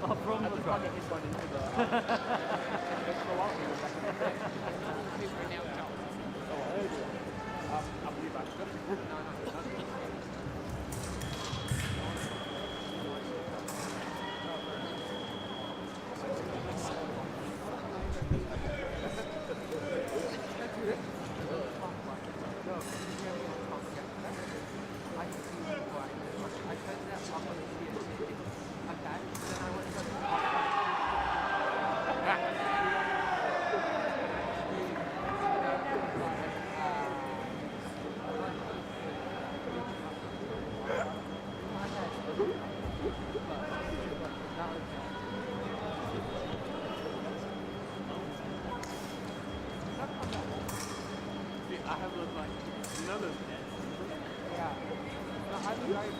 Oh, from I the just truck. can't get this one into the. It's for a while ago, back in the day. Oh, I heard you. I'll be back. I have those like, you know those nets? Yeah. No, I do like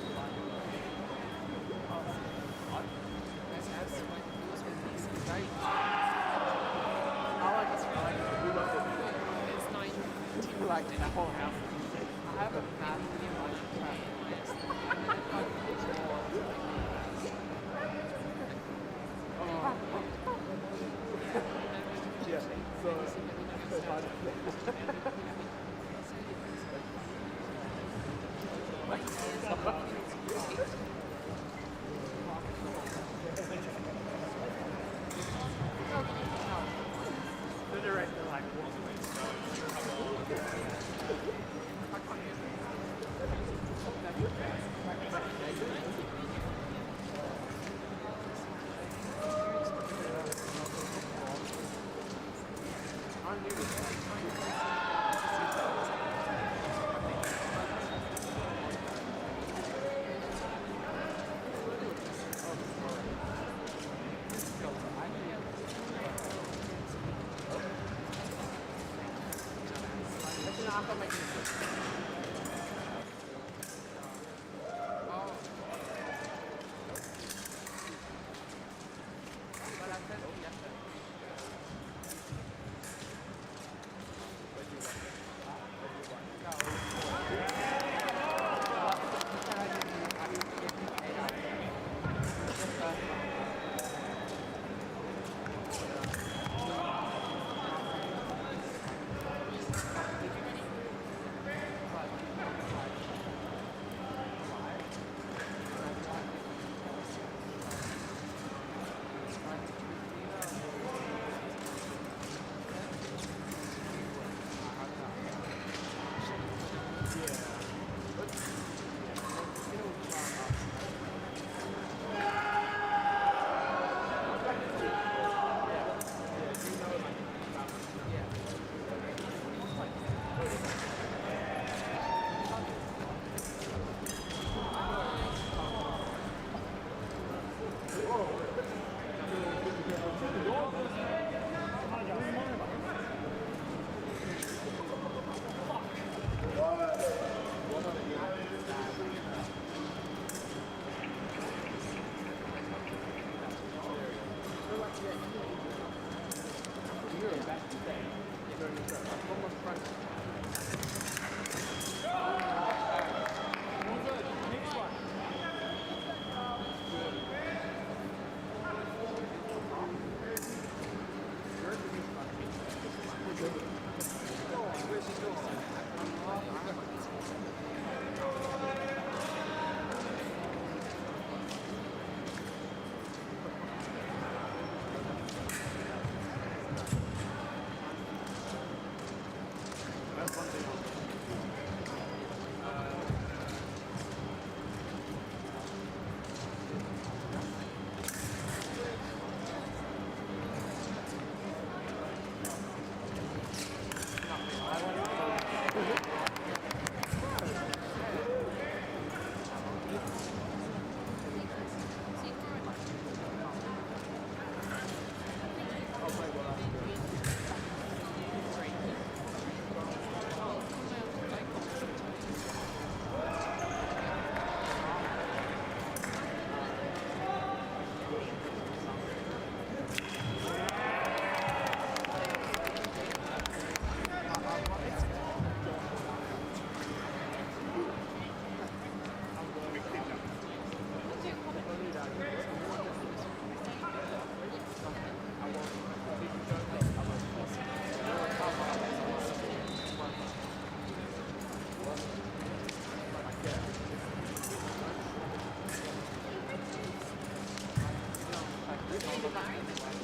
we love it. Like the whole house. I have a massive yeah, so hard. The director like walks away. That's one thing. It's going all over the place.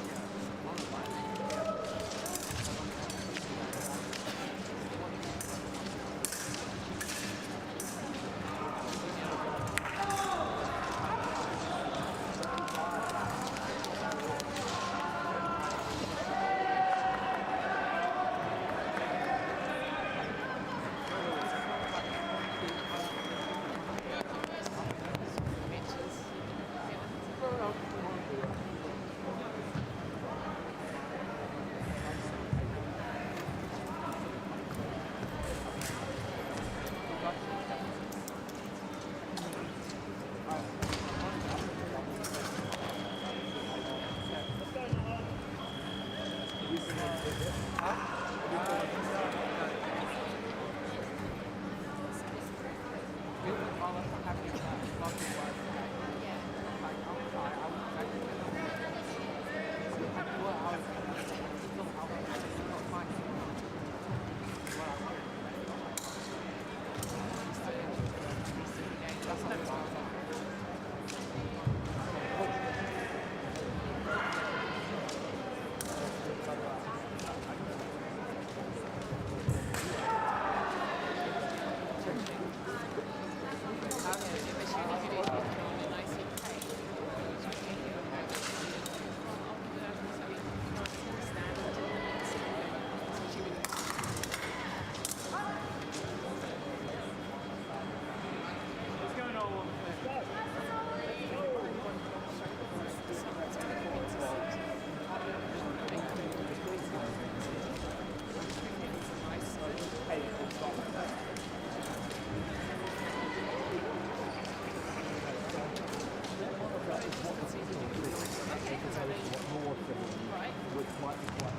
Which might be quite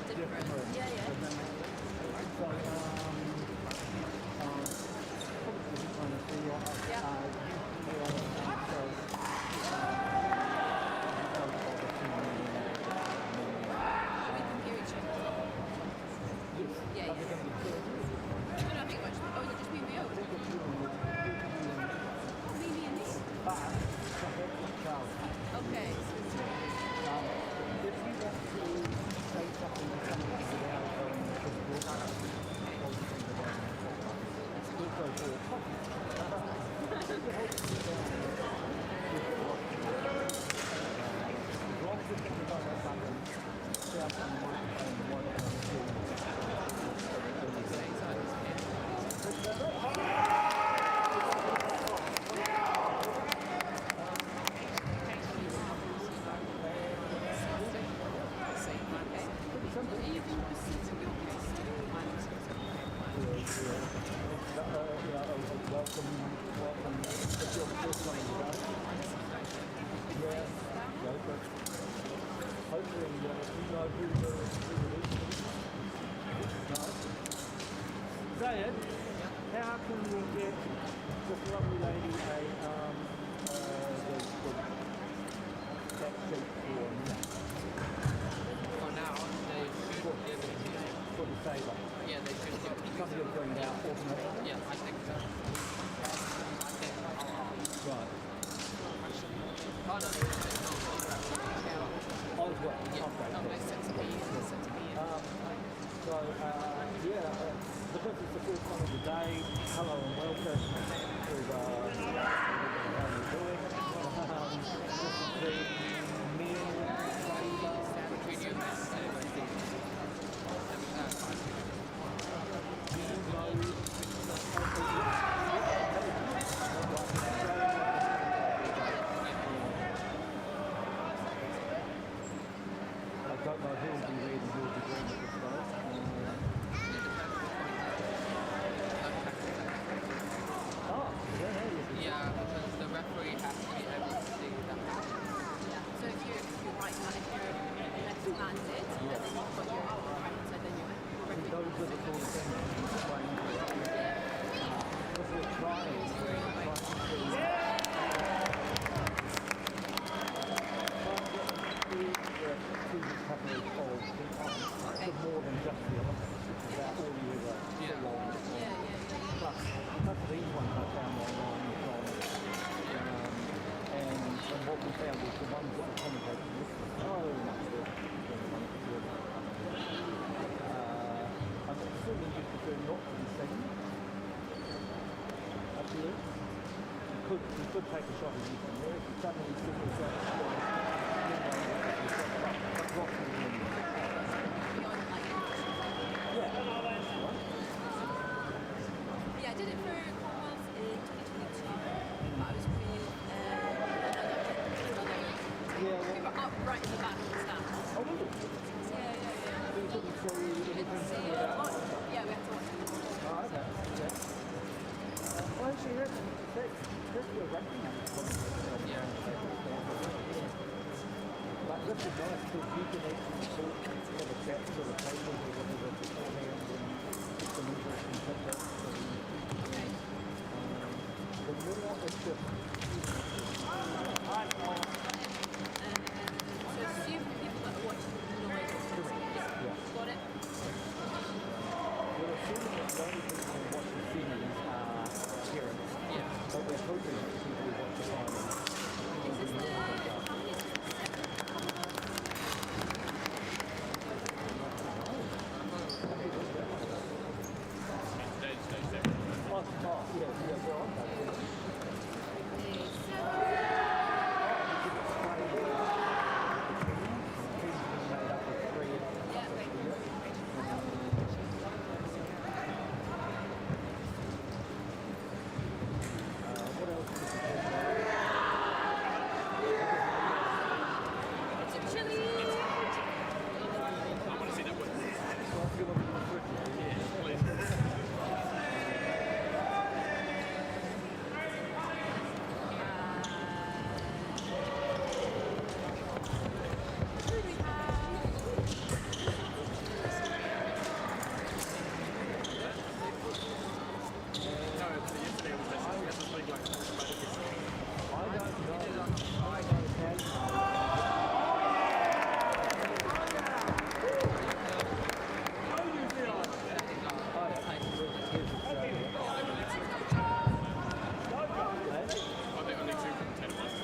different. Yeah, yeah. So, probably trying to see what We can hear each other. Yeah, yeah. No, I think it was. Oh, is it just me and Viola? Oh, me and this. Okay. if you want to say something to somebody without going to the we'll go for a coffee. Hopefully, you know who the Zayed, how can we get this lovely lady that sheet for now? For now, they should give it to you. For the saver. Yeah, they should give it to you. Something will bring it out automatically. Yeah, I think so. I think Right. Oh, no, Oh, as well. yeah, Okay. no, they sent to me. They sent to me. So, because it's the first one of the day, hello and welcome to how you're doing. This is the meal saver. Between you guys. I don't know who will be red and who will be green at this stage. Yeah, because the referee has to be able to see that happens. So if you're right handed, you're left landed, and then you've got your right, so then you're ready. Those are the sort of things that you explain to us. Because we're trying to see happening of the more than just the Olympics, which is about all you ever see on. Plus these ones I found online as well. And what we found was the ones that were commentated take a shot at you from there. If you suddenly see yourself scoring, but rocks in the wind. Beyond like. Yeah. Yeah, I did it for Commonwealth in 2022. But I was with another. Yeah, We were up right in the back of the stand. oh, really? Yeah. So you couldn't see Didn't see it. Yeah, we had to watch it. Oh, okay. Yeah. Well, actually, that's your rugby number. Yeah. But this is nice because you can actually talk to the chat to the table or whatever beforehand and some interesting pictures. The middle is just So assume the people that are watching know it. yeah. Got it? We're assuming that the only people who watch the series are parents, Yeah. but we're hoping that people who watch the finals will be more than that. How many is it? Stage 7. Oh, yeah, we're on that. I want to see that one. Yes, please. No, yesterday was this. We had this big like I think only 2 from 10 months.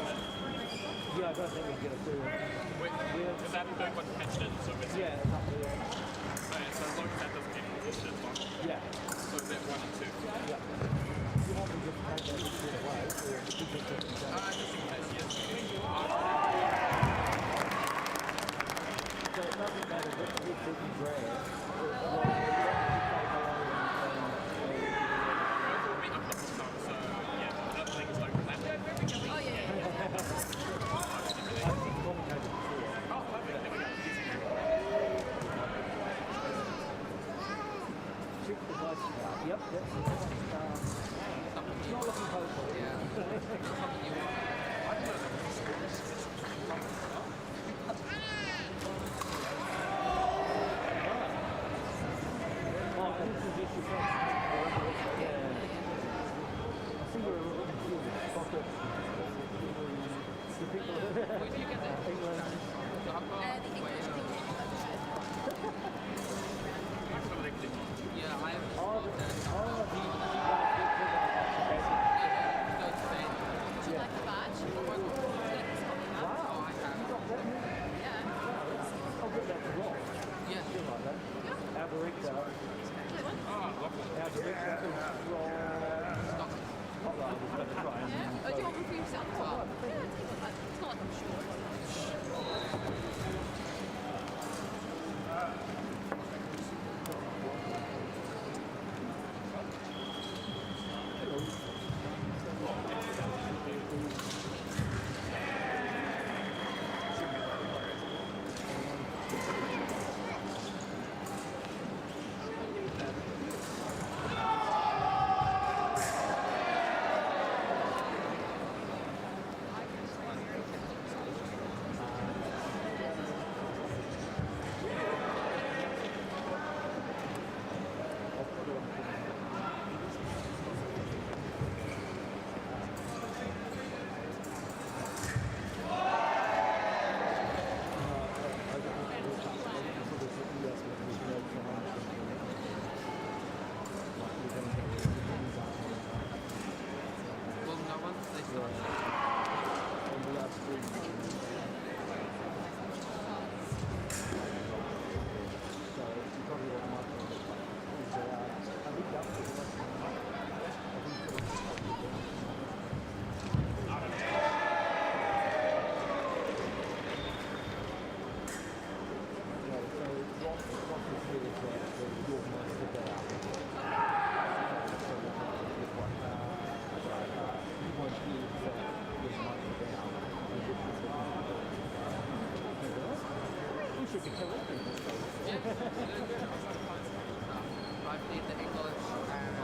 Yeah, I don't think we can get it through. Wait, because that third one patched in, so it's Yeah, it's up there. so as long as that doesn't get any shit, it's fine. Yeah, So that 1 and 2. yeah. You want me to just take that shit away, or keep it just in case? Just in case, yes. So it doesn't matter which bit you grab, as long as you take away Both will be up at the top, so yeah, another thing is like that. Oh, yeah. I've just complicated before. Oh, perfect, there we go. Easy. Check the dice card. Yep, that's it. It's not looking hopeful. Yeah. Something you want. should be killing people. I need the English and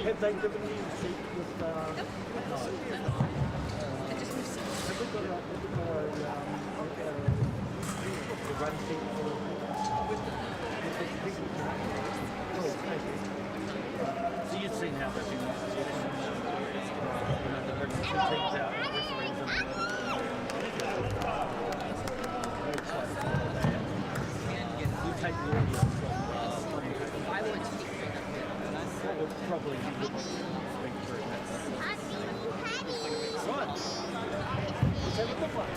Have they given you a seat with no. Have we got a run seat for oh, thank you. So you've seen how they've been the teams out, the referees and we take the audio from that would probably be good to speak through that. Right. Let's have a good one.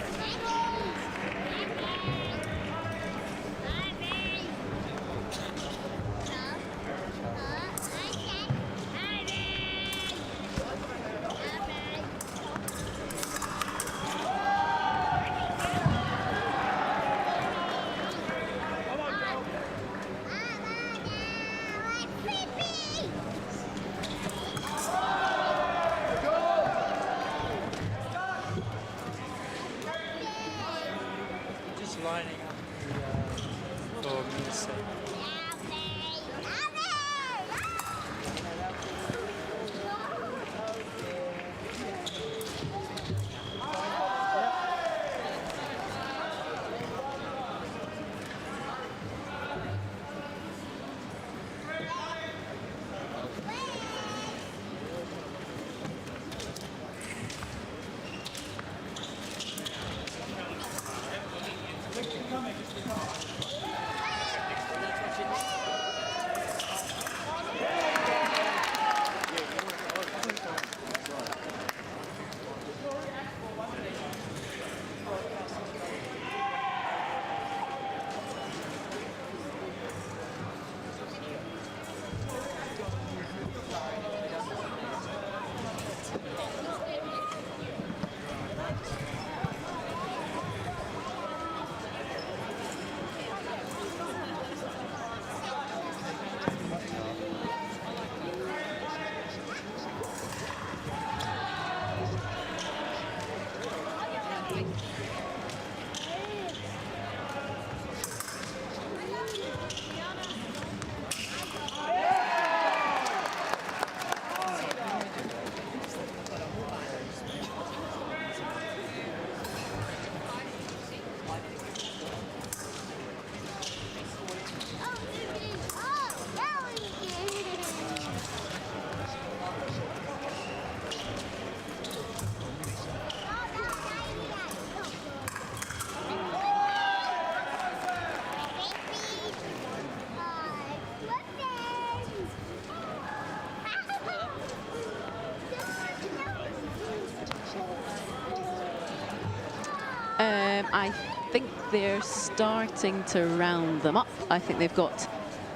I think they're starting to round them up. I think they've got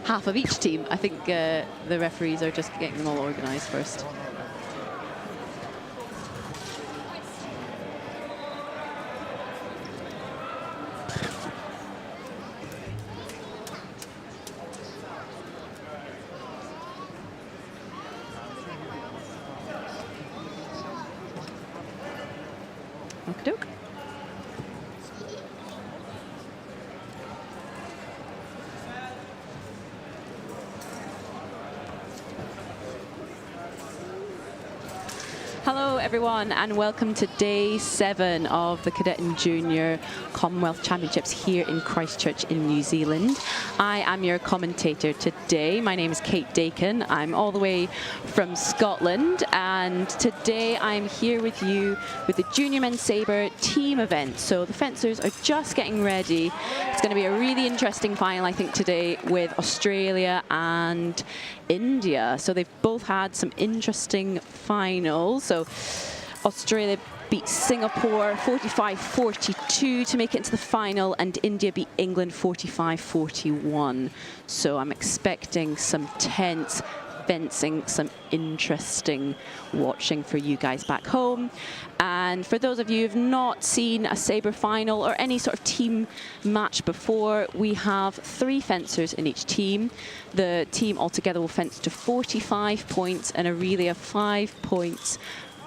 half of each team. I think the referees are just getting them all organised first. Okey-doke. Hello everyone and welcome to day 7 of the Cadet and Junior Commonwealth Championships here in Christchurch in New Zealand. I am your commentator today. My name is Kate Dakin. I'm all the way from Scotland and today I'm here with you with the Junior Men's Sabre team event. So the fencers are just getting ready. It's going to be a really interesting final I think today with Australia and India. So they've both had some interesting finals. So Australia beat Singapore 45-42 to make it into the final, and India beat England 45-41. So I'm expecting some tense fencing, some interesting watching for you guys back home. And for those of you who've not seen a sabre final or any sort of team match before, we have 3 fencers in each team. The team altogether will fence to 45 points and a relay of 5 points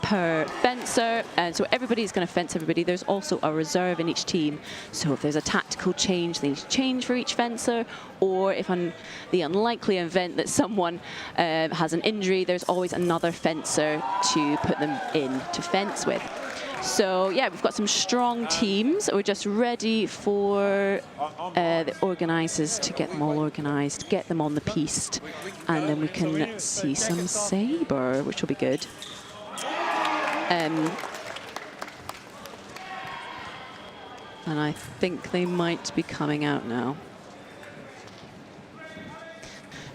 per fencer, and so everybody's going to fence everybody. There's also a reserve in each team, so if there's a tactical change, they need to change for each fencer, or if on the unlikely event that someone has an injury, there's always another fencer to put them in to fence with. So yeah, we've got some strong teams. We're just ready for the organisers to get them all organised, get them on the piste, and then we can see some sabre, which will be good. And I think they might be coming out now.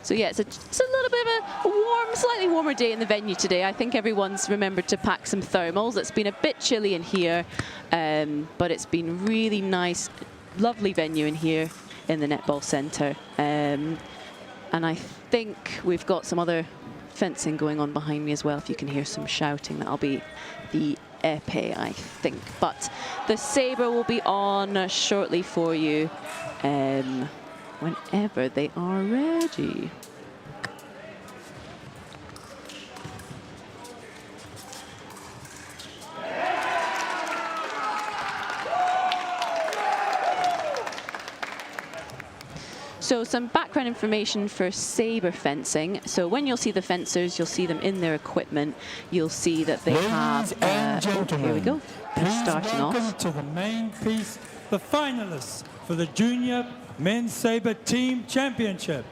So yeah, it's a little bit of a warm, slightly warmer day in the venue today. I think everyone's remembered to pack some thermals. It's been a bit chilly in here, but it's been really nice, lovely venue in here in the netball centre. And I think we've got some other fencing going on behind me as well. If you can hear some shouting, that'll be the épée, I think. But the sabre will be on shortly for you whenever they are ready. So some background information for sabre fencing. So when you'll see the fencers, you'll see them in their equipment. You'll see that they have... here we go. They're starting off. Welcome to the main piece, the finalists for the Junior Men's Sabre Team Championship.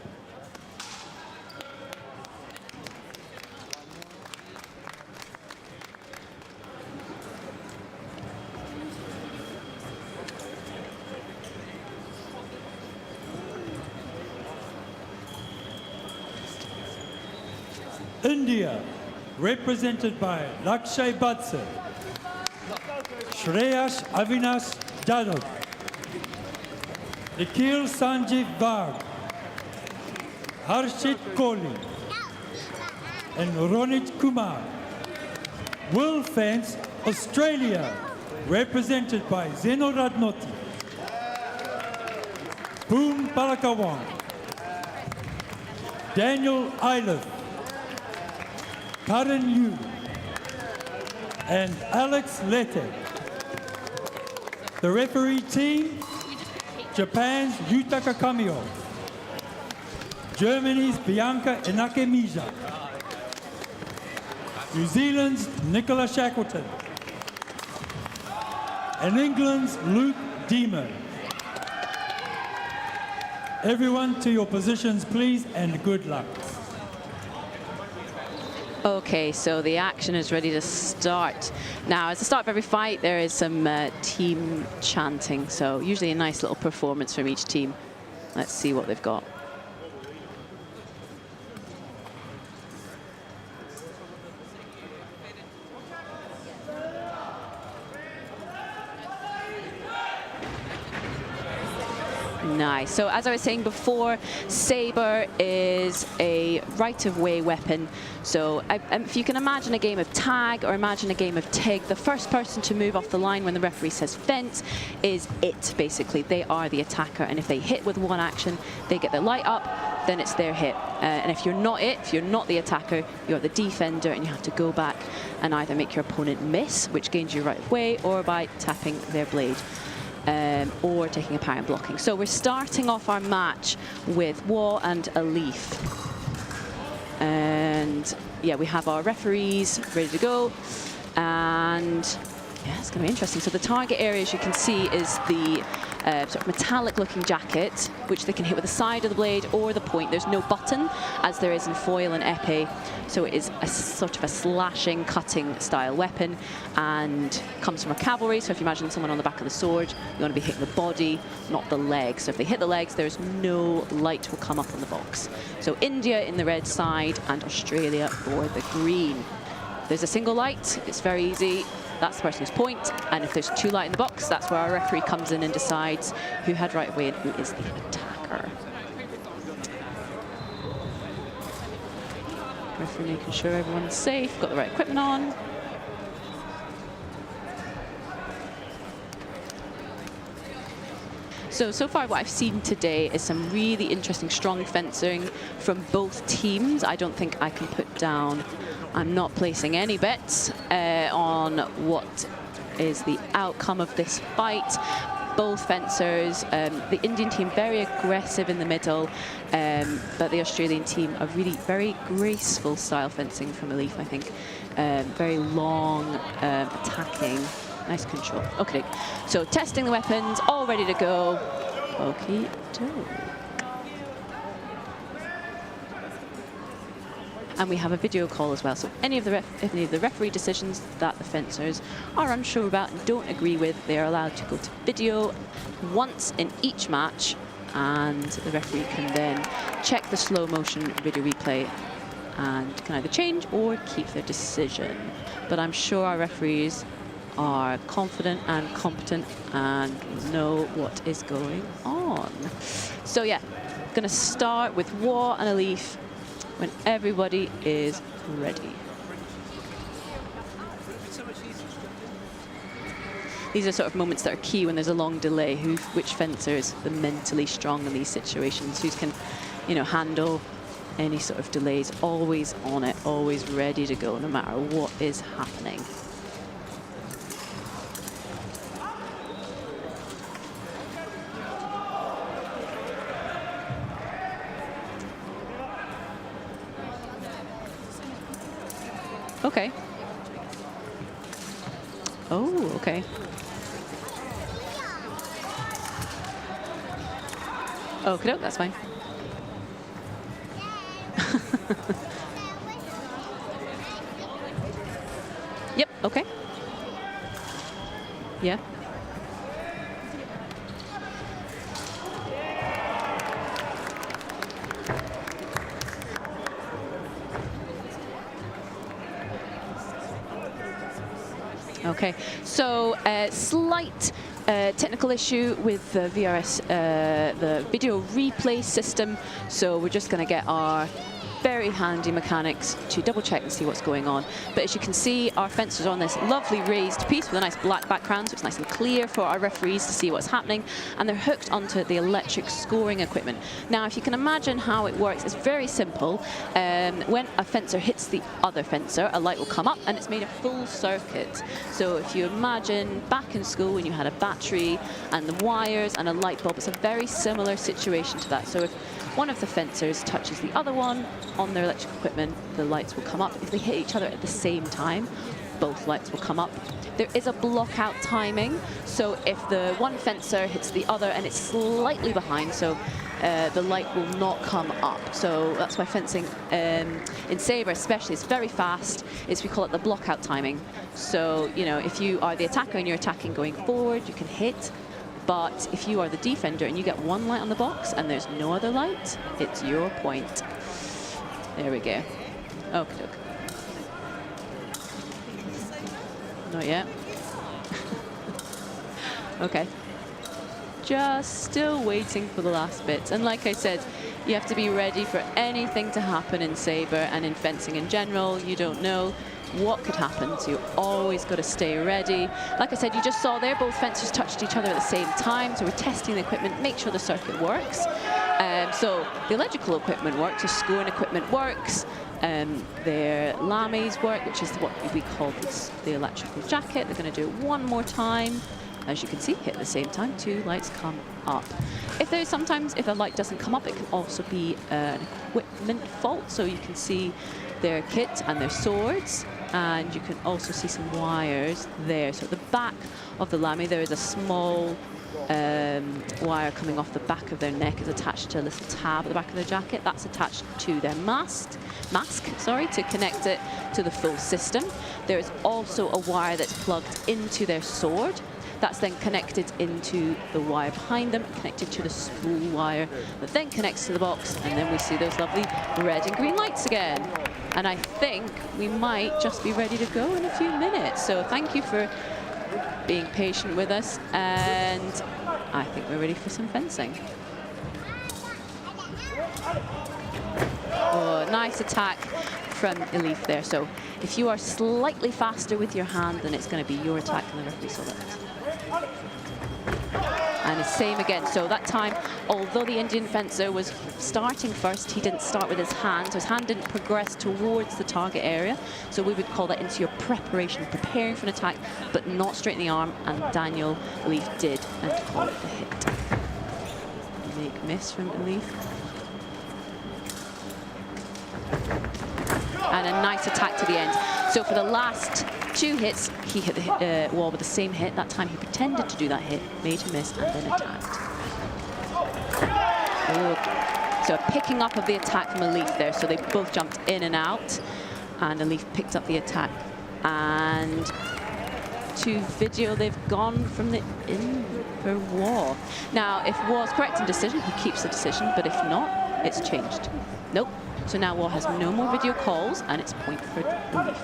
India, represented by Lakshay Batsal, Shreyas Avinash Jadhav, Nikhil Sanjeev Varg, Harshit Kohli, and Ronit Kumar. Will fence Australia, represented by Zeno Radnoti, Boom Palakawang, Daniel Eilif, Karan Yu, and Alex Lete. The referee team, Japan's Yutaka Kamio, Germany's Bianca Inakemija, New Zealand's Nicola Shackleton, and England's Luke Deemer. Everyone to your positions, please, and good luck. Okay, so the action is ready to start. Now, at the start of every fight, there is some team chanting. So usually a nice little performance from each team. Let's see what they've got. Nice. So as I was saying before, saber is a right-of-way weapon. So if you can imagine a game of tag or imagine a game of TIG, the first person to move off the line when the referee says fence is it, basically. They are the attacker, and if they hit with one action, they get their light up, then it's their hit. And if you're not it, if you're not the attacker, you're the defender, and you have to go back and either make your opponent miss, which gains you right of way, or by tapping their blade. Or taking a parry and blocking. So we're starting off our match with War and a Leaf. And yeah, we have our referees ready to go. And yeah, it's going to be interesting. So the target area, as you can see, is the sort of metallic-looking jacket, which they can hit with the side of the blade or the point. There's no button, as there is in foil and épée. So it is a sort of a slashing, cutting style weapon, and comes from a cavalry. So if you imagine someone on the back of the sword, you want to be hitting the body, not the legs. So if they hit the legs, there's no light will come up on the box. So India in the red side and Australia for the green. There's a single light, it's very easy. That's the person's point, and if there's two light in the box, that's where our referee comes in and decides who had right of way and who is the attacker. Referee making sure everyone's safe, got the right equipment on. So far what I've seen today is some really interesting, strong fencing from both teams. I don't think I can put down, I'm not placing any bets on what is the outcome of this fight. Both fencers, the Indian team very aggressive in the middle, but the Australian team are really very graceful style fencing from Elif, I think. Very long, attacking. Nice control. Okay, so testing the weapons, all ready to go. Okay, and we have a video call as well. So any of the referee decisions that the fencers are unsure about and don't agree with, they are allowed to go to video once in each match, and the referee can then check the slow motion video replay and can either change or keep their decision. But I'm sure our referees are confident and competent and know what is going on. So yeah, gonna start with War and a Leaf when everybody is ready. These are sort of moments that are key when there's a long delay. Which fencer is the mentally strong in these situations? Who can, you know, handle any sort of delays? Always on it, always ready to go, no matter what is happening. Okay. Oh, okay. Okay, that's fine. Yep, okay. Yeah. Okay, so slight technical issue with the VRS, the video replay system. So we're just going to get our very handy mechanics to double check and see what's going on. But as you can see, our fencers are on this lovely raised piece with a nice black background, so it's nice and clear for our referees to see what's happening, and they're hooked onto the electric scoring equipment. Now, if you can imagine how it works, it's very simple. When a fencer hits the other fencer, a light will come up, and it's made a full circuit. So if you imagine back in school when you had a battery and the wires and a light bulb, it's a very similar situation to that. So if one of the fencers touches the other one on their electric equipment, the lights will come up. If they hit each other at the same time, both lights will come up. There is a block out timing, so if the one fencer hits the other and it's slightly behind, so the light will not come up. So that's why fencing in saber especially is very fast. We call it the block out timing. So, you know, if you are the attacker and you're attacking going forward, you can hit. But if you are the defender and you get one light on the box and there's no other light, it's your point. There we go. Okay, okay. Not yet. Okay. just still waiting for the last bits. And like I said, you have to be ready for anything to happen in sabre and in fencing in general. You don't know what could happen, so you always got to stay ready. Like I said, you just saw there, both fencers touched each other at the same time, so we're testing the equipment, make sure the circuit works. So the electrical equipment works, the scoring equipment works, their lames work, which is what we call the electrical jacket. They're going to do it one more time. As you can see, hit at the same time, 2 lights come up. If a light doesn't come up, it can also be an equipment fault, so you can see their kit and their swords, and you can also see some wires there. So at the back of the lame, there is a small wire coming off the back of their neck. Is attached to a little tab at the back of their jacket. That's attached to their mask, to connect it to the full system. There is also a wire that's plugged into their sword. That's then connected into the wire behind them, connected to the spool wire that then connects to the box, and then we see those lovely red and green lights again. And I think we might just be ready to go in a few minutes. So thank you for being patient with us, and I think we're ready for some fencing. Oh, nice attack from Elif there. So if you are slightly faster with your hand, then it's going to be your attack, and the referee saw that. And the same again. So that time, although the Indian fencer was starting first, he didn't start with his hand. So his hand didn't progress towards the target area. So we would call that into your preparation, preparing for an attack, but not straight in the arm. And Daniel Elif did, and call it the hit. Make miss from Elif. And a nice attack to the end. So for the last 2 hits, he hit the wall with the same hit. That time he pretended to do that hit, made a miss, and then attacked. Ooh. So a picking up of the attack from Elif there. So they both jumped in and out, and Elif picked up the attack. And to video, they've gone from the in for wall. Now, if Wall's correct in decision, he keeps the decision, but if not, it's changed. Nope. So now Wall has no more video calls, and it's point for Elif.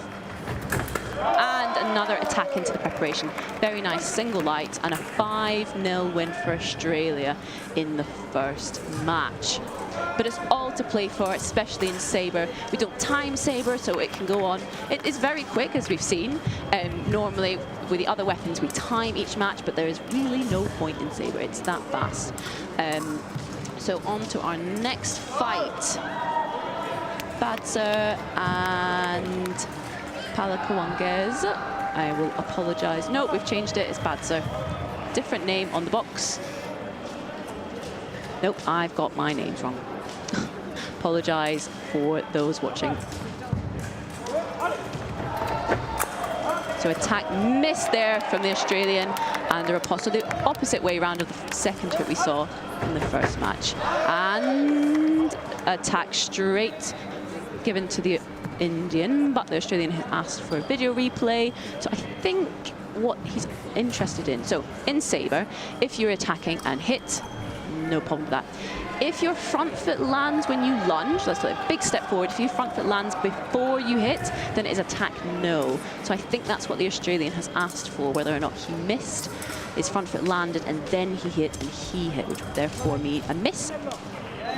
And another attack into the preparation. Very nice single light, and a 5-0 win for Australia in the first match. But it's all to play for, especially in sabre. We don't time sabre, so it can go on. It is very quick, as we've seen. Normally, with the other weapons, we time each match, but there is really no point in sabre. It's that fast. So on to our next fight. Badzer and Palakawangez. I will apologize. No, we've changed it. It's Badzer. Different name on the box. Nope, I've got my names wrong. Apologize for those watching. So attack missed there from the Australian and the riposte. So the opposite way round of the second hit we saw in the first match. And attack straight given to the Indian, but the Australian had asked for a video replay. So I think what he's interested in, so in sabre, if you're attacking and hit, no problem with that. If your front foot lands when you lunge, let's take a big step forward. If your front foot lands before you hit, then it is attack no. So I think that's what the Australian has asked for, whether or not he missed. His front foot landed and then he hit, which would therefore mean a miss.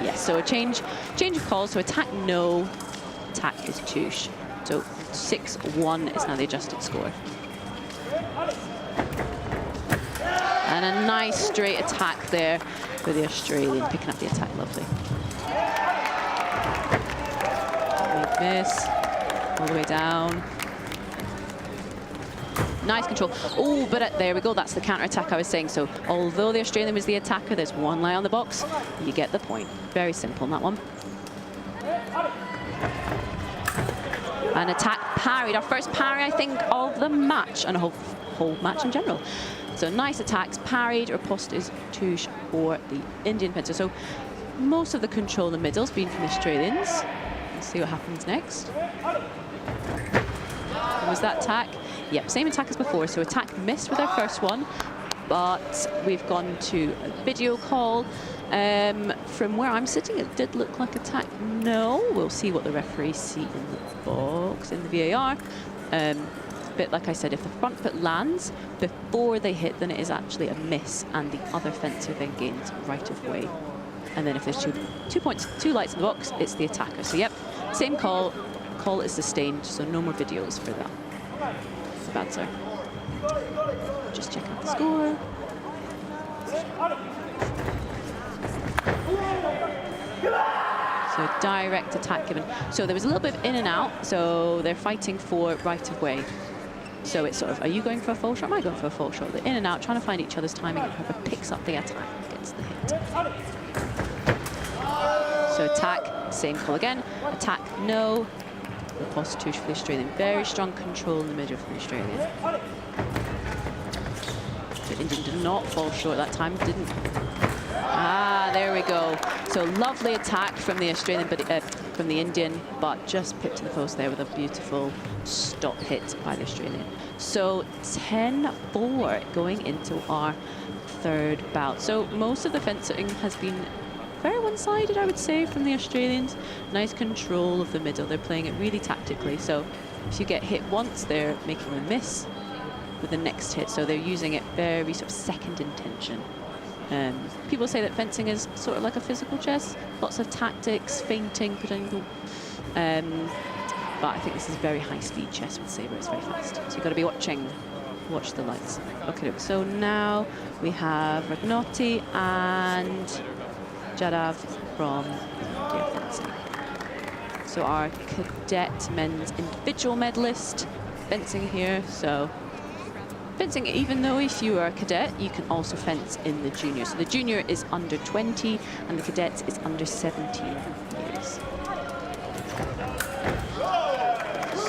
Yes, so a change of calls. So attack no, attack is touche. So 6-1 is now the adjusted score. And a nice straight attack there for the Australian, picking up the attack, lovely. Big miss, all the way down. Nice control. Oh, but there we go, that's the counter-attack I was saying. So although the Australian was the attacker, there's one lie on the box, you get the point. Very simple on that one. An attack parried, our first parry, I think, of the match, and a whole match in general. So nice attacks, parried, riposte is touche for the Indian fencer. So most of the control in the middle's been from the Australians. Let's see what happens next. And was that attack? Yep, same attack as before. So attack missed with our first one, but we've gone to a video call. From where I'm sitting, it did look like attack no. We'll see what the referees see in the box, in the VAR. bit, like I said, if the front foot lands before they hit, then it is actually a miss, and the other fencer then gains right of way. And then if there's 2 points, 2 lights in the box, it's the attacker. So yep, same call. Call is sustained, so no more videos for that. Bad, sir. Just check out the score. So direct attack given. So there was a little bit of in and out, so they're fighting for right of way. So it's sort of, are you going for a full shot? Am I going for a full shot? They're in and out, trying to find each other's timing, and whoever picks up the attack gets the hit. So attack, same call again. Attack, no. The post touche for the Australian. Very strong control in the middle for the Australian. The Indian did not fall short that time, didn't. Ah, there we go. So lovely attack from the Australian, but from the Indian, but just pipped to the post there with a beautiful stop hit by the Australian. So 10-4 going into our third bout. So most of the fencing has been very one-sided, I would say, from the Australians. Nice control of the middle. They're playing it really tactically. So if you get hit once, they're making a miss with the next hit. So they're using it very sort of second intention. People say that fencing is sort of like a physical chess. Lots of tactics, feinting, pretending. But I think this is very high-speed chess with saber. It's very fast. So you've got to be watch the lights. Okay, so now we have Ragnotti and Jadav from the Afghanistan. So our cadet men's individual medalist fencing here. So fencing, even though if you are a cadet, you can also fence in the junior. So the junior is under 20 and the cadet is under 17 years.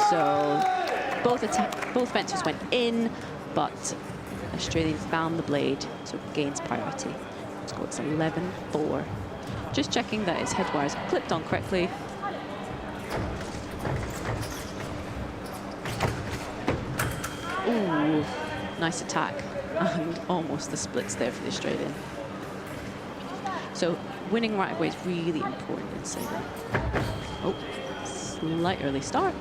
So both fencers went in, but Australian found the blade, so gains priority. So it's 11-4. Just checking that his head wires are clipped on correctly. Ooh, nice attack. And almost the splits there for the Australian. So winning right away is really important in saber. Oh, slight early start.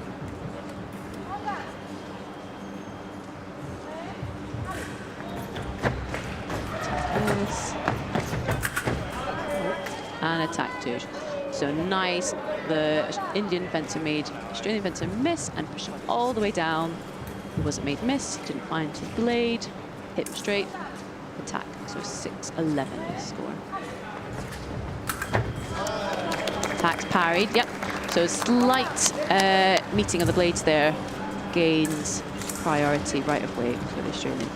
And attack touche. So nice. The Indian fencer made Australian fencer miss and pushed him all the way down. He wasn't made miss, didn't find his blade, hit him straight, attack. So 6-11 is score. Attack's parried, yep. So slight meeting of the blades there gains priority right of way for the Australian.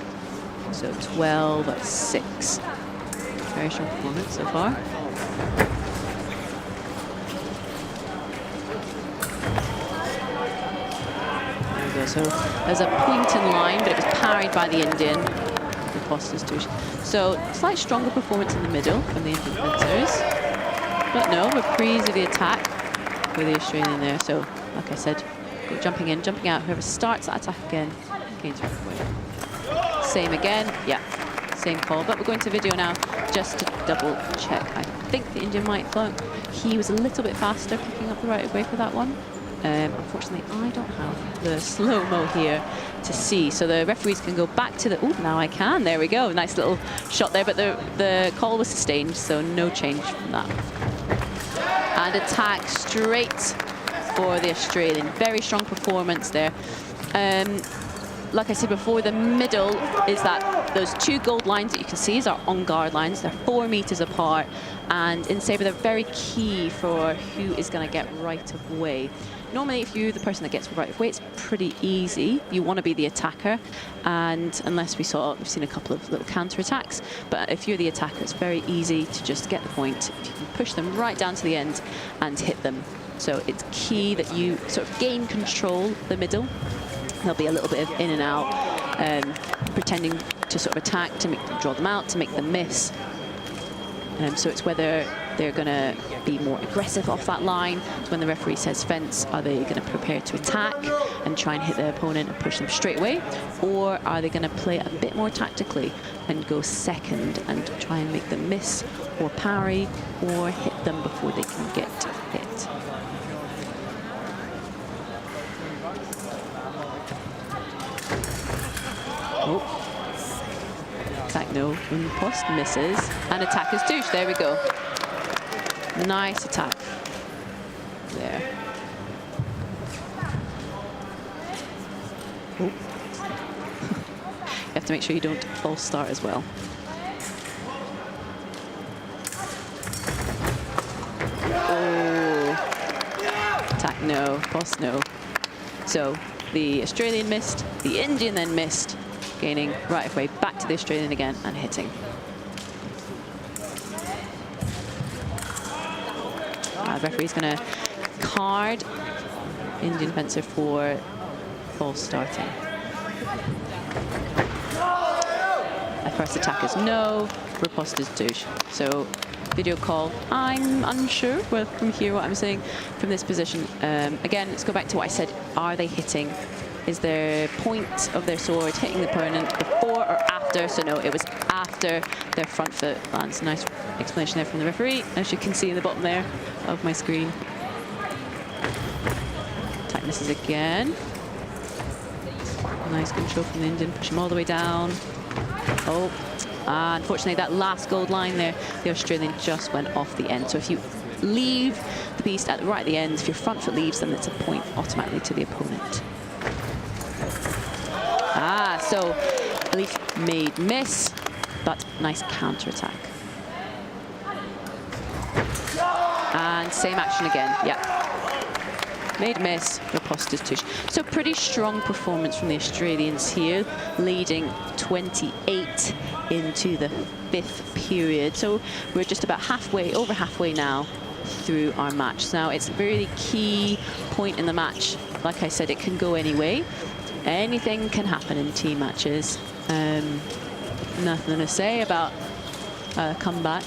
So 12-6. Very strong performance so far. There we go. So there's a point in line, but it was parried by the Indian. The Foster's touche. So slight stronger performance in the middle from the Indian fencers. But no, reprise of the attack for the Australian there. So, like I said, jumping in, jumping out. Whoever starts that attack again gains right away. Same again. Yeah, same call. But we're going to video now just to double check. I think the Indian might flunk. He was a little bit faster picking up the right of way for that one. Unfortunately, I don't have the slow-mo here to see. So the referees can go back to the... Oh, now I can. There we go. Nice little shot there. But the call was sustained, so no change from that. And attack straight for the Australian. Very strong performance there. Like I said before, the middle is that those 2 gold lines that you can see are on-guard lines. They're 4 meters apart. And in saber, they're very key for who is going to get right of way. Normally, if you're the person that gets right of way, it's pretty easy. You want to be the attacker. And unless we've seen a couple of little counter attacks. But if you're the attacker, it's very easy to just get the point. If you can push them right down to the end and hit them. So it's key that you sort of gain control of the middle. There'll be a little bit of in and out, pretending to sort of attack, to draw them out, to make them miss. So it's whether they're going to be more aggressive off that line. So when the referee says fence, are they going to prepare to attack and try and hit their opponent and push them straight away? Or are they going to play a bit more tactically and go second and try and make them miss or parry or hit them before they can get hit? Oh. Attack no. Post misses. And attack is douche. There we go. Nice attack. There. Oh. You have to make sure you don't false start as well. Oh. Attack no. Post no. So the Australian missed. The Indian then missed. Gaining right of way back to the Australian again and hitting. The referee's going to card Indian fencer for false starting. The first attack is no, riposte is douche. So video call, I'm unsure from here what I'm saying from this position. Again, let's go back to what I said. Are they hitting? Is their point of their sword hitting the opponent before or after? So no, it was after their front foot lands. Nice explanation there from the referee, as you can see in the bottom there of my screen. Attack misses again. Nice control from the Indian, push him all the way down. Oh, unfortunately that last gold line there, the Australian just went off the end. So if you leave the piece right at the end, if your front foot leaves, then it's a point automatically to the opponent. So I believe made miss, but nice counter attack. And same action again, yeah. Made miss, riposte is touche. So pretty strong performance from the Australians here, leading 28 into the 5th period. So we're just about halfway, over halfway now through our match. Now it's a really key point in the match. Like I said, it can go any way. Anything can happen in team matches. Nothing to say about a comeback.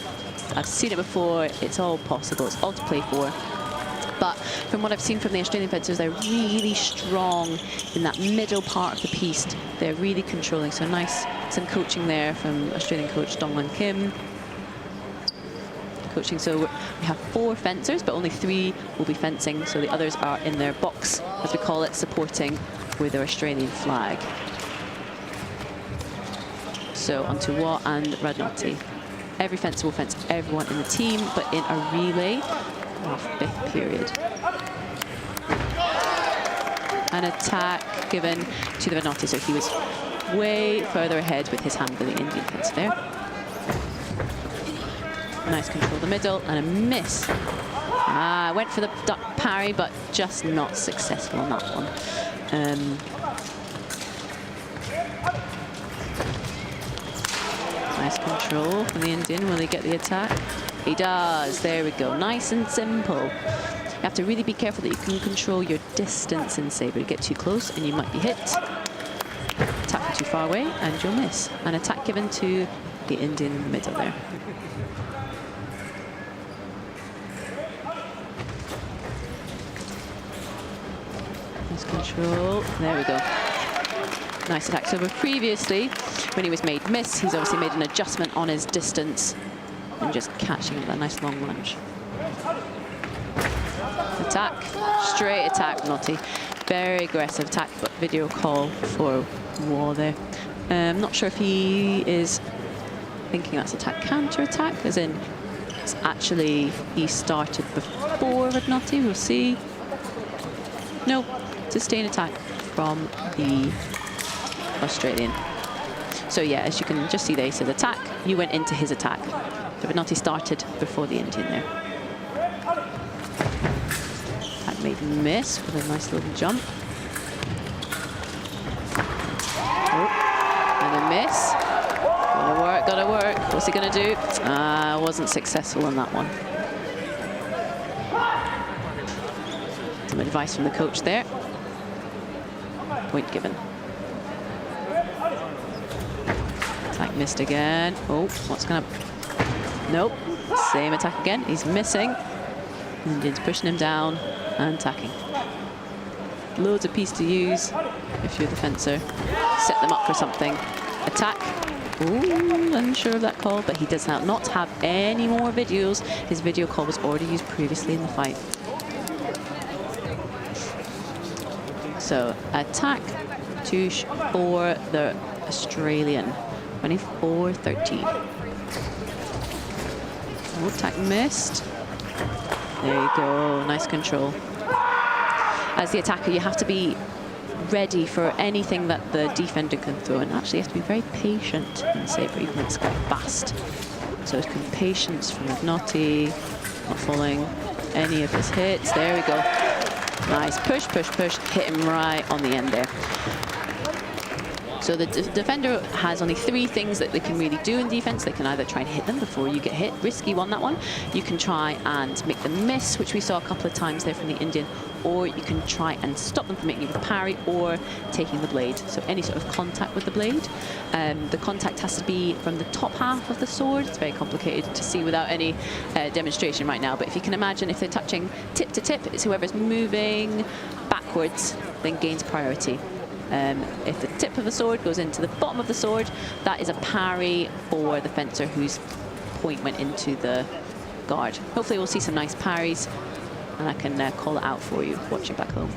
I've seen it before. It's all possible. It's all to play for. But from what I've seen from the Australian fencers, they're really strong in that middle part of the piste. They're really controlling. So nice, some coaching there from Australian coach Donglan Kim. Coaching. So we have 4 fencers, but only 3 will be fencing. So the others are in their box, as we call it, supporting with their Australian flag. So onto Watt and Radnoti. Every fencer will fence everyone in the team, but in a relay of 5th period. An attack given to the Radnoti, so he was way further ahead with his handling Indian fence there. Nice control of the middle and a miss. Went for the duck parry, but just not successful on that one. Nice control from the Indian. Will he get the attack? He does. There we go. Nice and simple. You have to really be careful that you can control your distance in saber. You get too close and you might be hit. Attack from too far away and you'll miss. An attack given to the Indian in the middle there. Nice control. There we go. Nice attack. So previously, when he was made miss, he's obviously made an adjustment on his distance and just catching with a nice long lunge. Attack. Straight attack, Naughty. Very aggressive attack, but video call for War there. I'm not sure if he is thinking that's attack counter attack, as in it's actually he started before Radnoti. We'll see. No, sustained attack from the Australian. So yeah, as you can just see there, he said attack, you went into his attack. But Radnoti started before the Indian there. Attack made miss with a nice little jump. Oh, and a miss. Gotta work, gotta work. What's he gonna do? Wasn't successful on that one. Some advice from the coach there. Point given. Attack missed again. Oh, what's gonna... Nope. Same attack again. He's missing. Indian's pushing him down and attacking. Loads of Piste to use if you're the fencer. Set them up for something. Attack. Ooh, unsure of that call, but he does not have any more videos. His video call was already used previously in the fight. So attack touche for the Australian. 24-13. Oh, attack missed. There you go, nice control. As the attacker, you have to be ready for anything that the defender can throw, and actually you have to be very patient in Sabre, even though it's quite fast. So it's patience from Ignotti, not falling any of his hits. There we go. Nice push, push, push, hit him right on the end there. So the defender has only 3 things that they can really do in defense. They can either try and hit them before you get hit. Risky one, that one. You can try and make them miss, which we saw a couple of times there from the Indian, or you can try and stop them from making a parry or taking the blade. So any sort of contact with the blade. The contact has to be from the top half of the sword. It's very complicated to see without any demonstration right now, but if you can imagine, if they're touching tip to tip, it's whoever's moving backwards then gains priority. If the tip of the sword goes into the bottom of the sword, that is a parry for the fencer whose point went into the guard. Hopefully we'll see some nice parries, and I can call it out for you watching back home.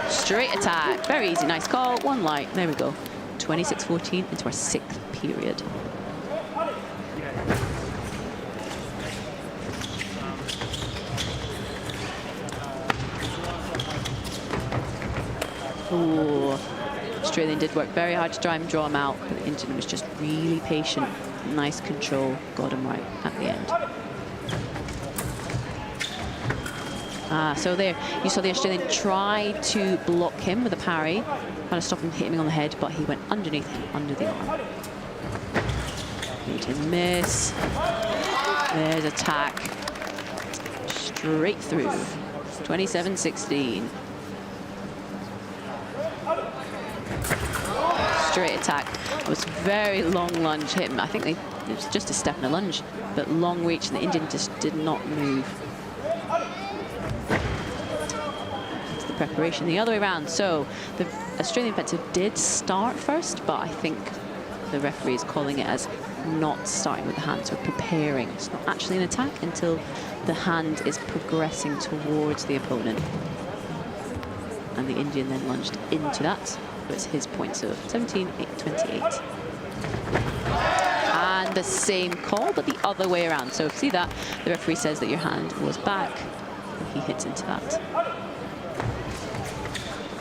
Straight attack, very easy, nice call, 1 light, there we go. 26-14 into our 6th period. Ooh, Australian did work very hard to try and draw him out, but the Indian was just really patient. Nice control, got him right at the end. So there, you saw the Australian try to block him with a parry, trying to stop him hitting him on the head, but he went underneath him, under the arm. Made him miss. There's attack. Straight through. 27-16. Straight attack. It was very long lunge, hit him. I think it was just a step and a lunge, but long reach, and the Indian just did not move. It's the preparation the other way around. So the Australian fencer did start first, but I think the referee is calling it as not starting with the hand, so preparing. It's not actually an attack until the hand is progressing towards the opponent. And the Indian then lunged into that. It's his point, so 17-28. And the same call, but the other way around. So see that? The referee says that your hand was back, and he hits into that.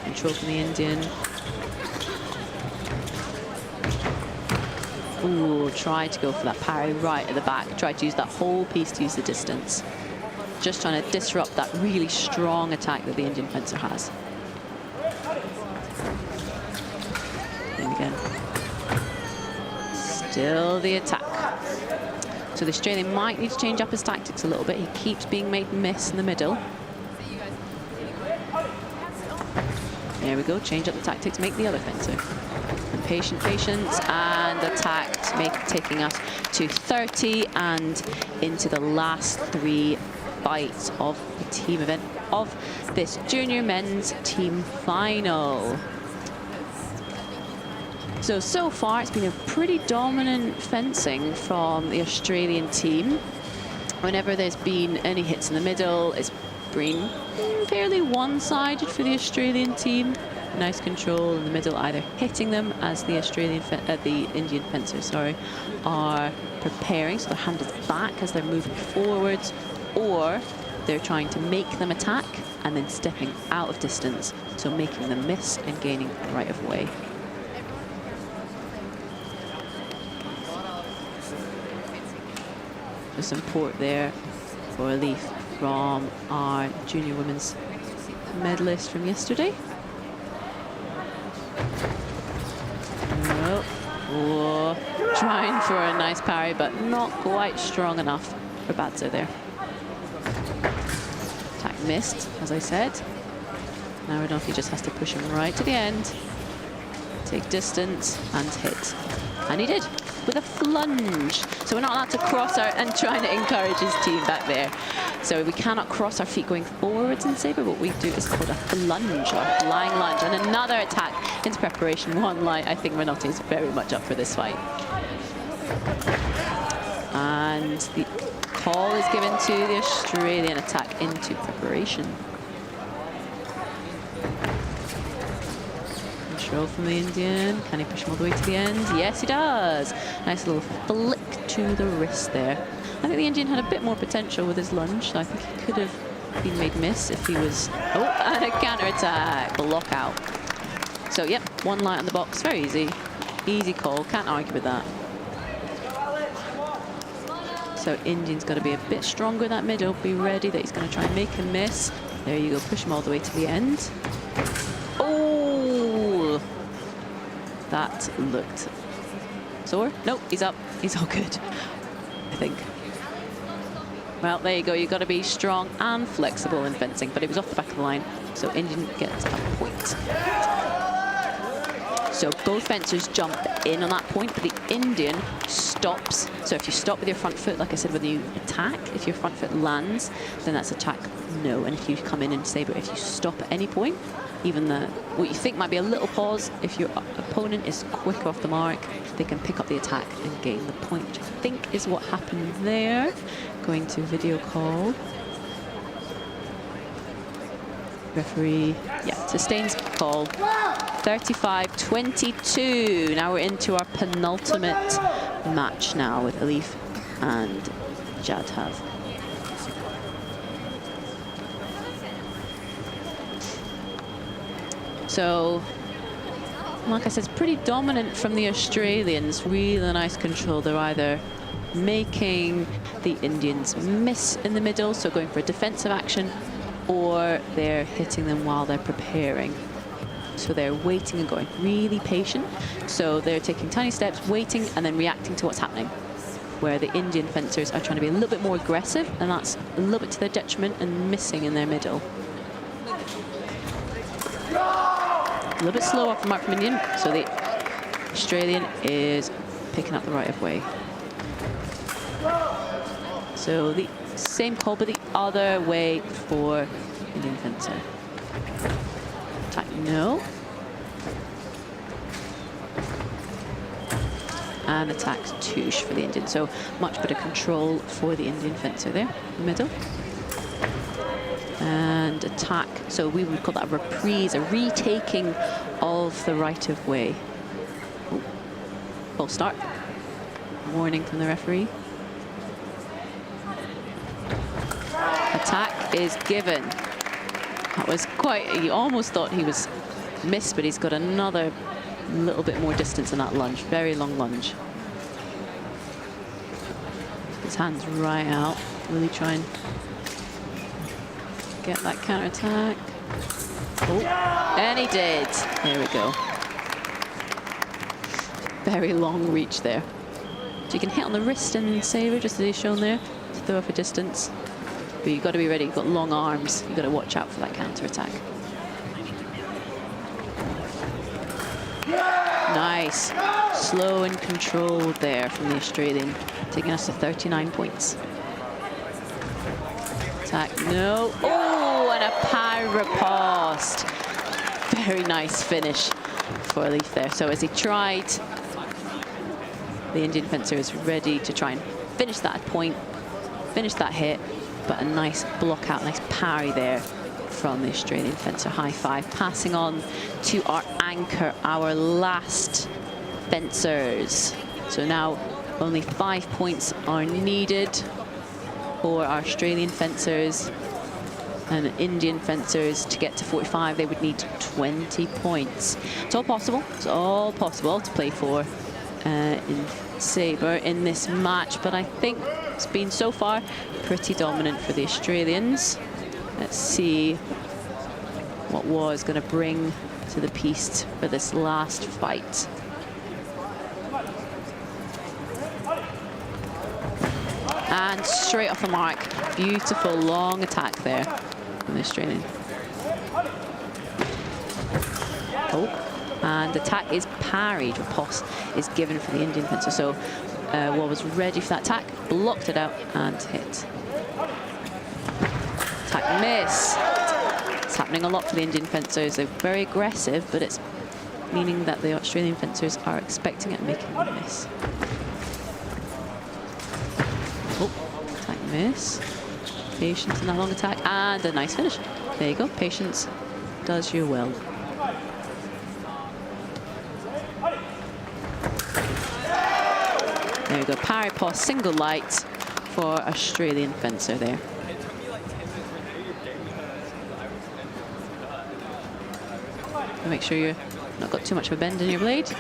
Control from the Indian. Ooh, tried to go for that parry right at the back. Tried to use that whole piece to use the distance. Just trying to disrupt that really strong attack that the Indian fencer has. Again. Still the attack. So the Australian might need to change up his tactics a little bit. He keeps being made miss in the middle. There we go, change up the tactics, make the other fencer. And patience, and attacked, taking us to 30 and into the last 3 fights of the team event of this junior men's team final. So far, it's been a pretty dominant fencing from the Australian team. Whenever there's been any hits in the middle, it's been fairly one-sided for the Australian team. Nice control in the middle, either hitting them as the Indian fencers, are preparing, so their hand is back as they're moving forwards, or they're trying to make them attack and then stepping out of distance, so making them miss and gaining right of way. Some support there for a leaf from our junior women's medalist from yesterday. Oh, trying for a nice parry, but not quite strong enough for Badzer there. Attack missed, as I said. Now Rodolfi just has to push him right to the end, take distance and hit. And he did, with a flunge. So we're not allowed to cross and trying to encourage his team back there. So we cannot cross our feet going forwards in Sabre. What we do is called a flunge, or flying lunge. And another attack into preparation, 1 light. I think Menotti is very much up for this fight. And the call is given to the Australian attack into preparation. control from the Indian. Can he push him all the way to the end? Yes, he does. Nice little flick to the wrist there. I think the Indian had a bit more potential with his lunge. So I think he could have been made miss if he was... Oh, and a counter-attack. Block out. So, yep, one light on the box. Very easy. Easy call. Can't argue with that. So Indian's got to be a bit stronger in that middle. Be ready that he's going to try and make him miss. There you go. Push him all the way to the end. Oh! That looked sore. Nope, he's up. He's all good, I think. Well, there you go. You've got to be strong and flexible in fencing. But it was off the back of the line. So Indian gets a point. So both fencers jump in on that point, but the Indian stops. So if you stop with your front foot, like I said, when you attack, if your front foot lands, then that's attack no. And if you come in and saber, if you stop at any point, even what you think might be a little pause, if your opponent is quick off the mark, they can pick up the attack and gain the point, which I think is what happened there. Going to video call. Referee, yeah, sustains call. 35-22. Now we're into our penultimate match now with Alif and Jadhav. So, like I said, it's pretty dominant from the Australians. Really nice control. They're either making the Indians miss in the middle, so going for a defensive action, or they're hitting them while they're preparing. So they're waiting and going, really patient. So they're taking tiny steps, waiting, and then reacting to what's happening. Where the Indian fencers are trying to be a little bit more aggressive, and that's a little bit to their detriment and missing in their middle. A little bit slow off the mark from Indian, so the Australian is picking up the right of way. So the same call, but the other way for Indian fencer. Attack, no. And attacks touche for the Indian. So much better control for the Indian fencer there in the middle. And attack, so we would call that a reprise, a retaking of the right of way. Oh. False start. Warning from the referee. Attack is given. That was quite, you almost thought he was missed, but he's got another little bit more distance in that lunge. Very long lunge. His hands right out. Really try and get that counter attack. Oh, and he did. There we go. Very long reach there. So you can hit on the wrist and saber, just as he's shown there, to throw off a distance. But you've got to be ready. You've got long arms. You've got to watch out for that counter attack. Nice. Slow and controlled there from the Australian, taking us to 39 points. Attack, no. Oh, and a power riposte. Very nice finish for Alif there. So as he tried, the Indian fencer is ready to try and finish that point, finish that hit, but a nice block out, nice parry there from the Australian fencer. High five. Passing on to our anchor, our last fencers. So now only 5 points are needed for our Australian fencers and Indian fencers to get to 45. They would need 20 points. It's all possible. It's all possible to play for in saber in this match, but I think it's been so far pretty dominant for the Australians. Let's see what war is going to bring to the Piste for this last fight. And straight off the mark, beautiful long attack there from the Australian. Oh, and attack is parried. Riposte is given for the Indian fencer. So War was ready for that attack, blocked it out and hit. Attack miss. It's happening a lot for the Indian fencers. They're very aggressive, but it's meaning that the Australian fencers are expecting it and making them miss. Oh, attack miss. Patience in that long attack, and a nice finish. There you go. Patience does you well. you go, parry pass, single light for Australian fencer there. Make sure you've not got too much of a bend in your blade.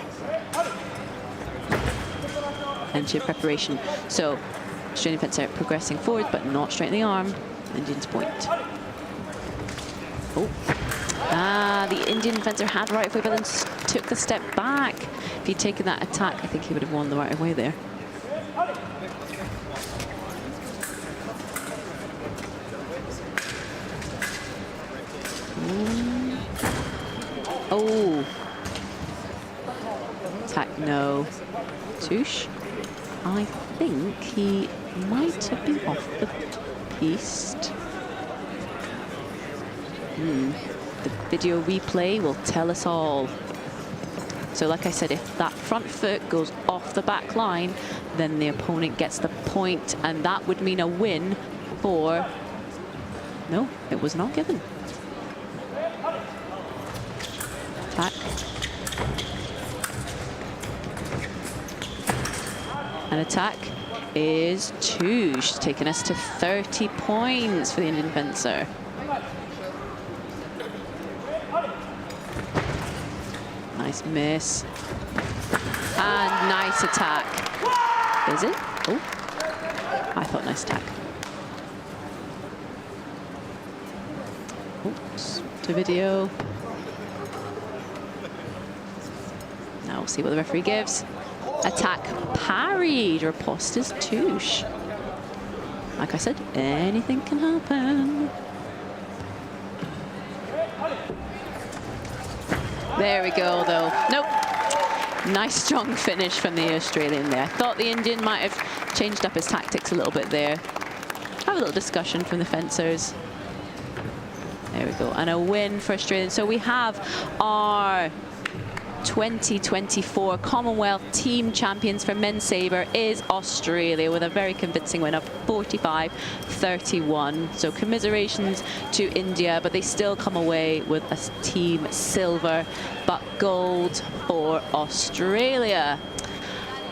And your preparation. So, Australian fencer progressing forward, but not straight in the arm. Indian's point. Oh. Ah, the Indian fencer had right of way, but then took the step back. If he'd taken that attack, I think he would have won the right of way there. Oh. Attack, no. Touche. I think he might have been off the piste. The video replay will tell us all. So like I said, if that front foot goes off the back line, then the opponent gets the point, and that would mean a win for... No, it was not given. Attack. An attack is touche, taking us to 30 points for the Indian fencer. Nice miss. And nice attack. Is it? Oh, I thought nice attack. Oops, to video. Now we'll see what the referee gives. Attack parried, riposte is touche. Like I said, anything can happen. There we go, though. Nope. Nice strong finish from the Australian there. I thought the Indian might have changed up his tactics a little bit there. Have a little discussion from the fencers. There we go. And a win for Australia. So we have our 2024 Commonwealth Team Champions for men's sabre is Australia with a very convincing win of 45-31. So commiserations to India, but they still come away with a team silver, but gold for Australia.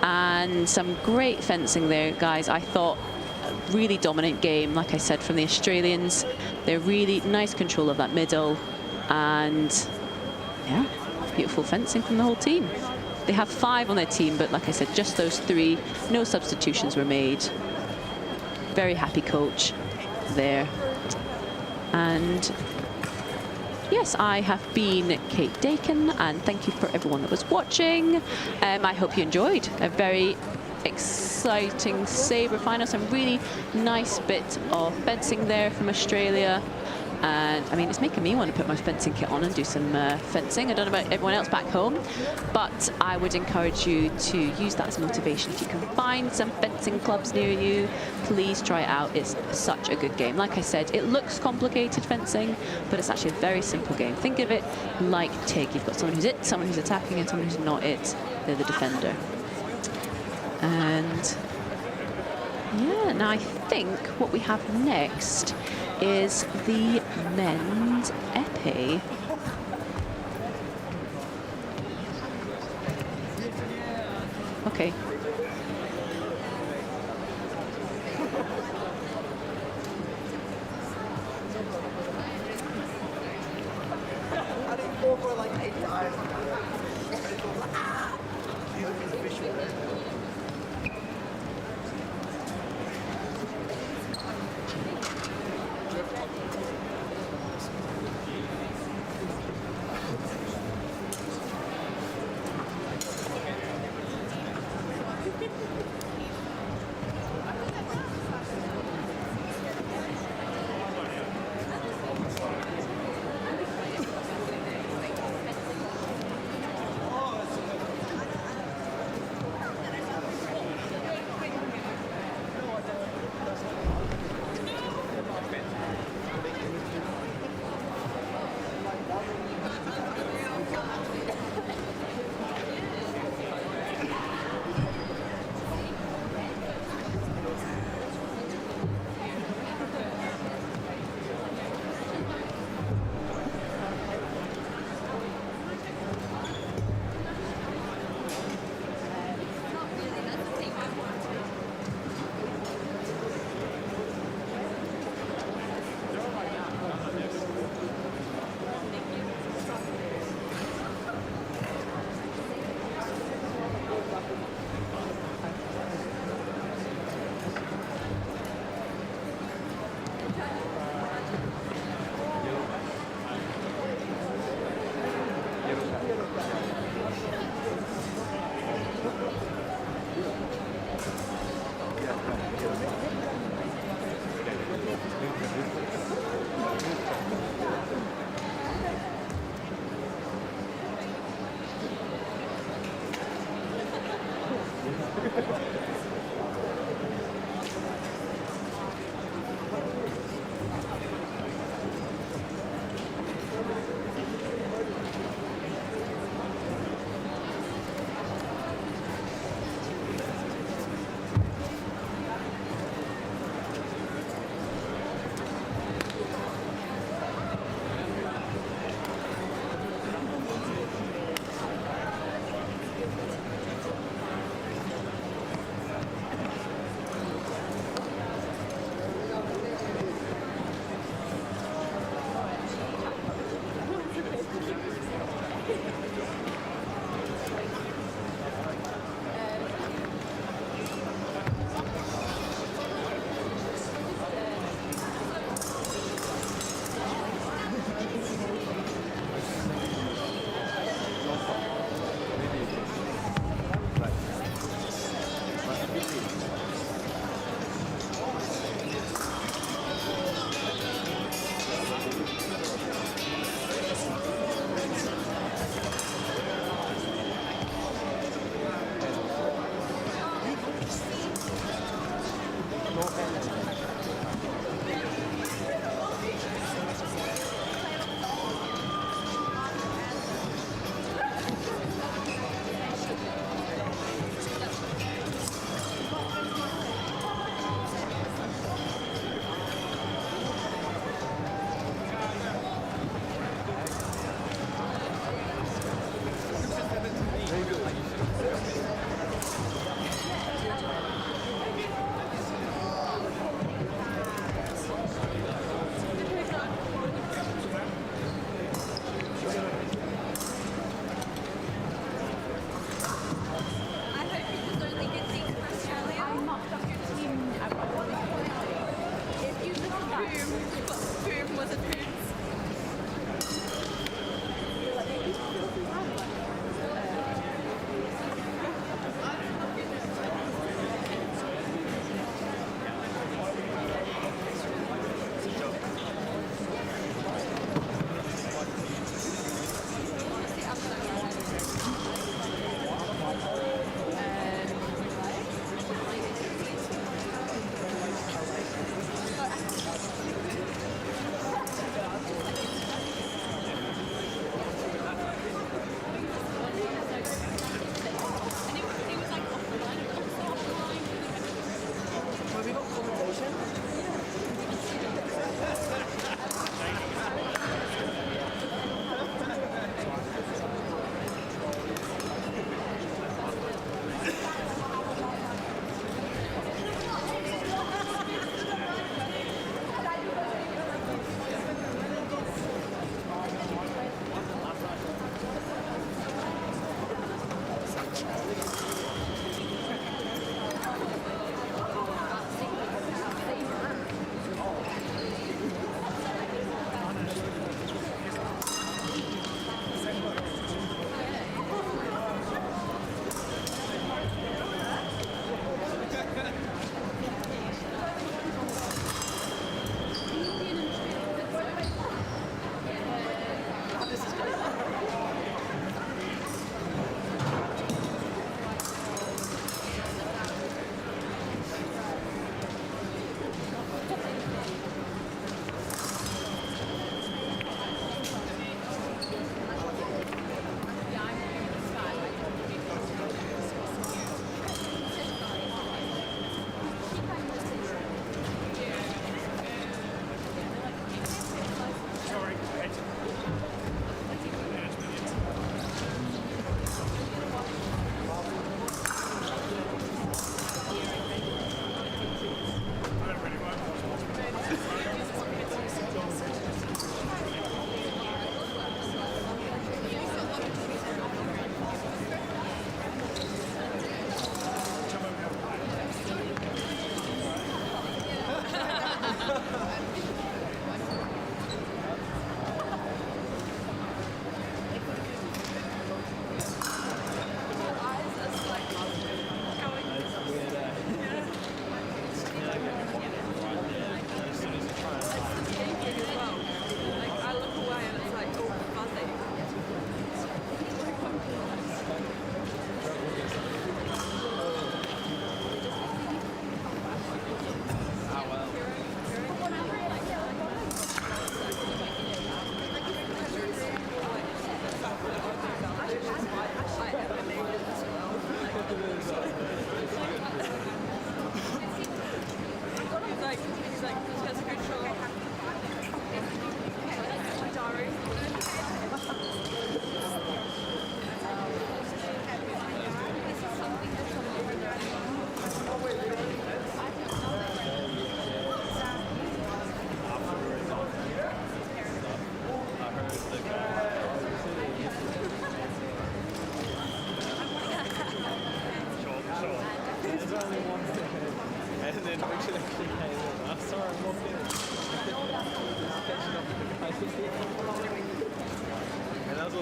And some great fencing there, guys. I thought a really dominant game, like I said, from the Australians. They're really nice control of that middle, and yeah, beautiful fencing from the whole team. They have 5 on their team, but like I said, just those 3. No substitutions were made. Very happy coach there. And yes, I have been Kate Dakin, and thank you for everyone that was watching. I hope you enjoyed a very exciting sabre final. Some really nice bit of fencing there from Australia. And I mean, it's making me want to put my fencing kit on and do some fencing. I don't know about everyone else back home, but I would encourage you to use that as motivation. If you can find some fencing clubs near you, please try it out. It's such a good game. Like I said, it looks complicated fencing, but it's actually a very simple game. Think of it like TIG. You've got someone who's it, someone who's attacking, and someone who's not it. They're the defender. And yeah, now I think what we have next is the men's épée. Okay.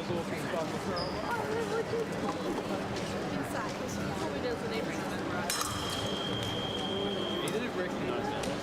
talking about the girl. He didn't recognize that.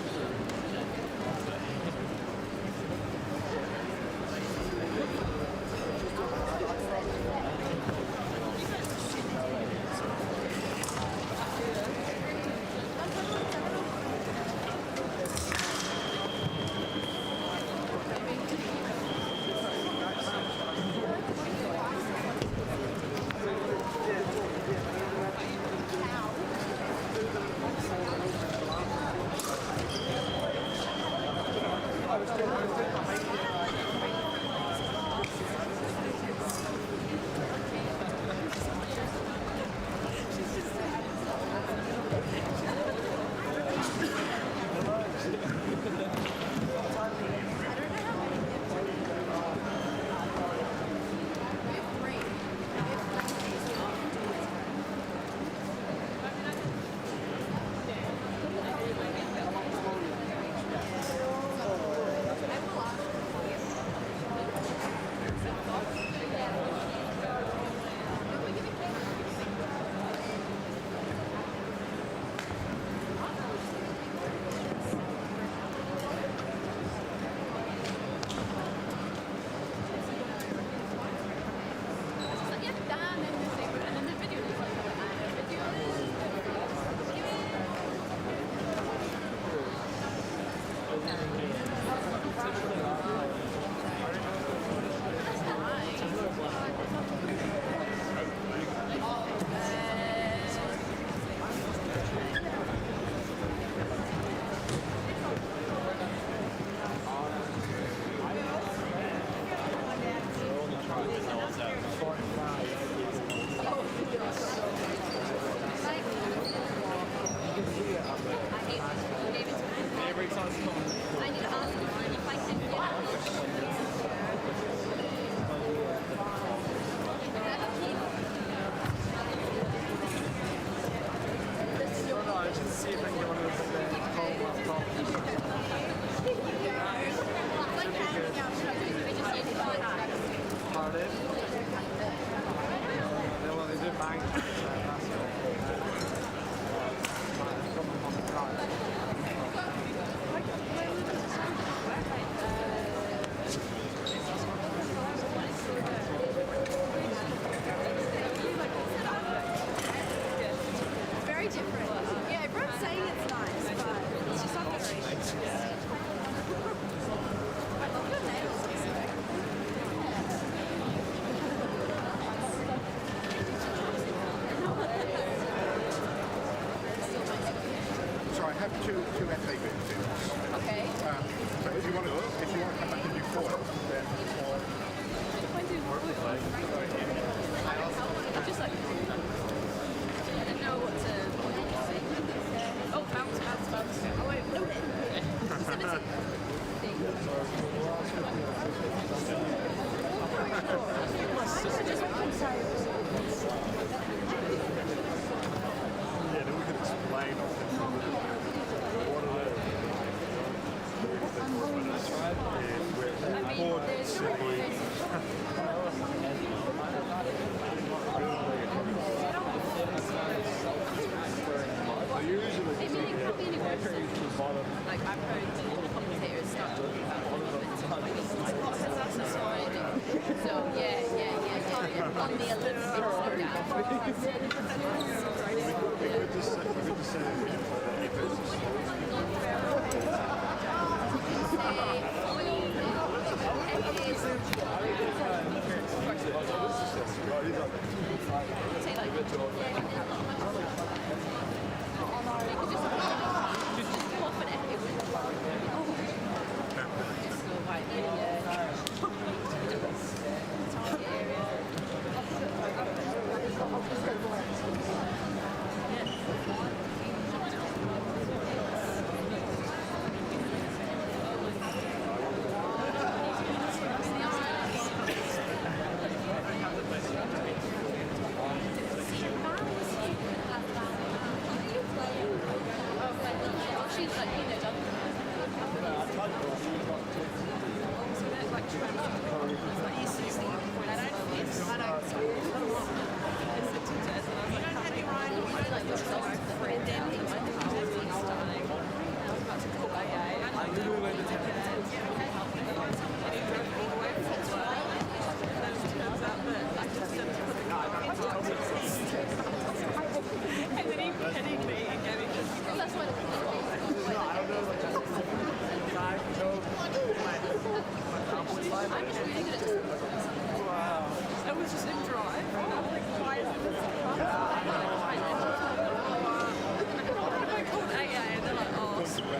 actually really good at this. Wow. It was just in drive. And I was like, why is this fun? I called AA and they're like, oh, sorry.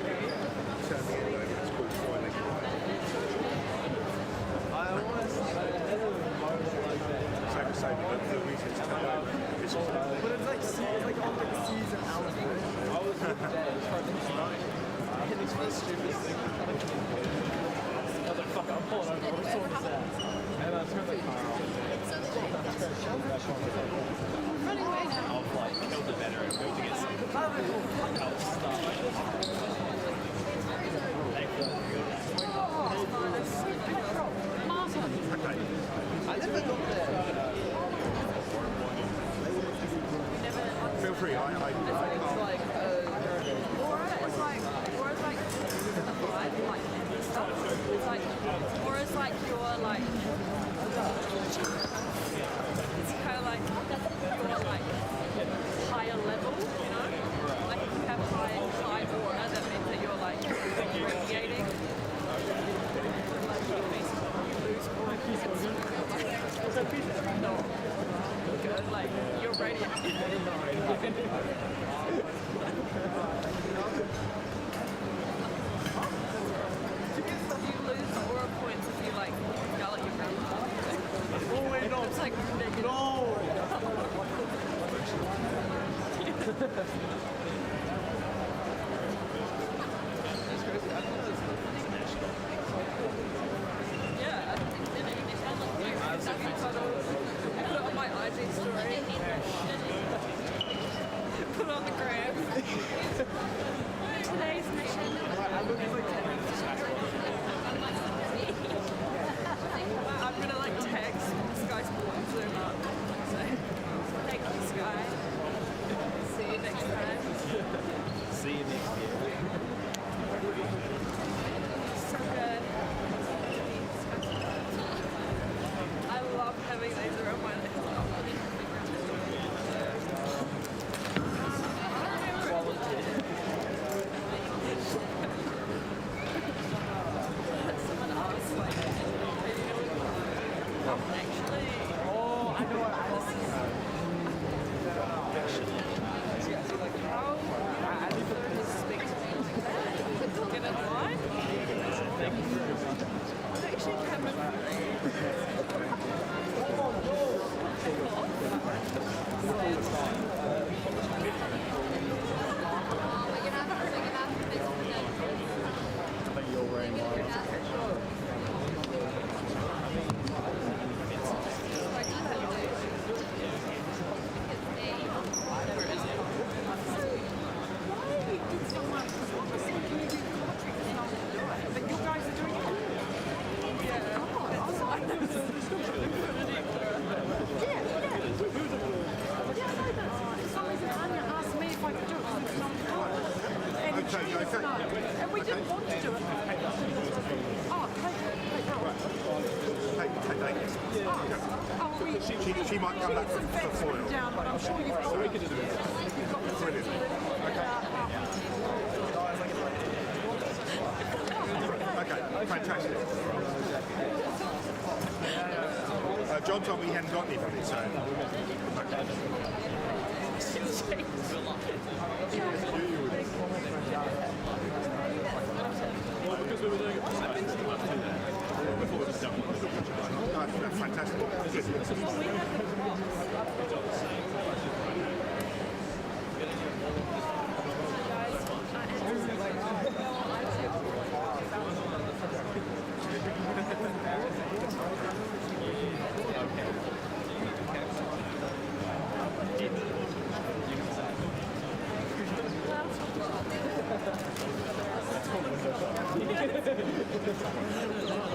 But it's like on like C's and L's. I was I hit this for the stupidest thing. I was like, fuck, I'm pulling over. We're sorting this out. And I turned the car off. Running away now. I'll like kill the veteran, go to get some health stuff. I never got there. Feel free, I can't. It's like, or it's like you're like, it's kind of like you're like higher level, you know? Like if you have high aura, that means that you're like radiating. Like you basically lose aura. No. Good, like you're radiating. You lose aura points if you like yell at your grandma. Oh wait, no. It's like negative. No! Yeah, I put it on my IG story. Put it on the gram. Today's mission. I'm gonna like text Sky Sports Zoom up. So, thank you, Sky. See you next time. See you next year. So good. I love having these around my legs. Someone asked, like, actually, oh, I know what I was how respect me like that? Get in line? It's actually kind And we didn't want to do it. Oh, She might come back for foil. down, but I'm sure you've got Brilliant. Okay, fantastic. John told me he hadn't got anything, so... Well, because we were doing it before we were done. That's fantastic. Good.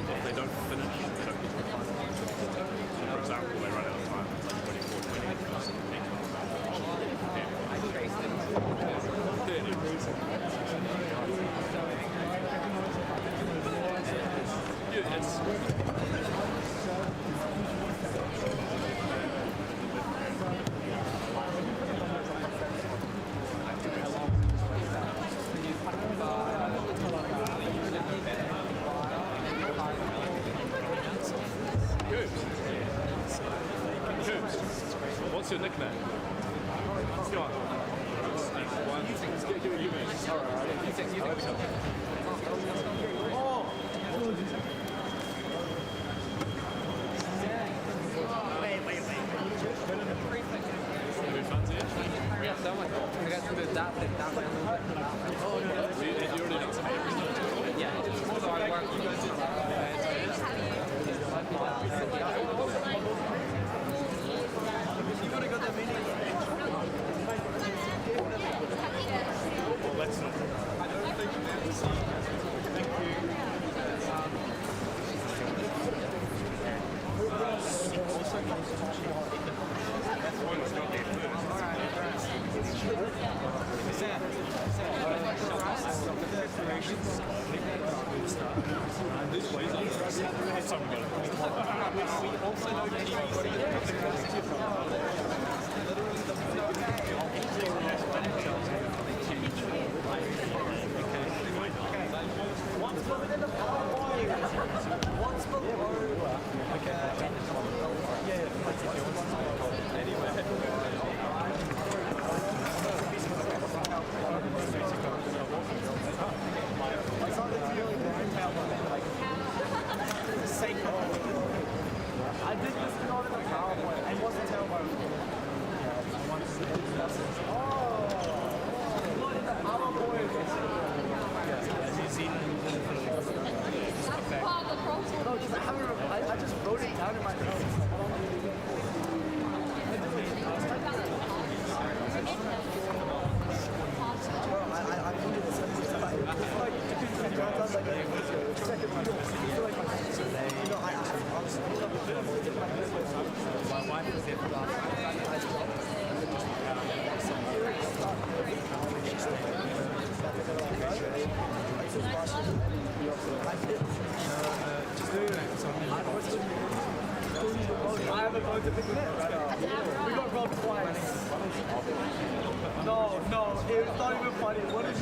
If they don't finish, they don't get to the final. For example, they run out of time, it's like 24, 20. What's your nickname? Go on. Yeah, so much. I got to do that thing, that way a little bit. Oh, no. You already done some everything. Yeah, so I work. Well, let's not. I did this not in a PowerPoint. It wasn't terrible. Not in the PowerPoint. New Zealand. No, just I just wrote it down in my notes. My wife was there for the I haven't voted for it. We got robbed twice. No, it's not even funny. What is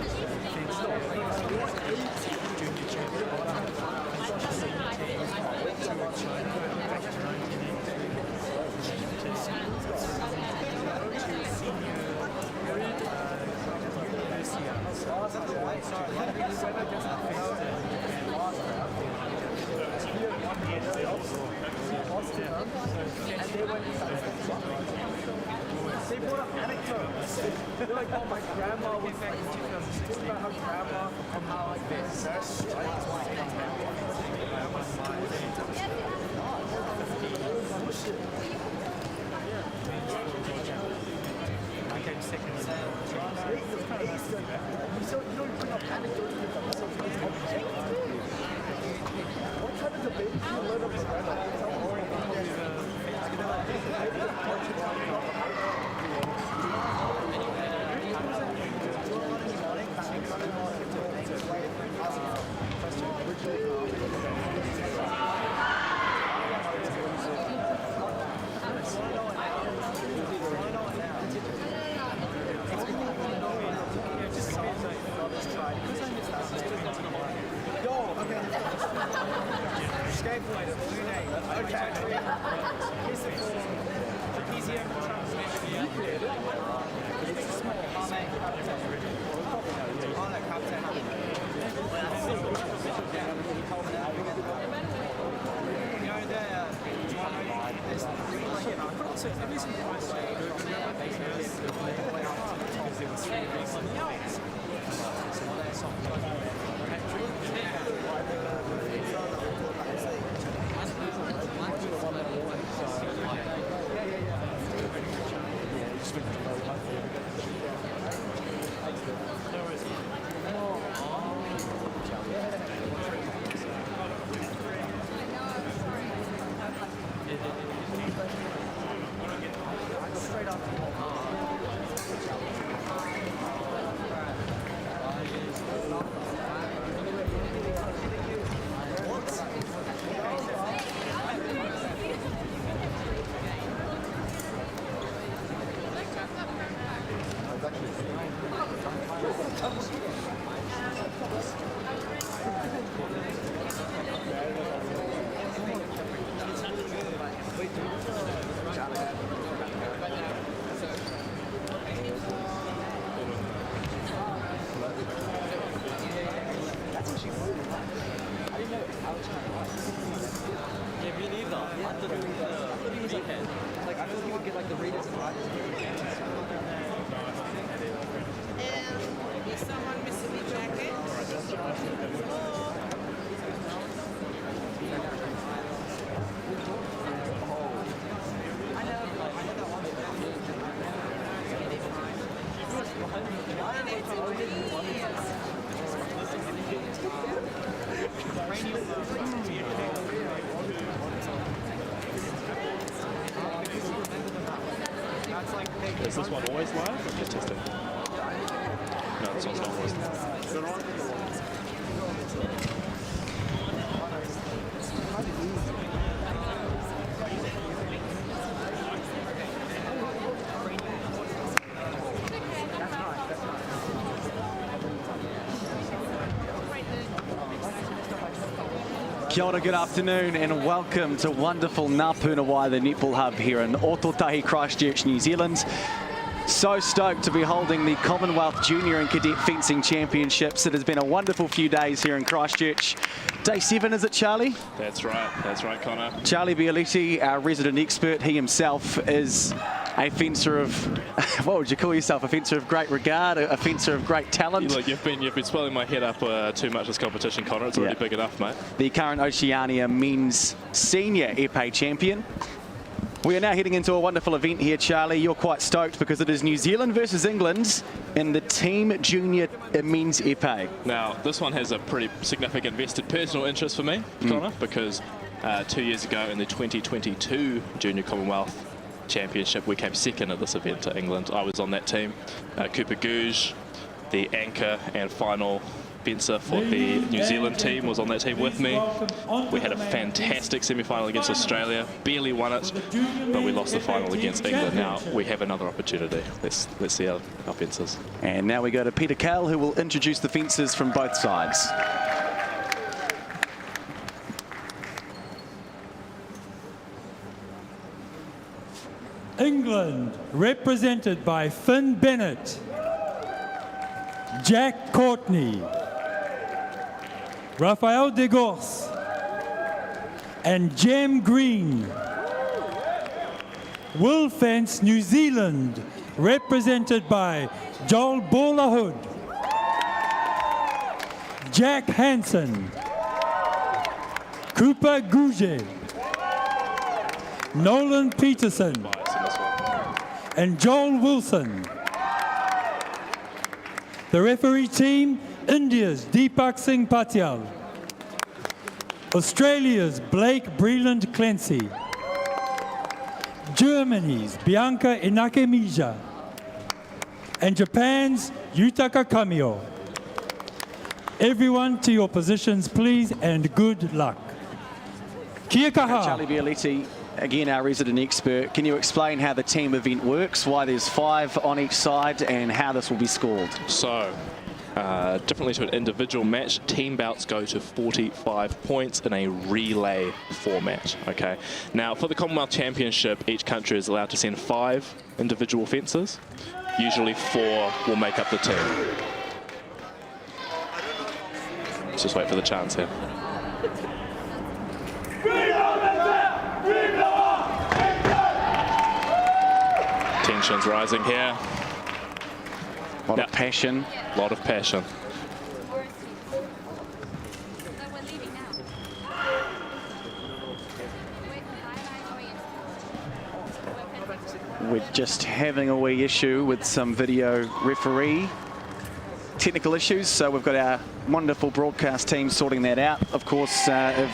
They brought up anecdotes. They're like, oh, my grandma was like, talking about her grandma and how like this. I came second. You don't bring up anecdotes with them. What kind of debate do you learn of the Is this one always live? I'm just testing. No, this one's not always live. Kia ora, good afternoon and welcome to wonderful Ngā Pūnawai, the netball hub here in Ototahi, Christchurch, New Zealand. So stoked to be holding the Commonwealth Junior and Cadet Fencing Championships. It has been a wonderful few days here in Christchurch. Day 7, is it, Charlie? That's right, Connor. Charlie Bialetti, our resident expert, he himself is a fencer of, what would you call yourself? A fencer of great regard, a fencer of great talent. Look, you've been swelling my head up too much this competition, Connor. It's already big enough, mate. The current Oceania Men's Senior Epee Champion. We are now heading into a wonderful event here, Charlie. You're quite stoked because it is New Zealand versus England in the Team Junior Men's Epee. Now, this one has a pretty significant vested personal interest for me, Connor, because 2 years ago in the 2022 Junior Commonwealth Championship, we came second at this event to England. I was on that team. Cooper Gouge, the anchor and final fencer for the New Zealand team, was on that team with me. We had a fantastic semi-final against Australia, barely won it, but we lost the final against England. Now we have another opportunity. Let's see our fencers. And now we go to Peter Kell, who will introduce the fencers from both sides. England, represented by Finn Bennett, Jack Courtney, Raphael de Gors, and Jem Green. Will fence New Zealand, represented by Joel Borlahood, Jack Hansen, Cooper Gouge, Nolan Peterson, and Joel Wilson. The referee team, India's Deepak Singh Patyal, Australia's Blake Breland Clancy, Germany's Bianca Inakemija, and Japan's Yutaka Kamio. Everyone to your positions, please, and good luck. Kia kaha. Charlie Bialetti, again our resident expert, can you explain how the team event works, why there's 5 on each side, and how this will be scored? So, differently to an individual match, team bouts go to 45 points in a relay format, okay? Now, for the Commonwealth Championship, each country is allowed to send 5 individual fencers. Usually 4 will make up the team. Let's just wait for the chance here. Tensions rising here. A lot of passion. A lot of passion. We're just having a wee issue with some video referee technical issues, so we've got our wonderful broadcast team sorting that out. Of course, if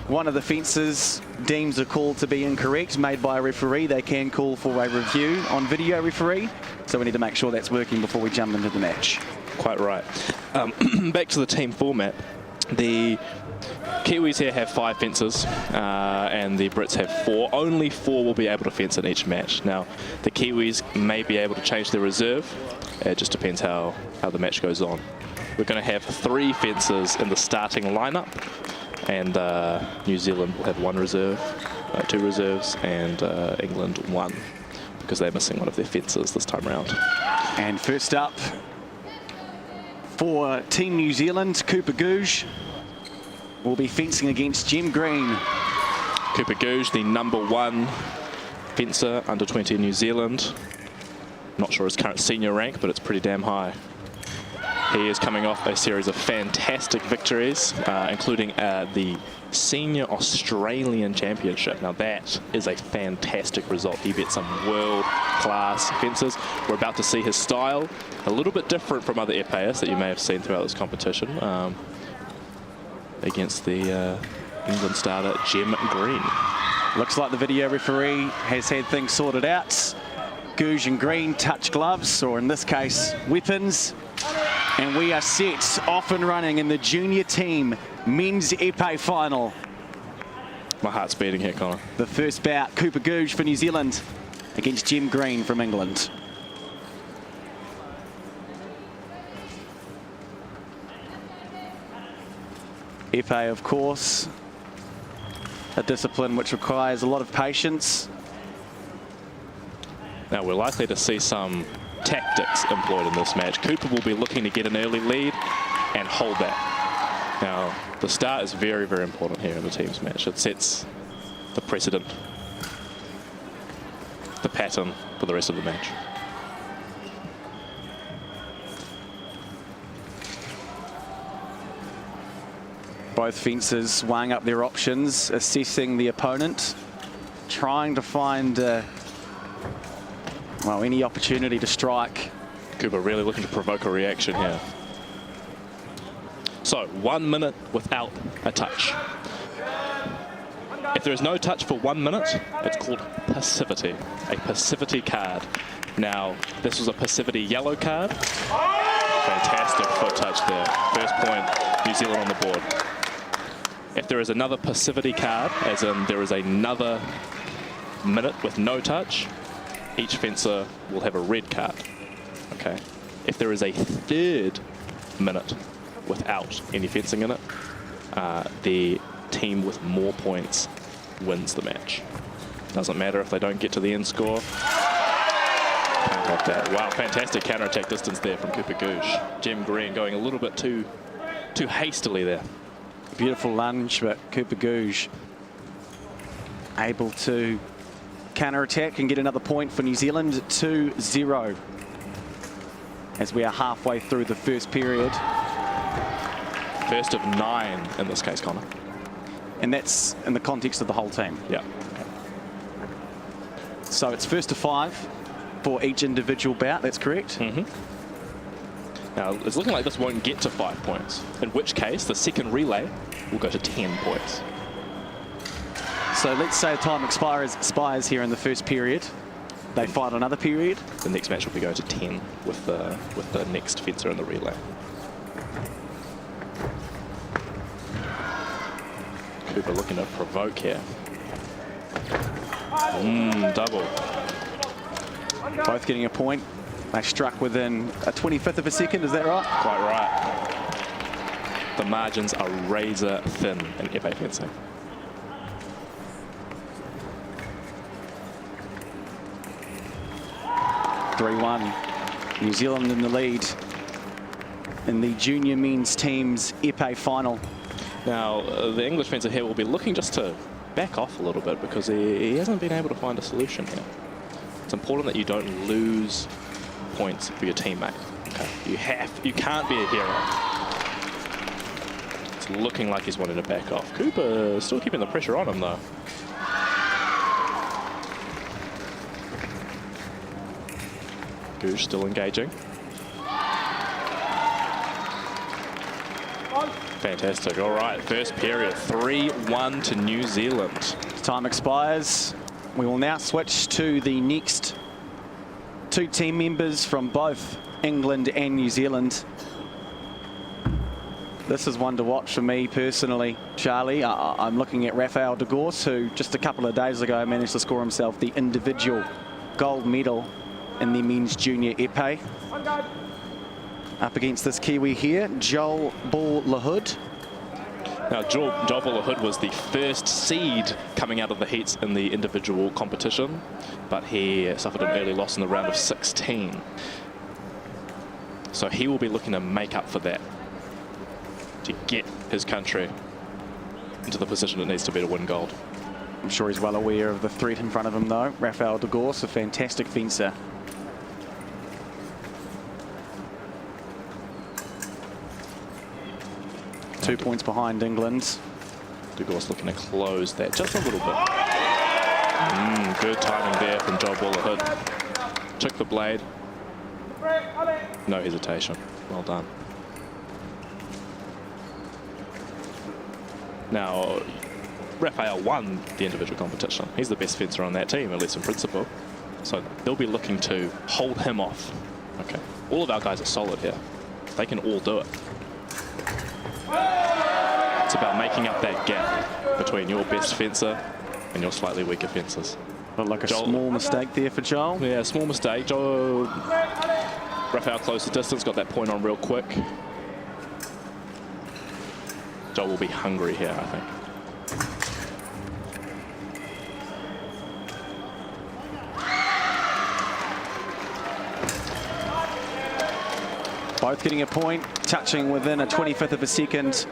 one of the fencers deems a call to be incorrect made by a referee, they can call for a review on video referee. So we need to make sure that's working before we jump into the match. Quite right. Back to the team format. The Kiwis here have 5 fencers and the Brits have 4. Only 4 will be able to fence in each match. Now, the Kiwis may be able to change their reserve. It just depends how the match goes on. We're going to have 3 fencers in the starting lineup, and New Zealand will have 1 reserve, 2 reserves, and England 1, because they're missing one of their fencers this time around. And first up for Team New Zealand, Cooper Gouge will be fencing against Jem Green. Cooper Gouge, the #1 fencer under 20 in New Zealand. Not sure his current senior rank, but it's pretty damn high. He is coming off a series of fantastic victories, including the Senior Australian Championship. Now that is a fantastic result. He beat some world-class fencers. We're about to see his style, a little bit different from other epeists that you may have seen throughout this competition. against the England starter, Jem Green. Looks like the video referee has had things sorted out. Gouge and Green touch gloves, or in this case, weapons. And we are set, off and running in the junior team men's épée final. My heart's beating here, Connor. The first bout, Cooper Gouge for New Zealand against Jem Green from England. épée, of course, a discipline which requires a lot of patience. Now, we're likely to see some tactics employed in this match. Cooper will be looking to get an early lead and hold that. Now, the start is very, very important here in the team's match. It sets the precedent, the pattern for the rest of the match. Both fencers weighing up their options, assessing the opponent, trying to find well, any opportunity to strike. Cooper really looking to provoke a reaction here. So, 1 minute without a touch. If there is no touch for 1 minute, it's called passivity, a passivity card. Now, this was a passivity yellow card. Fantastic foot touch there. First point, New Zealand on the board. If there is another passivity card, as in there is another minute with no touch, each fencer will have a red card. Okay. If there is a third minute without any fencing in it, the team with more points wins the match. Doesn't matter if they don't get to the end score. Can't like that. Wow, fantastic counter-attack distance there from Cooper Gouge. Jem Green going a little bit too hastily there. Beautiful lunge, but Cooper Gouge able to counter-attack and get another point for New Zealand, 2-0. As we are halfway through the first period. First of 9 in this case, Connor. And that's in the context of the whole team. Yeah. So it's first to 5 for each individual bout, that's correct? Mm-hmm. Now, it's looking like this won't get to 5 points, in which case the second relay will go to 10 points. So let's say time expires here in the first period. They fight another period. The next match will be going to 10 with the next fencer in the relay. Cooper looking to provoke here. Double. Both getting a point. They struck within a 25th of a second, is that right? Quite right. The margins are razor thin in épée fencing. New Zealand in the lead in the junior men's team's épée final. Now, the English fencer here will be looking just to back off a little bit because he hasn't been able to find a solution here. It's important that you don't lose points for your teammate. Okay, you can't be a hero. It's looking like he's wanting to back off. Cooper still keeping the pressure on him though. Gouge still engaging. Fantastic. All right, first period, 3-1 to New Zealand. Time expires. We will now switch to the next two team members from both England and New Zealand. This is one to watch for me personally, Charlie. I'm looking at Rafael de Gorse, who just a couple of days ago managed to score himself the individual gold medal in the men's junior épée. Up against this Kiwi here, Joel Ball Lahoud. Now, Joel Ball Lahoud was the first seed coming out of the heats in the individual competition, but he suffered an early loss in the round of 16. So he will be looking to make up for that, to get his country into the position it needs to be to win gold. I'm sure he's well aware of the threat in front of him though. Rafael de Gorse, a fantastic fencer. Two points behind England. De Gorse looking to close that just a little bit. Good timing there from Joel Ball Lahoud. Took the blade. No hesitation. Well done. Now, Raphael won the individual competition. He's the best fencer on that team, at least in principle. So they'll be looking to hold him off. Okay, all of our guys are solid here. They can all do it. It's about making up that gap between your best fencer and your slightly weaker fencers. Looked like a small mistake there for Joel. Yeah, small mistake. Joel, Raphael closed the distance, got that point on real quick. Joel will be hungry here, I think. Both getting a point, touching within a 25th of a second.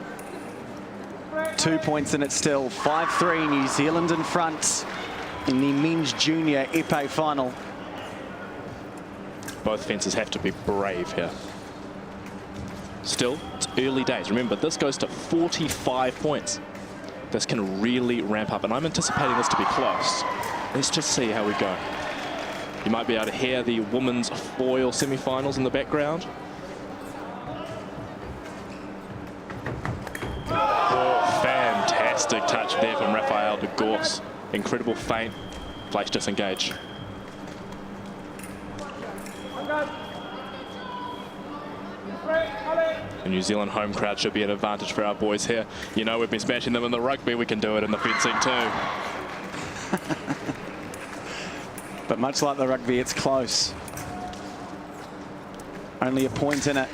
2 points in it still. 5-3, New Zealand in front in the men's junior épée final. Both fencers have to be brave here. Still, it's early days. Remember, this goes to 45 points. This can really ramp up, and I'm anticipating this to be close. Let's just see how we go. You might be able to hear the women's foil semi-finals in the background. Oh, fantastic touch there from Raphael de Gorse. Incredible feint, place disengage. The New Zealand home crowd should be an advantage for our boys here. You know, we've been smashing them in the rugby, we can do it in the fencing too. But much like the rugby, it's close. Only a point in it.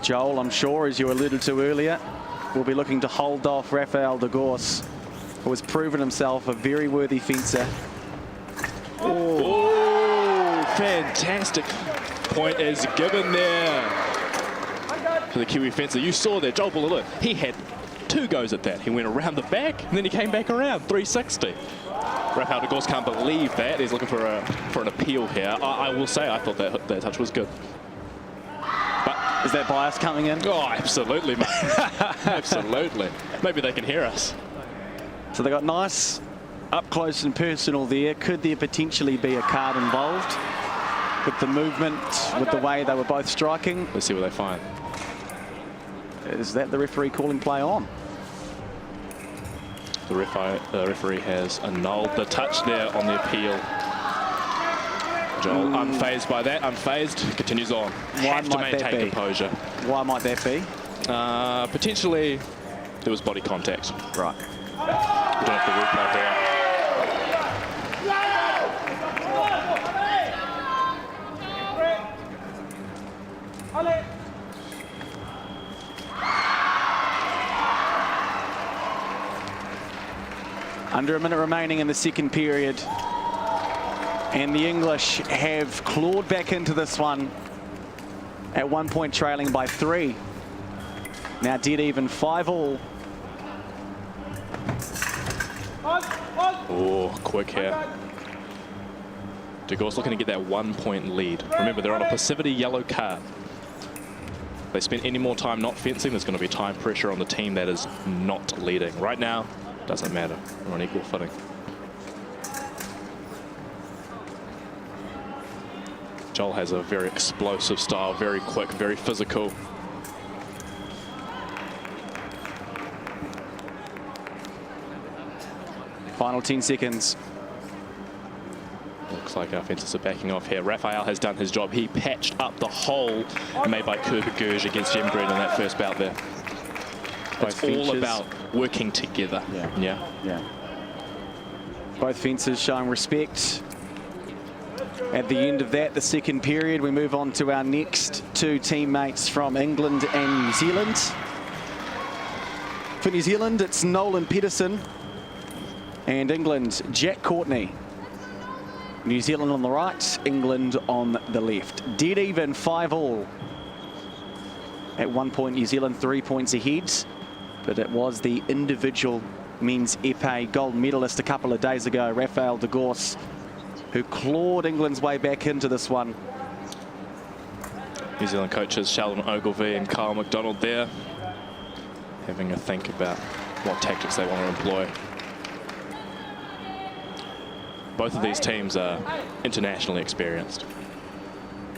Joel, I'm sure, as you alluded to earlier, will be looking to hold off Raphael de Gorse, who has proven himself a very worthy fencer. Oh, fantastic. Point is given there for the Kiwi fencer. You saw there, Joel Bullaloo, he had 2 goes at that. He went around the back, and then he came back around, 360. Raphael de Gorse can't believe that. He's looking for an appeal here. I will say I thought that touch was good. Is that bias coming in? Oh, absolutely, mate. Absolutely. Maybe they can hear us. So they got nice up close and personal there. Could there potentially be a card involved with the movement, with the way they were both striking? Let's see what they find. Is that the referee calling play on? The referee has annulled the touch there on the appeal. Joel, unfazed by that, unfazed, continues on. Have to maintain composure. Why might that be? Potentially, there was body contact. Right. We don't have the replay here. Under a minute remaining in the second period. And the English have clawed back into this one. At 1 point trailing by 3. Now dead even, 5-all. Oh, quick here. De Gorse looking to get that 1 point lead. Remember, they're on a passivity yellow card. If they spend any more time not fencing, there's going to be time pressure on the team that is not leading. Right now, doesn't matter. We're on equal footing. Joel has a very explosive style, very quick, very physical. Final 10 seconds. Looks like our fences are backing off here. Raphael has done his job. He patched up the hole made by Kerber Gerge against Jem Green in that first bout there. It's all about working together. Yeah. Both fences showing respect. At the end of that, the second period, we move on to our next 2 teammates from England and New Zealand. For New Zealand, it's Nolan Pedersen. And England, Jack Courtney. New Zealand on the right, England on the left. Dead even, 5-all. At 1 point, New Zealand 3 points ahead. But it was the individual men's épée gold medalist a couple of days ago, Raphael de Gorse, who clawed England's way back into this one. New Zealand coaches Sheldon Ogilvie and Kyle McDonald there, having a think about what tactics they want to employ. Both of these teams are internationally experienced.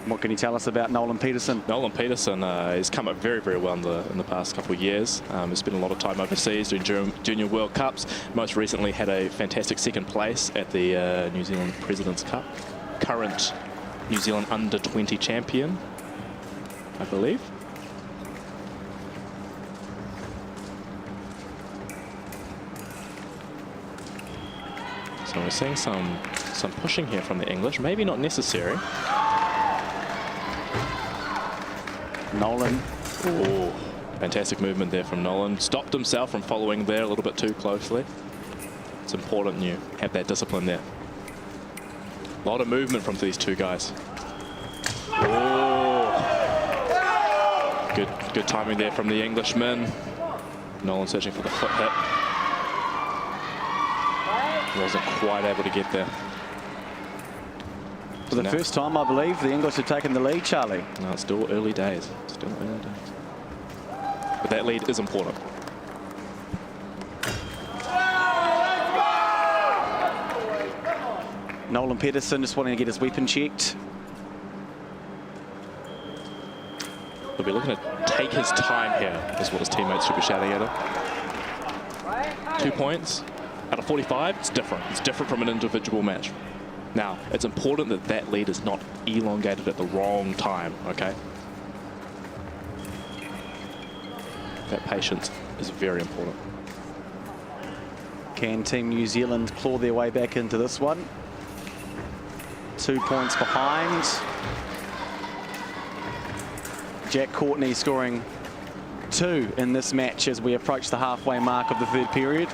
What can you tell us about Nolan Peterson? Nolan Peterson has come up very, very well in the past couple of years. Has spent a lot of time overseas doing Junior World Cups. Most recently had a fantastic second place at the New Zealand President's Cup. Current New Zealand under-20 champion, I believe. So we're seeing some pushing here from the English. Maybe not necessary. Nolan. Oh, fantastic movement there from Nolan. Stopped himself from following there a little bit too closely. It's important you have that discipline there. A lot of movement from these two guys. Oh, good timing there from the Englishman. Nolan searching for the foot hit. Wasn't quite able to get there. For the first time, I believe, the English have taken the lead, Charlie. No, it's still early days. Still early days. But that lead is important. Nolan Peterson just wanting to get his weapon checked. He'll be looking to take his time here, is what his teammates should be shouting at him. 2 points out of 45, it's different. It's different from an individual match. Now, it's important that that lead is not elongated at the wrong time, okay? That patience is very important. Can Team New Zealand claw their way back into this one? 2 points behind. Jack Courtney scoring 2 in this match as we approach the halfway mark of the third period.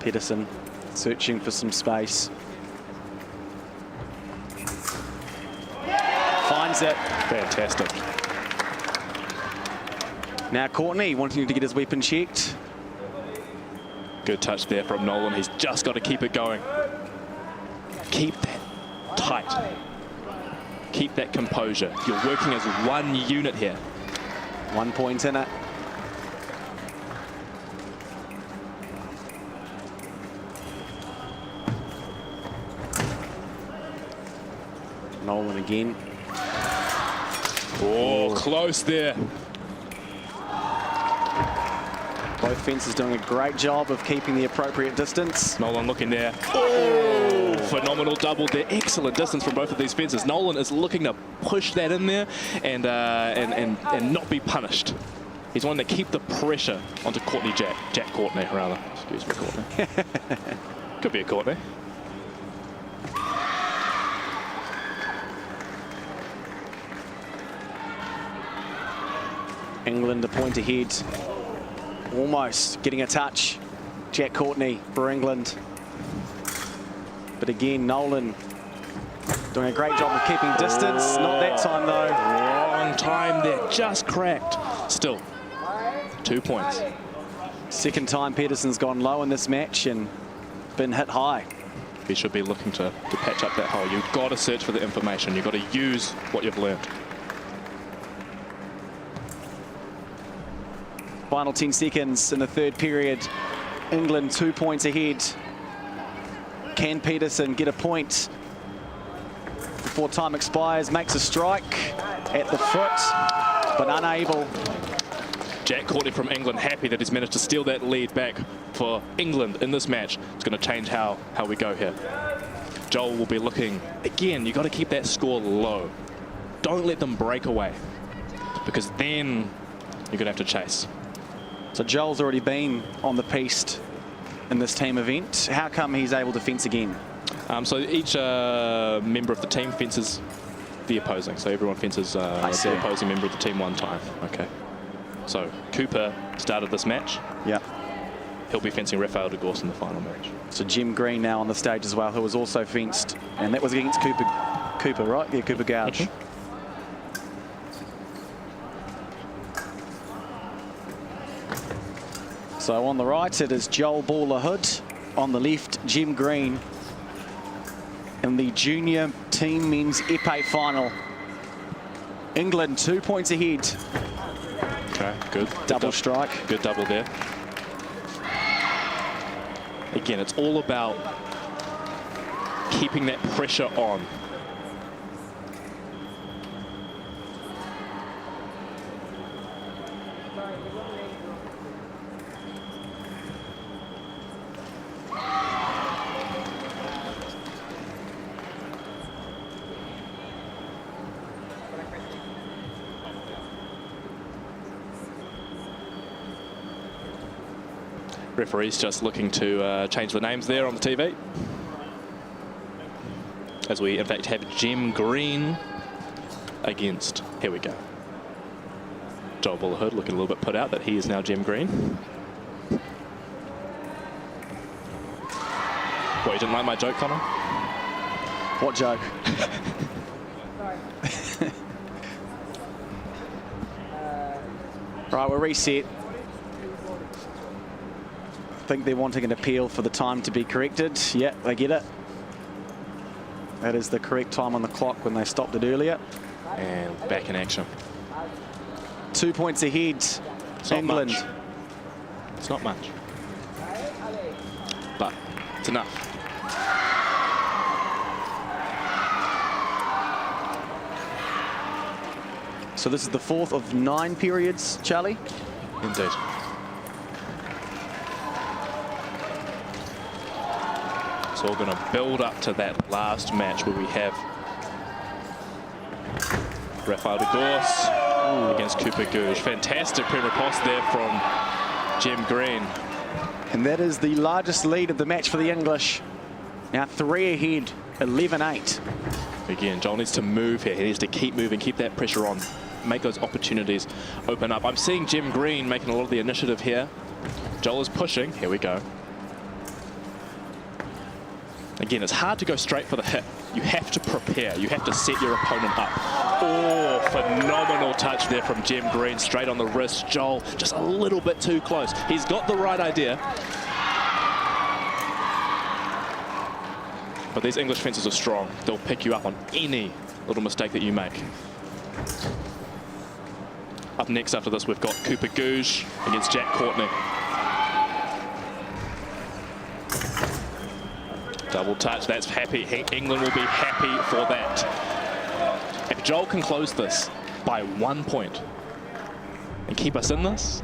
Peterson searching for some space. Finds it. Fantastic. Now Courtney wanting to get his weapon checked. Good touch there from Nolan. He's just got to keep it going. Keep that tight. Keep that composure. You're working as one unit here. 1 point in it. Nolan again. Oh, close there. Both fences doing a great job of keeping the appropriate distance. Nolan looking there. Oh, phenomenal double there. Excellent distance from both of these fences. Nolan is looking to push that in there and not be punished. He's wanting to keep the pressure onto Courtney Jack Courtney, rather. Excuse me, Courtney. Could be a Courtney. England a point ahead. Almost getting a touch. Jack Courtney for England. But again, Nolan doing a great job of keeping distance. Not that time, though. Wrong time there. Just cracked. Still, 2 points. Second time Peterson's gone low in this match and been hit high. He should be looking to patch up that hole. You've got to search for the information. You've got to use what you've learned. Final 10 seconds in the third period. England 2 points ahead. Can Peterson get a point before time expires? Makes a strike at the foot, but unable. Jack Courtney from England happy that he's managed to steal that lead back for England in this match. It's going to change how we go here. Joel will be looking. Again, you've got to keep that score low. Don't let them break away, because then you're going to have to chase. So Joel's already been on the piste in this team event. How come he's able to fence again? So each member of the team fences the opposing. So everyone fences the opposing member of the team one time. Okay. So Cooper started this match. Yeah. He'll be fencing Rafael de Gorse in the final match. So Jim Green now on the stage as well, who was also fenced, and that was against Cooper, right? Yeah, Cooper Gouge. Mm-hmm. So on the right, it is Joel Baller-Hood. On the left, Jim Green. In the junior team men's épée final. England 2 points ahead. Okay, good. Double strike. Good double there. Again, it's all about keeping that pressure on. Referee's just looking to change the names there on the TV. As we, in fact, have Jim Green against, here we go, Joel Bullerhood looking a little bit put out that he is now Jim Green. What, you didn't like my joke, Connor? What joke? Right, we're reset. I think they're wanting an appeal for the time to be corrected. Yeah, they get it. That is the correct time on the clock when they stopped it earlier. And back in action. 2 points ahead, It's not England. much. It's not much. But it's enough. So this is the 4th of 9 periods, Charlie? Indeed. It's all going to build up to that last match where we have Rafael de Gorse against Cooper Gouge. Fantastic pre-riposte there from Jim Green. And that is the largest lead of the match for the English. Now 3 ahead, 11-8. Again, Joel needs to move here. He needs to keep moving, keep that pressure on, make those opportunities open up. I'm seeing Jim Green making a lot of the initiative here. Joel is pushing. Here we go. Again, it's hard to go straight for the hit. You have to prepare. You have to set your opponent up. Oh, phenomenal touch there from Jim Green, straight on the wrist. Joel just a little bit too close. He's got the right idea. But these English fencers are strong. They'll pick you up on any little mistake that you make. Up next after this, we've got Cooper Gouge against Jack Courtney. Double touch, that's happy. England will be happy for that. If Joel can close this by 1 point and keep us in this,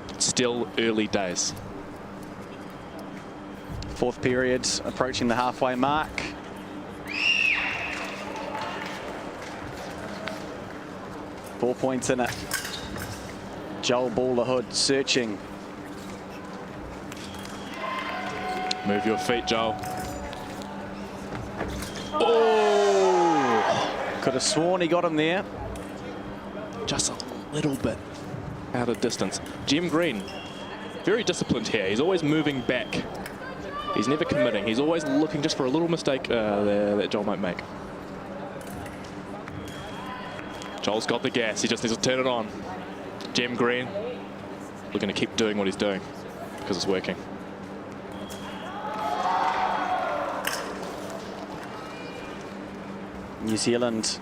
it's still early days. 4th period, approaching the halfway mark. Four points in it. Joel Bullerhood searching. Move your feet, Joel. Oh! Could have sworn he got him there. Just a little bit out of distance. Jim Green, very disciplined here. He's always moving back. He's never committing. He's always looking just for a little mistake there that Joel might make. Joel's got the gas. He just needs to turn it on. Jim Green, we're going to keep doing what he's doing because it's working. New Zealand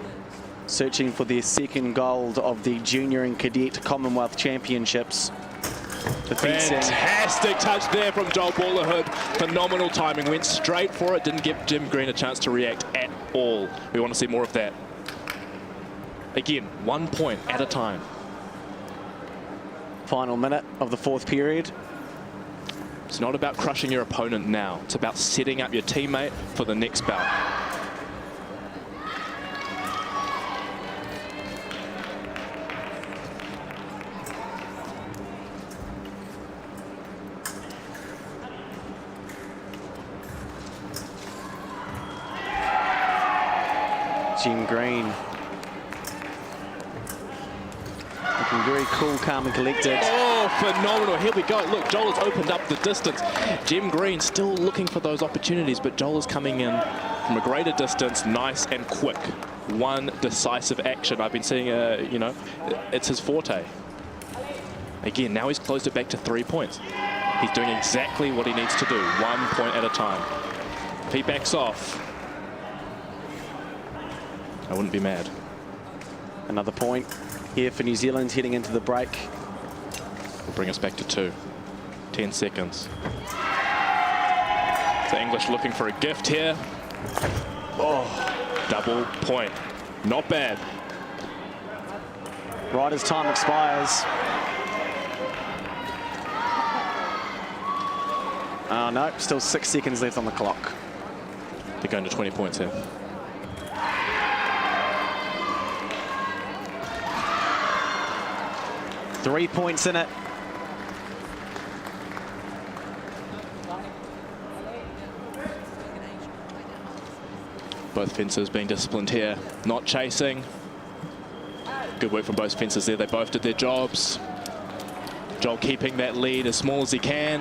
searching for their 2nd gold of the Junior and Cadet Commonwealth Championships. Fantastic touch there from Joel Bullerhood. Phenomenal timing. Went straight for it. Didn't give Jim Green a chance to react at all. We want to see more of that. Again, 1 point at a time. Final minute of the 4th period. It's not about crushing your opponent now. It's about setting up your teammate for the next bout. Jim Green. Looking very cool, calm and collected. Oh, phenomenal. Here we go. Look, Joel has opened up the distance. Jim Green still looking for those opportunities, but Joel is coming in from a greater distance, nice and quick. One decisive action. I've been seeing, you know, it's his forte. Again, now he's closed it back to 3 points. He's doing exactly what he needs to do, 1 point at a time. If he backs off, I wouldn't be mad. Another point here for New Zealand heading into the break. Will bring us back to 2. 10 seconds. The English looking for a gift here. Oh, double point. Not bad. Right as time expires. Oh, no, still 6 seconds left on the clock. They're going to 20 points here. Three points in it. Both fencers being disciplined here, not chasing. Good work from both fencers there. They both did their jobs. Joel keeping that lead as small as he can.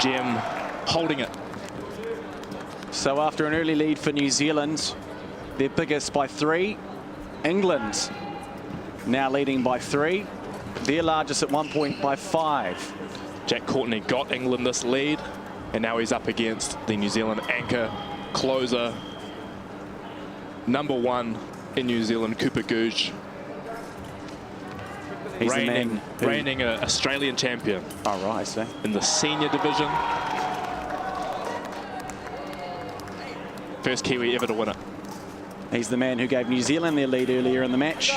Jem holding it. So after an early lead for New Zealand, their biggest by 3. England now leading by 3. Their largest at 1 point by 5. Jack Courtney got England this lead, and now he's up against the New Zealand anchor, closer, #1 in New Zealand, Cooper Googe. He's the man who... reigning Australian champion. Oh, right, I see. In the senior division. First Kiwi ever to win it. He's the man who gave New Zealand their lead earlier in the match.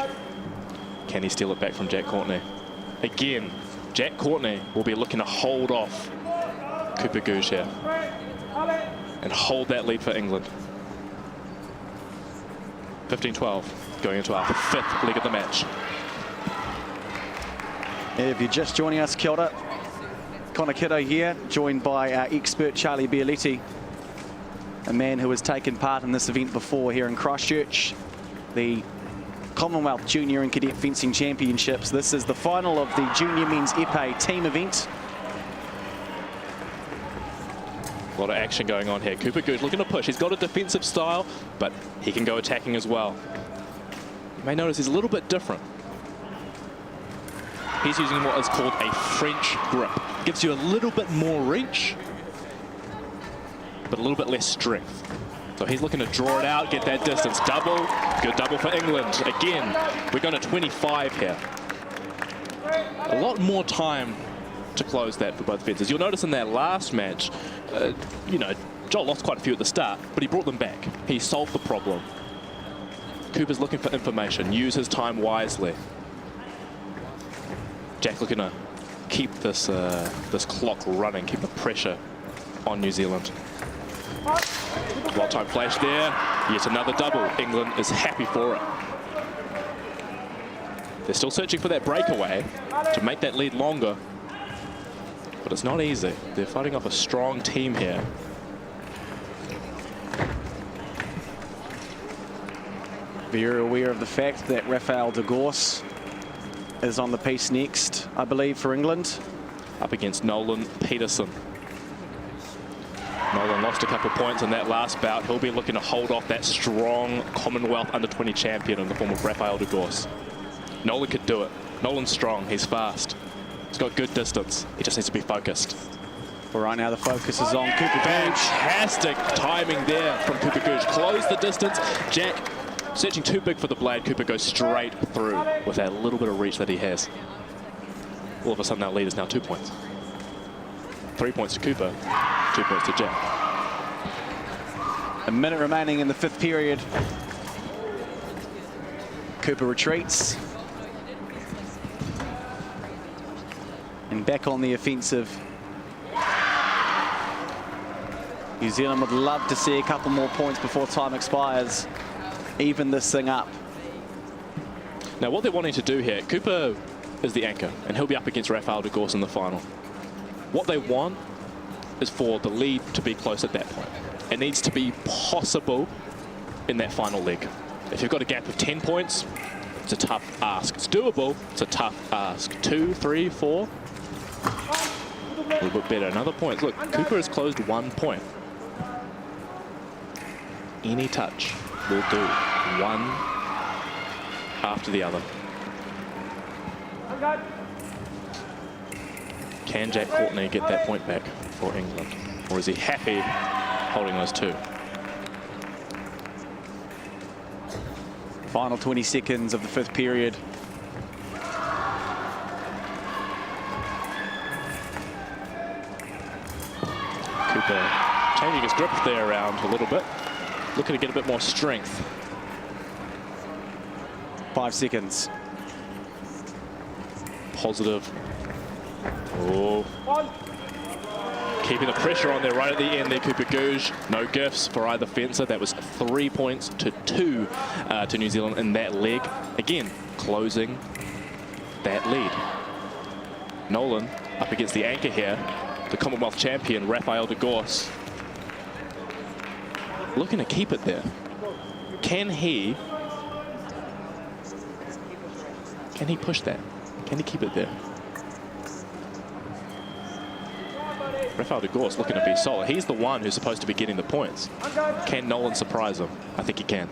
Can he steal it back from Jack Courtney? Again, Jack Courtney will be looking to hold off Cooper Googe here and hold that lead for England. 15-12, going into our 5th leg of the match. If you're just joining us, kia ora. Connor Kiddo here, joined by our expert Charlie Bialetti, a man who has taken part in this event before here in Christchurch, the Commonwealth Junior and Cadet Fencing Championships. This is the final of the Junior Men's Epee team event. A lot of action going on here. Cooper Googe looking to push. He's got a defensive style, but he can go attacking as well. You may notice he's a little bit different. He's using what is called a French grip. Gives you a little bit more reach, but a little bit less strength. So he's looking to draw it out, get that distance. Double, good double for England. Again, we're going to 25 here. A lot more time to close that for both fencers. You'll notice in that last match, you know, Joel lost quite a few at the start, but he brought them back. He solved the problem. Cooper's looking for information, use his time wisely. Jack looking to keep this this clock running, keep the pressure on New Zealand. Well-timed flash there, yet another double. England is happy for it. They're still searching for that breakaway to make that lead longer, but it's not easy. They're fighting off a strong team here. Very aware of the fact that Rafael de Gorse is on the piece next, I believe, for England. Up against Nolan Peterson. Nolan lost a couple of points in that last bout. He'll be looking to hold off that strong Commonwealth under-20 champion in the form of Rafael de Gorse. Nolan could do it. Nolan's strong. He's fast. He's got good distance. He just needs to be focused. Well, right now the focus is on Cooper Googe. Fantastic timing there from Cooper Googe. Close the distance. Jack searching too big for the blade. Cooper goes straight through with that little bit of reach that he has. All of a sudden our lead is now 2 points. 3 points to Cooper, 2 points to Jack. A minute remaining in the 5th period. Cooper retreats. And back on the offensive. New Zealand would love to see a couple more points before time expires. Even this thing up. Now what they're wanting to do here, Cooper is the anchor, and he'll be up against Rafael de Gorse in the final. What they want is for the lead to be close at that point. It needs to be possible in that final leg. If you've got a gap of 10 points, it's a tough ask. It's doable, it's a tough ask. 2, 3, 4. A little bit better. Another point. Look, Cooper has closed 1 point. Any touch will do. One after the other. Can Jack Courtney get that point back for England? Or is he happy holding those 2? Final 20 seconds of the 5th period. changing his grip there around a little bit. Looking to get a bit more strength. 5 seconds. Positive. Oh. Keeping the pressure on there right at the end there, Cooper Gouge. No gifts for either fencer. That was 3 points to 2 to New Zealand in that leg. Again, closing that lead. Nolan up against the anchor here, the Commonwealth champion, Rafael de Gorse. Looking to keep it there. Can he push that? Can he keep it there? Rafael de Gorse looking to be solid. He's the one who's supposed to be getting the points. Can Nolan surprise him? I think he can.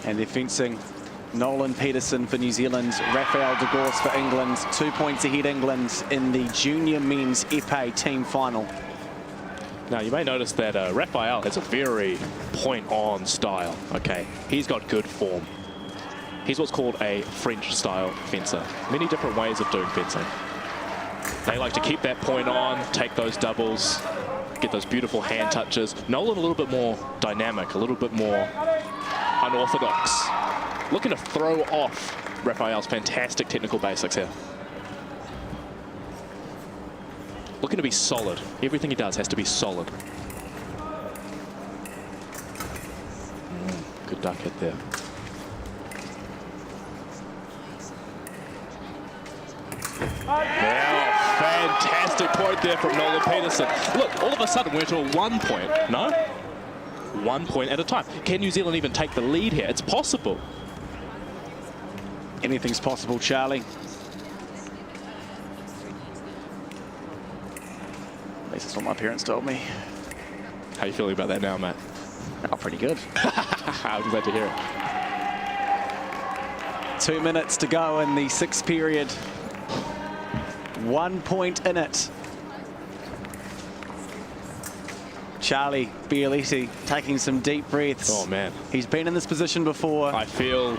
And they're fencing Nolan Peterson for New Zealand, Rafael de Gorse for England. 2 points ahead England in the junior men's épée team final. Now, you may notice that Rafael has a very point-on style, okay? He's got good form. He's what's called a French-style fencer. Many different ways of doing fencing. They like to keep that point on, take those doubles, get those beautiful hand touches. Nolan a little bit more dynamic, a little bit more unorthodox. Looking to throw off Rafael's fantastic technical basics here. Looking to be solid. Everything he does has to be solid. Good duck hit there. Wow, fantastic point there from Nolan Peterson. Look, all of a sudden we're to a 1 point. No? 1 point at a time. Can New Zealand even take the lead here? It's possible. Anything's possible, Charlie. At least that's what my parents told me. How are you feeling about that now, Matt? Oh, pretty good. I'm glad to hear it. 2 minutes to go in the 6th period. 1 point in it. Charlie Bialetti taking some deep breaths. Oh, man. He's been in this position before. I feel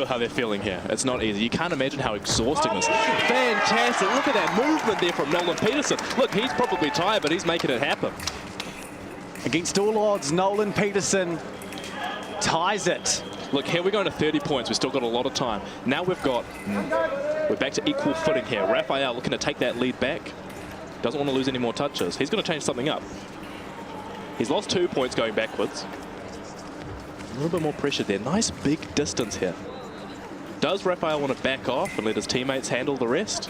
how they're feeling here. It's not easy. You can't imagine how exhausting this is. Fantastic. Look at that movement there from Nolan Peterson. Look, he's probably tired, but he's making it happen. Against all odds, Nolan Peterson ties it. Look, here we're going to 30 points. We've still got a lot of time. Now we're back to equal footing here. Rafael looking to take that lead back. Doesn't want to lose any more touches. He's going to change something up. He's lost 2 points going backwards. A little bit more pressure there. Nice big distance here. Does Rafael want to back off and let his teammates handle the rest?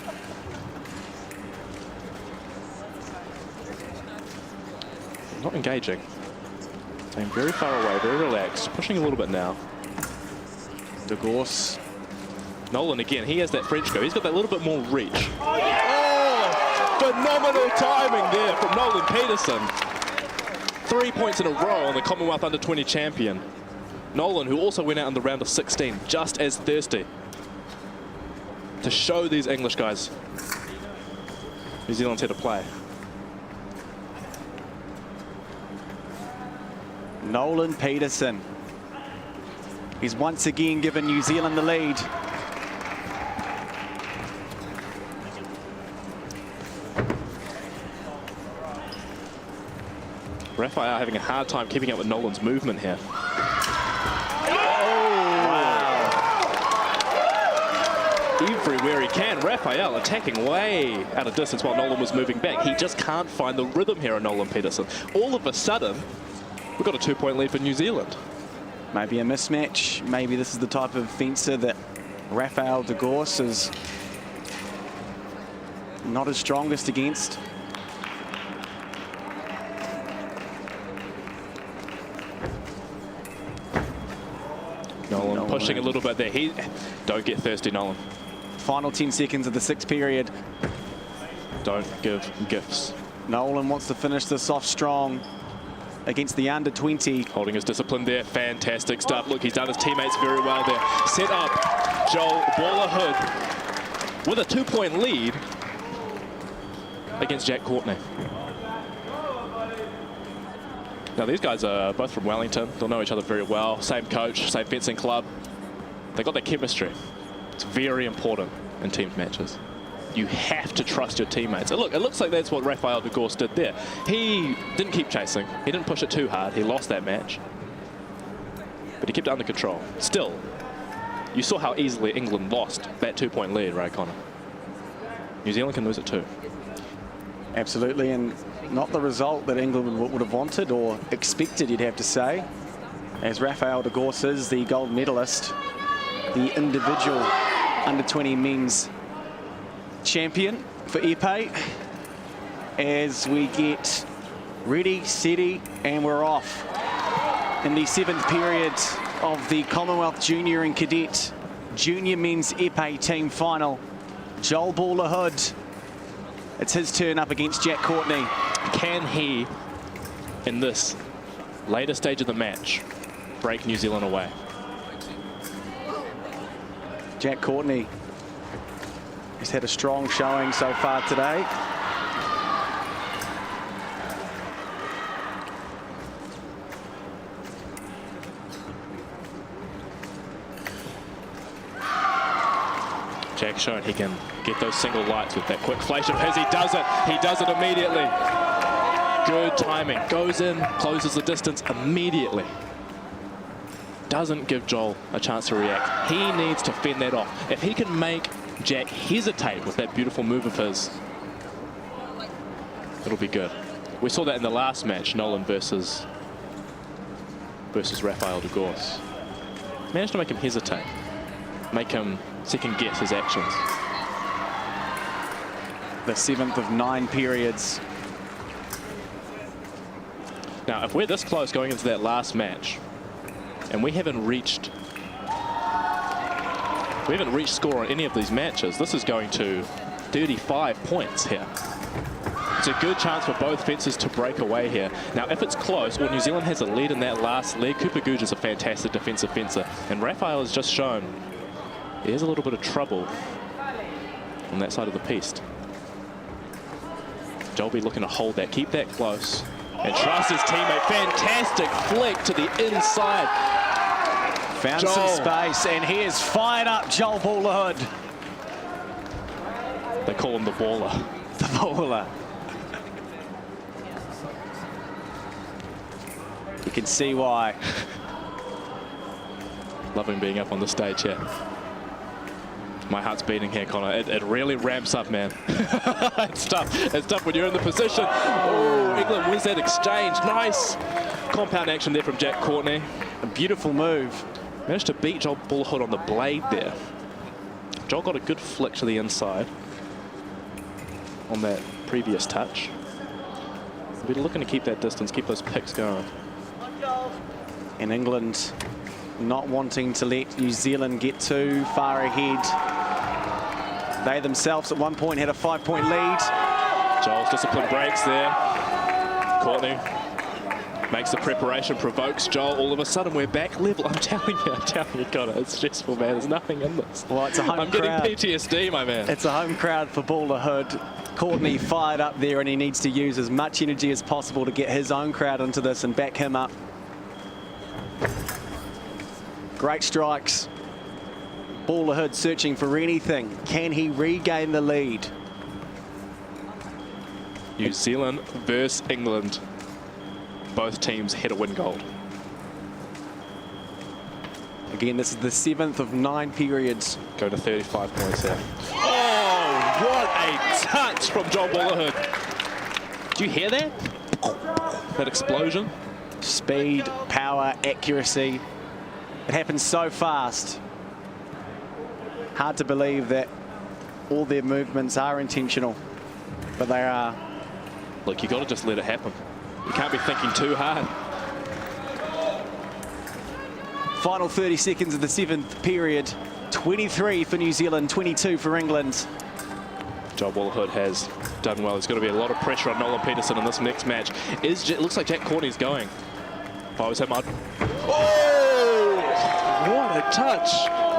Not engaging. Staying very far away, very relaxed. Pushing a little bit now. De Gorse. Nolan again, he has that French go. He's got that little bit more reach. Oh, phenomenal timing there from Nolan Peterson. 3 points in a row on the Commonwealth Under-20 champion. Nolan, who also went out in the round of 16, just as thirsty to show these English guys New Zealand's here to play. Nolan Peterson. He's once again given New Zealand the lead. Rafael having a hard time keeping up with Nolan's movement here. Everywhere he can, Rafael attacking way out of distance while Nolan was moving back. He just can't find the rhythm here on Nolan Peterson. All of a sudden, we've got a 2 point lead for New Zealand. Maybe a mismatch. Maybe this is the type of fencer that Rafael de Gorse is not his strongest against. Nolan pushing a little bit there. Don't get thirsty, Nolan. Final 10 seconds of the 6th period. Don't give gifts. Nolan wants to finish this off strong against the under-20. Holding his discipline there. Fantastic stuff. Look, he's done his teammates very well there. Set up Joel Waller-Hood with a 2 point lead against Jack Courtney. Now, these guys are both from Wellington. They'll know each other very well. Same coach, same fencing club. They got their chemistry. It's very important in team matches. You have to trust your teammates. And look, it looks like that's what Rafael de Gorse did there. He didn't keep chasing. He didn't push it too hard. He lost that match. But he kept it under control. Still, you saw how easily England lost that 2-point lead, right, Connor? New Zealand can lose it too. Absolutely, and not the result that England would have wanted or expected, you'd have to say. As Rafael de Gorse is the gold medalist, the individual under-20 men's champion for Epee. As we get ready, steady, and we're off. In the 7th period of the Commonwealth Junior and Cadet Junior Men's Epee team final. Joel Baller-Hood, it's his turn up against Jack Courtney. Can he, in this later stage of the match, break New Zealand away? Jack Courtney has had a strong showing so far today. Jack showing he can get those single lights with that quick flash of his. He does it. He does it immediately. Good timing. Goes in, closes the distance immediately. Doesn't give Joel a chance to react. He needs to fend that off. If he can make Jack hesitate with that beautiful move of his, it'll be good. We saw that in the last match, Nolan versus Rafael de Gorse. Managed to make him hesitate. Make him second guess his actions. The 7th of 9 periods. Now, if we're this close going into that last match, and we haven't reached score on any of these matches, this is going to 35 points here. It's a good chance for both fences to break away here. Now, if it's close, or New Zealand has a lead in that last leg, Cooper Googe is a fantastic defensive fencer, and Rafael has just shown he has a little bit of trouble on that side of the piste. Joel be looking to hold that, keep that close, and trust his teammate. Fantastic flick to the inside. Found Joel. some space, and he is fired up, Joel Baller-Hood. They call him the baller. The baller. You can see why. Loving being up on the stage here. My heart's beating here, Connor. It really ramps up, man. It's tough. It's tough when you're in the position. Oh, England wins that exchange. Nice. Compound action there from Jack Courtney. A beautiful move. Managed to beat Joel Baller-Hood on the blade there. Joel got a good flick to the inside on that previous touch. We're looking to keep that distance, keep those picks going. And England not wanting to let New Zealand get too far ahead. They themselves at one point had a 5-point lead. Joel's discipline breaks there. Courtney makes the preparation, provokes Joel. All of a sudden, we're back level. I'm telling you, Connor, it's stressful, man. There's nothing in this. Well, it's a home I'm crowd. getting PTSD, my man. It's a home crowd for Baller-Hood. Courtney fired up there, and he needs to use as much energy as possible to get his own crowd into this and back him up. Great strikes. Baller-Hood searching for anything. Can he regain the lead? New Zealand versus England. Both teams hit a win gold. Again, this is the 7th of 9 periods. Go to 35 points there. Oh, what a touch from Joel Baller-Hood. Do you hear that? That explosion? Speed, power, accuracy. It happens so fast. Hard to believe that all their movements are intentional, but they are. Look, you got to just let it happen. You can't be thinking too hard. Final 30 seconds of the 7th period. 23 for New Zealand, 22 for England. Joel Baller-Hood has done well. There's going to be a lot of pressure on Nolan Peterson in this next match. It looks like Jack Courtney's going. If I was him, I'd... Oh! What a touch.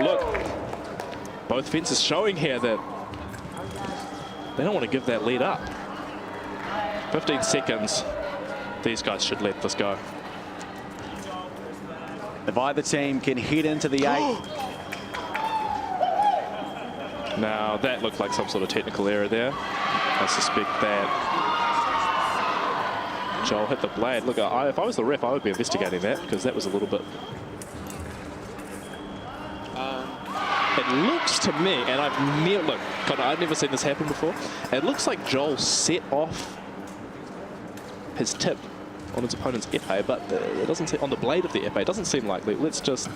Look, both fences showing here that they don't want to give that lead up. 15 seconds. These guys should let this go. If either team can head into the 8th. Now, that looked like some sort of technical error there. I suspect that Joel hit the blade. Look, if I was the ref, I would be investigating that because that was a little bit... It looks to me, and I've never seen this happen before. It looks like Joel set off his tip on his opponent's epee, but it doesn't seem on the blade of the epee. It doesn't seem likely. Let's just...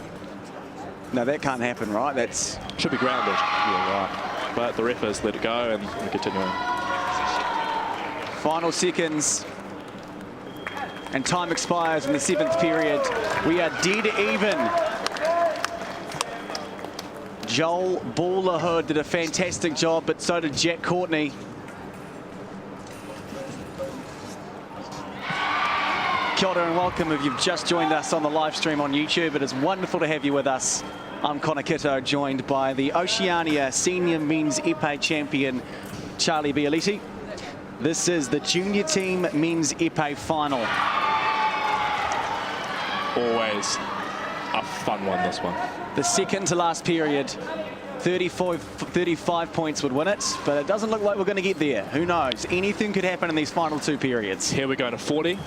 No, that can't happen, right? That's... Should be grounded. Yeah, right. But the ref has let it go, and we're continuing. Final seconds. And time expires in the 7th period. We are dead even. Joel Ballerhood did a fantastic job, but so did Jack Courtney. Kia ora and welcome if you've just joined us on the live stream on YouTube. It is wonderful to have you with us. I'm Connor Kitto, joined by the Oceania Senior Men's Epee Champion, Charlie Bialetti. This is the Junior Team Men's Epee Final. Always a fun one, this one. The second to last period, 35 points would win it, but it doesn't look like we're going to get there. Who knows? Anything could happen in these final 2 periods. Here we go to 40,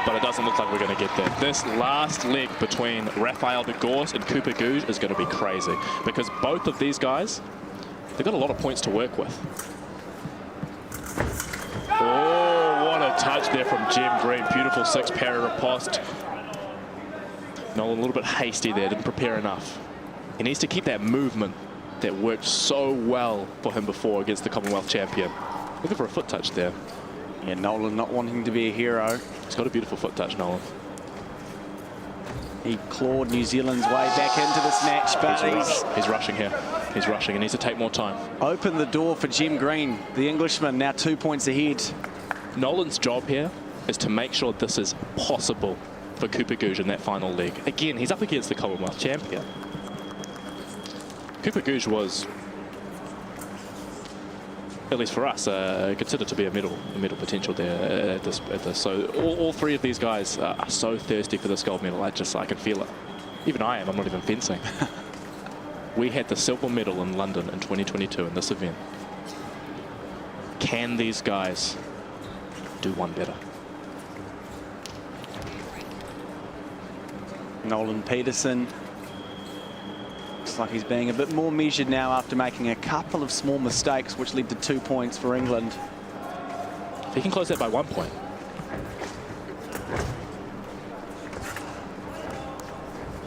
but it doesn't look like we're going to get there. This last leg between Rafael de Gors and Cooper Gouge is going to be crazy because both of these guys, they've got a lot of points to work with. Oh, what a touch there from Jem Green. Beautiful 6-para riposte. Nolan a little bit hasty there, didn't prepare enough. He needs to keep that movement that worked so well for him before against the Commonwealth champion. Looking for a foot touch there. Yeah, Nolan not wanting to be a hero. He's got a beautiful foot touch, Nolan. He clawed New Zealand's way back into this match, but he's rushing here. He's rushing. He needs to take more time. Open the door for Jem Green, the Englishman, now 2 points ahead. Nolan's job here is to make sure this is possible for Cooper Gouge in that final leg. Again, he's up against the Commonwealth champion. Cooper Gouge was, at least for us, considered to be a medal potential there at this. So all 3 of these guys are so thirsty for this gold medal. I can feel it. Even I am. I'm not even fencing. We had the silver medal in London in 2022 in this event. Can these guys do one better? Nolan Peterson. Looks like he's being a bit more measured now after making a couple of small mistakes, which led to 2 points for England. If he can close that by 1 point.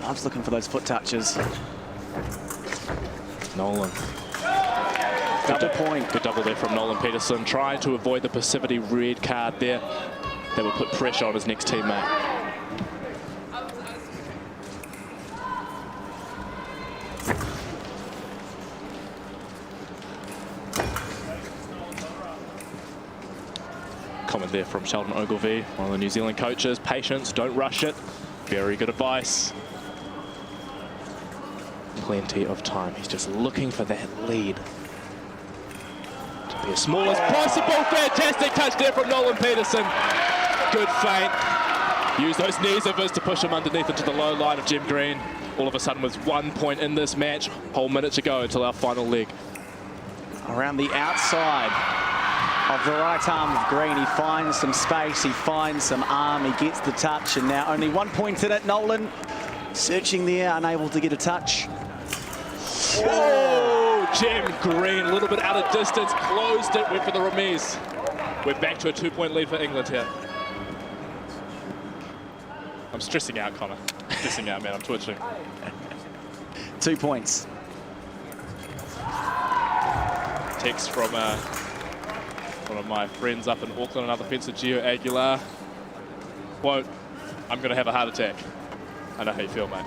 Loves looking for those foot touches. Nolan. Double point. Good double there from Nolan Peterson, trying to avoid the passivity red card there. That would put pressure on his next teammate. Comment there from Sheldon Ogilvie, one of the New Zealand coaches. Patience, don't rush it. Very good advice. Plenty of time. He's just looking for that lead to be as small as possible. Fantastic touch there from Nolan Peterson. Good feint. Use those knees of his to push him underneath into the low line of Jem Green. All of a sudden with 1 point in this match. Whole minute to go until our final leg. Around the outside of the right arm of Green, he finds some space, he finds some arm, he gets the touch, and now only 1 point in it. Nolan searching there, unable to get a touch. Oh, Jem Green, a little bit out of distance, closed it, went for the remise. We're back to a 2-point lead for England here. I'm stressing out, Connor. Stressing out, man, I'm twitching. 2 points. Text from one of my friends up in Auckland, another fencer, Gio Aguilar. Quote, I'm going to have a heart attack. I know how you feel, mate.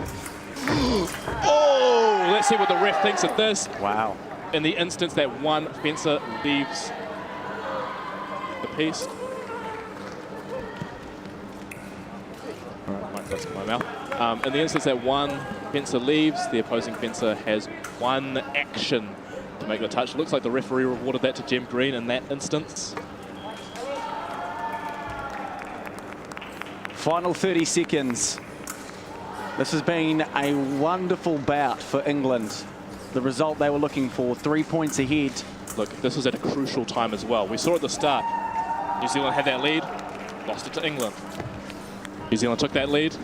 Oh, let's see what the ref thinks of this. Wow. In the instance that one fencer leaves the piste. All right, might close my mouth. In the instance that one fencer leaves, the opposing fencer has one action to make the touch. Looks like the referee rewarded that to Jem Green in that instance. Final 30 seconds. This has been a wonderful bout for England. the result they were looking for. 3 points ahead. Look, this was at a crucial time as well. We saw at the start, New Zealand had that lead, lost it to England. New Zealand took that lead.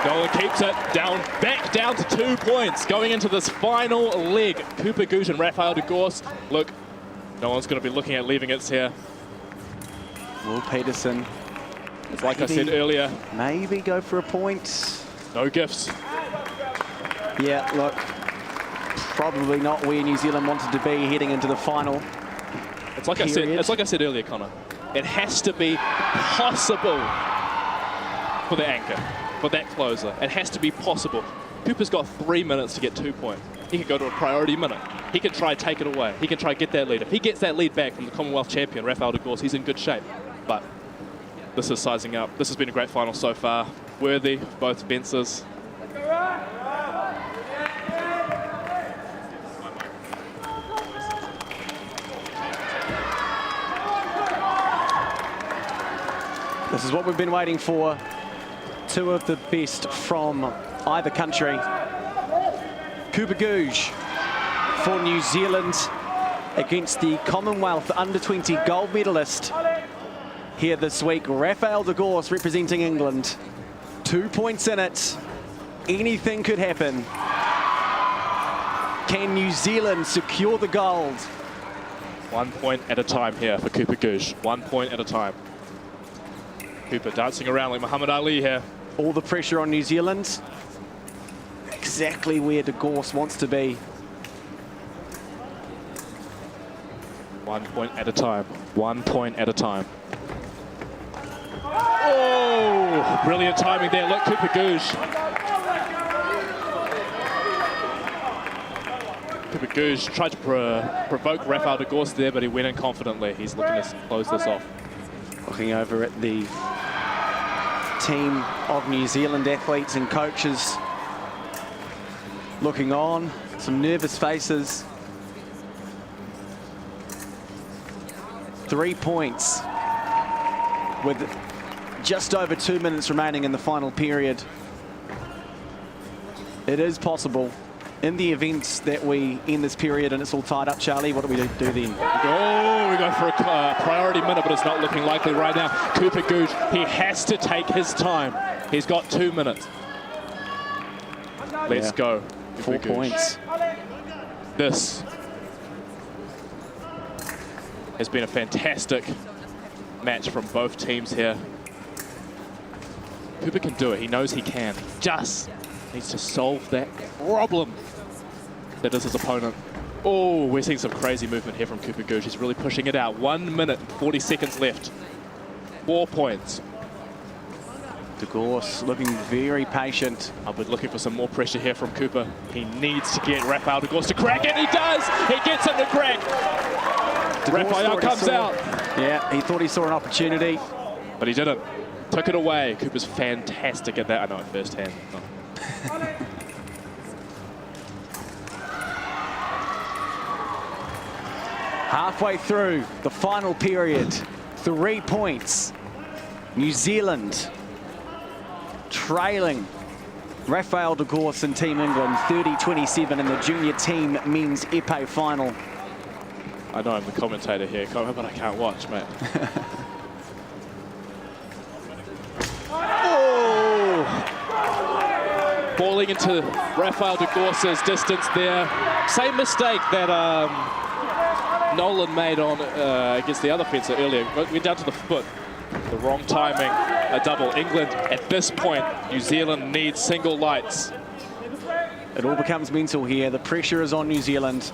Nolan keeps it back down to 2 points. Going into this final leg, Cooper Gooch and Rafael de Gorse. Look, no one's going to be looking at leaving it here. Will Peterson, Like I said earlier, maybe go for a point. no gifts. Yeah, look, probably not where New Zealand wanted to be heading into the final. It's like I said earlier, Connor. It has to be possible for the anchor, for that closer. It has to be possible. Cooper's got 3 minutes to get 2 points. He could go to a priority minute. He can try take it away. He can try get that lead. If he gets that lead back from the Commonwealth champion, Rafael de Gorse, he's in good shape. But this is sizing up. This has been a great final so far. Worthy of both fences. This is what we've been waiting for. Two of the best from either country. Cooper Gooch for New Zealand against the Commonwealth under-20 gold medalist here this week. Rafael de Gorse representing England. 2 points in it. Anything could happen. Can New Zealand secure the gold? 1 point at a time here for Cooper Gooch. 1 point at a time. Cooper dancing around like Muhammad Ali here. All the pressure on New Zealand. Exactly where de Gorse wants to be. 1 point at a time. 1 point at a time. Oh, brilliant timing there. Look, Cooper Gooch. Cooper Gooch tried to provoke Rafael de Gorse there, but he went in confidently. He's looking to close this off. Looking over at the team of New Zealand athletes and coaches looking on, some nervous faces. 3 points with just over 2 minutes remaining in the final period. It is possible. In the event that we end this period and it's all tied up, Charlie, what do we do then? Oh, we go for a priority minute, but it's not looking likely right now. Cooper Gooch, he has to take his time. He's got 2 minutes. Let's go. 4 points. This has been a fantastic match from both teams here. Cooper can do it. He knows he can. He just needs to solve that problem that is his opponent. Oh, we're seeing some crazy movement here from Cooper Gooch. He's really pushing it out. 1 minute and 40 seconds left. 4 points. De Gorse looking very patient. I've been looking for some more pressure here from Cooper. He needs to get Rafael de Gorse to crack, and he does! He gets him to crack! Rafael comes out. Yeah, he thought he saw an opportunity. But he didn't. Took it away. Cooper's fantastic at that. I know it firsthand. Oh. Halfway through the final period, 3 points. New Zealand trailing Rafael de Gorse and Team England 30-27 in the junior team men's epee final. I know I'm the commentator here, but I can't watch, mate. Oh! Falling into Rafael de Gorse's distance there. Same mistake that Nolan made on against the other fencer earlier. Went down to the foot. The wrong timing. A double. England at this point. New Zealand needs single lights. It all becomes mental here. The pressure is on New Zealand.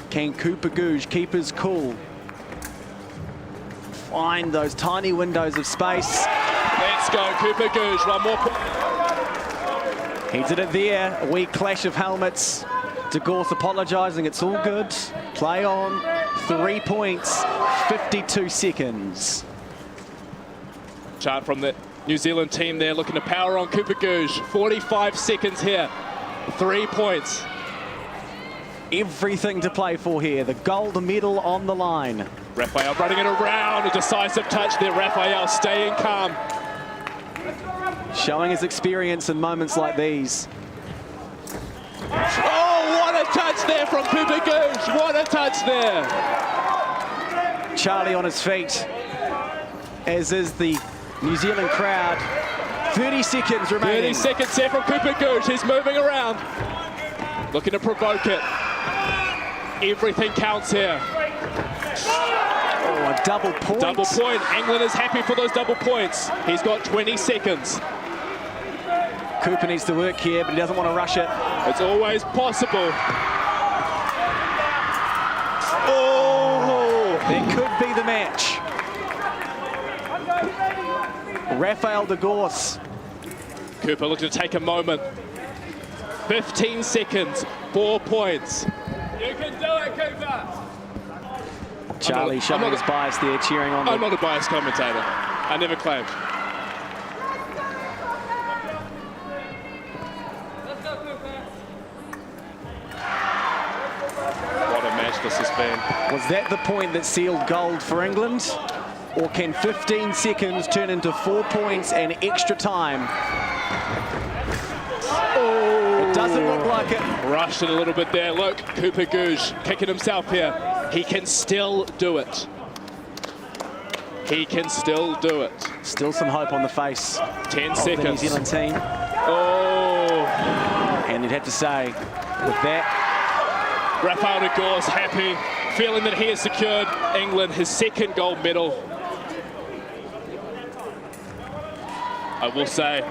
Can Cooper Gooch keep his cool? Find those tiny windows of space. Let's go, Cooper Gooch. One more. He did it there. A wee clash of helmets. De Gorse apologising. It's all good. Play on. 3 points. 52 seconds. Chart from the New Zealand team there looking to power on Cooper Gooch. 45 seconds here. 3 points. Everything to play for here. The gold medal on the line. Rafael running it around. A decisive touch there. Rafael staying calm. Showing his experience in moments like these. it there. Charlie on his feet, as is the New Zealand crowd. 30 seconds remaining. 30 seconds here from Cooper Gooch. He's moving around, looking to provoke it. Everything counts here. Oh, a double point. Double point. England is happy for those double points. He's got 20 seconds. Cooper needs to work here, but he doesn't want to rush it. It's always possible. Oh! That could be the match. Rafael de Gorse. Cooper looking to take a moment. 15 seconds, 4 points. You can do it, Cooper! Charlie showing his bias there, cheering on I'm the... not a biased commentator. I never claimed. What a match this has been. Was that the point that sealed gold for England? Or can 15 seconds turn into 4 points and extra time? Oh, it doesn't look like it. Rushed it a little bit there. Look, Cooper Gooch kicking himself here. He can still do it. He can still do it. Still some hope on the face 10 seconds. of the New Zealand team. Oh. And you'd have to say, with that, Rafael de Gorse happy, feeling that he has secured England his second gold medal. I will say,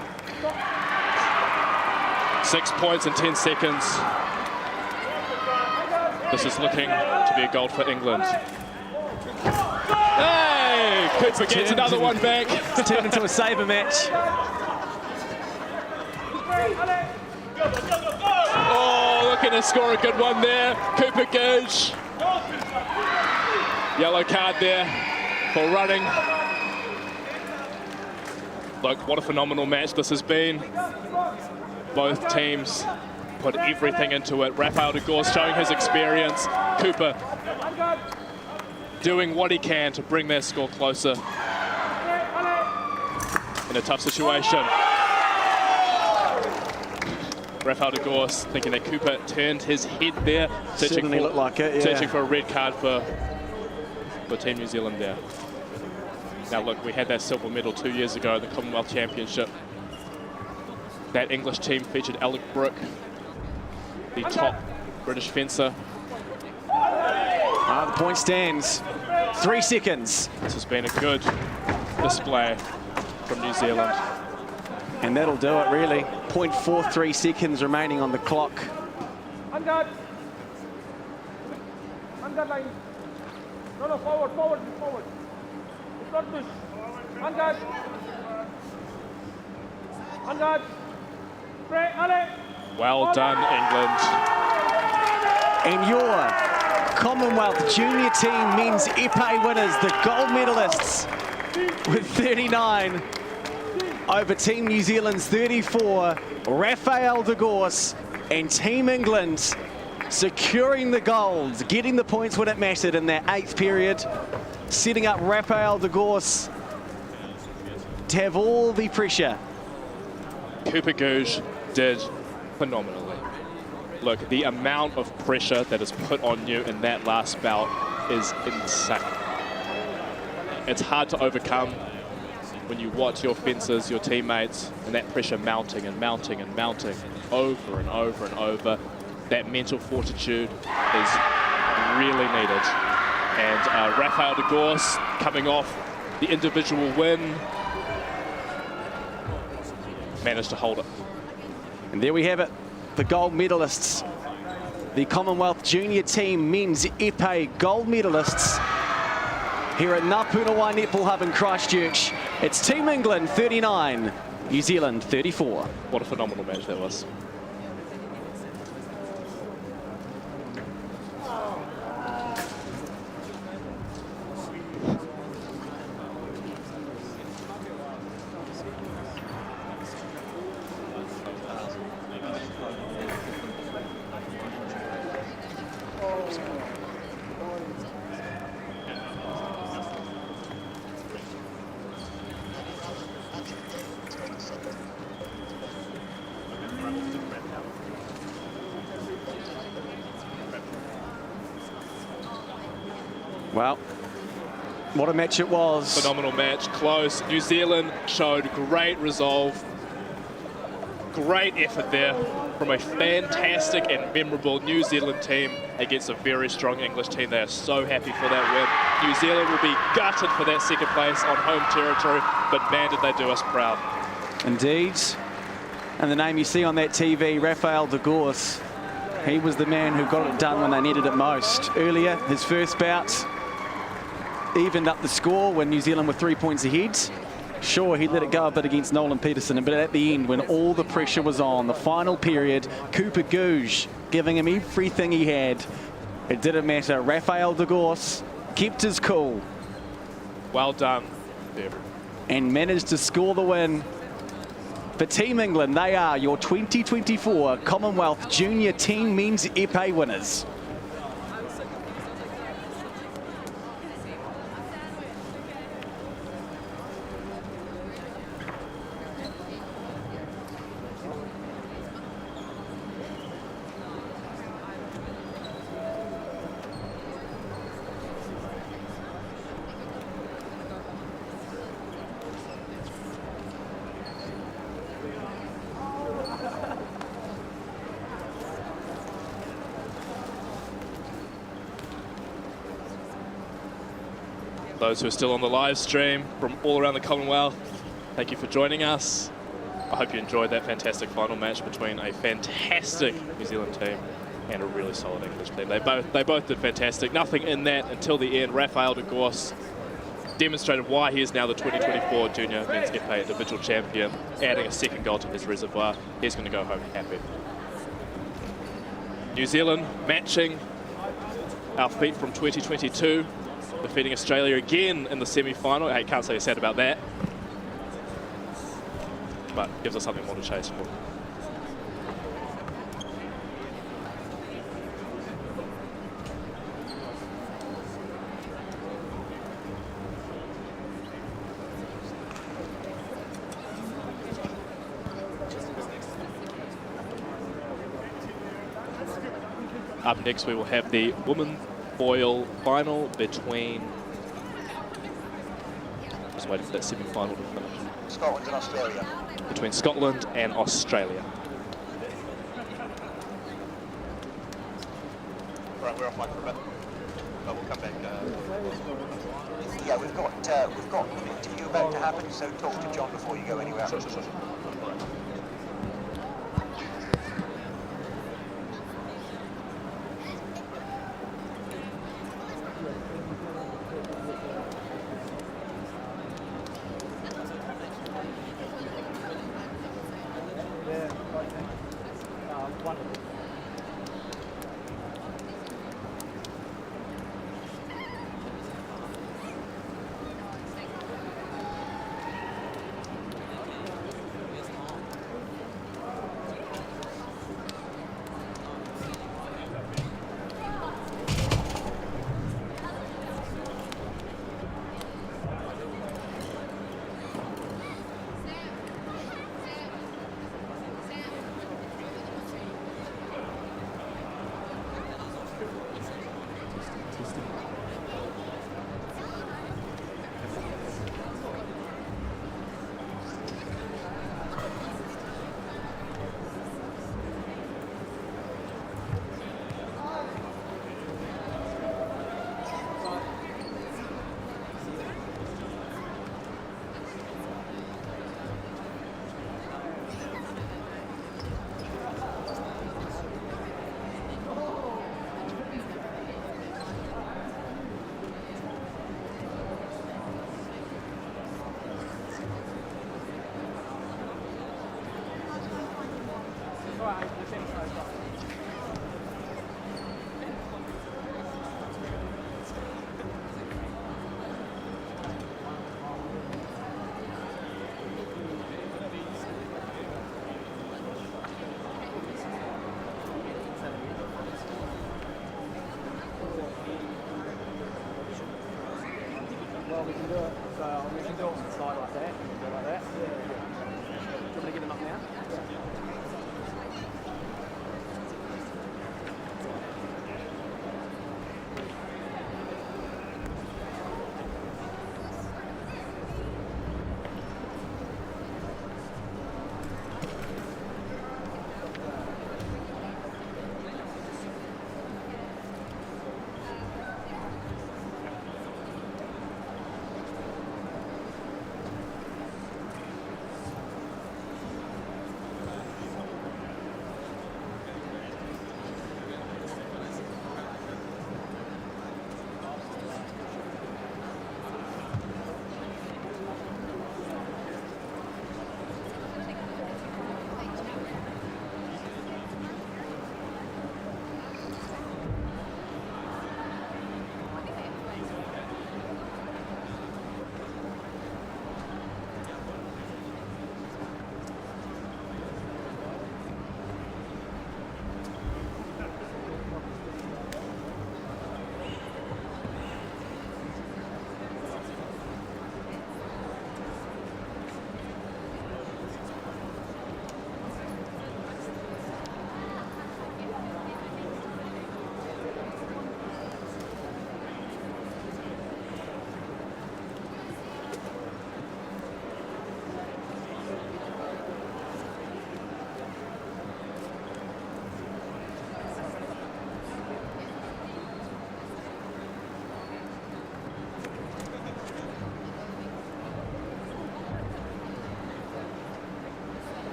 6 points in 10 seconds. This is looking to be a gold for England. Hey! Cooper gets another one back. It's turned into a saber match. Oh, looking to score a good one there. Cooper Gooch. Yellow card there for running. Look, what a phenomenal match this has been. Both teams put everything into it. Rafael de Gorse showing his experience. Cooper doing what he can to bring their score closer in a tough situation. Rafael de Gorse thinking that Cooper turned his head there, Certainly looked like it, yeah. searching for a red card for Team New Zealand there. Now look, we had that silver medal 2 years ago at the Commonwealth Championship. That English team featured Alec Brooke, the top British fencer. The point stands. 3 seconds. This has been a good display from New Zealand. And that'll do it, really. 0.43 seconds remaining on the clock. On guard. On guard line. No, forward. It's not push. On guard. On guard. Spray, alley. Well done, England. And your Commonwealth Junior Team Men's Epee winners, the gold medalists, with 39 over Team New Zealand's 34, Rafael de Gorse and Team England securing the gold, getting the points when it mattered in that 8th period, setting up Rafael de Gorse to have all the pressure. Cooper Gooch did phenomenally. Look, the amount of pressure that is put on you in that last bout is insane. It's hard to overcome when you watch your fencers, your teammates, and that pressure mounting and mounting and mounting over and over and over. That mental fortitude is really needed. And Rafael de Gorse coming off the individual win, managed to hold it. And there we have it, the gold medalists. The Commonwealth Junior Team Men's Epee gold medalists here at Ngāpunawai Netball Hub in Christchurch. It's Team England 39, New Zealand 34. What a phenomenal match that was. Well, what a match it was. Phenomenal match, close. New Zealand showed great resolve. Great effort there from a fantastic and memorable New Zealand team against a very strong English team. They are so happy for that win. New Zealand will be gutted for that second place on home territory, but man, did they do us proud. Indeed. And the name you see on that TV, Rafael de Gours, he was the man who got it done when they needed it most. Earlier, his first bout, evened up the score when New Zealand were 3 points ahead. Sure, he let it go a bit against Nolan Peterson, but at the end, when all the pressure was on, the final period, Cooper Gouge giving him everything he had. It didn't matter. Rafael de Gours kept his cool. Well done. And managed to score the win. For Team England, they are your 2024 Commonwealth Junior Team Men's Epee winners. Those who are still on the live stream from all around the Commonwealth, thank you for joining us. I hope you enjoyed that fantastic final match between a fantastic New Zealand team and a really solid English team. They both did fantastic. Nothing in that until the end. Rafael de Gours demonstrated why he is now the 2024 Junior Men's Epee individual champion, adding a second goal to his reservoir. He's going to go home happy. New Zealand matching our feat from 2022. Defeating Australia again in the semi-final. I can't say sad about that, but gives us something more to chase for. Up next, we will have the women's foil final between, just waiting for that semi-final to finish. Scotland and Australia. Between Scotland and Australia. Right, we're off mic for a bit. But we'll come back. Yeah, we've got an interview about to happen, so talk to John before you go anywhere. Sure. Well, we can do it. So we can do it on the side like that. We can do it like that. Yeah. Do you want me to get them up now?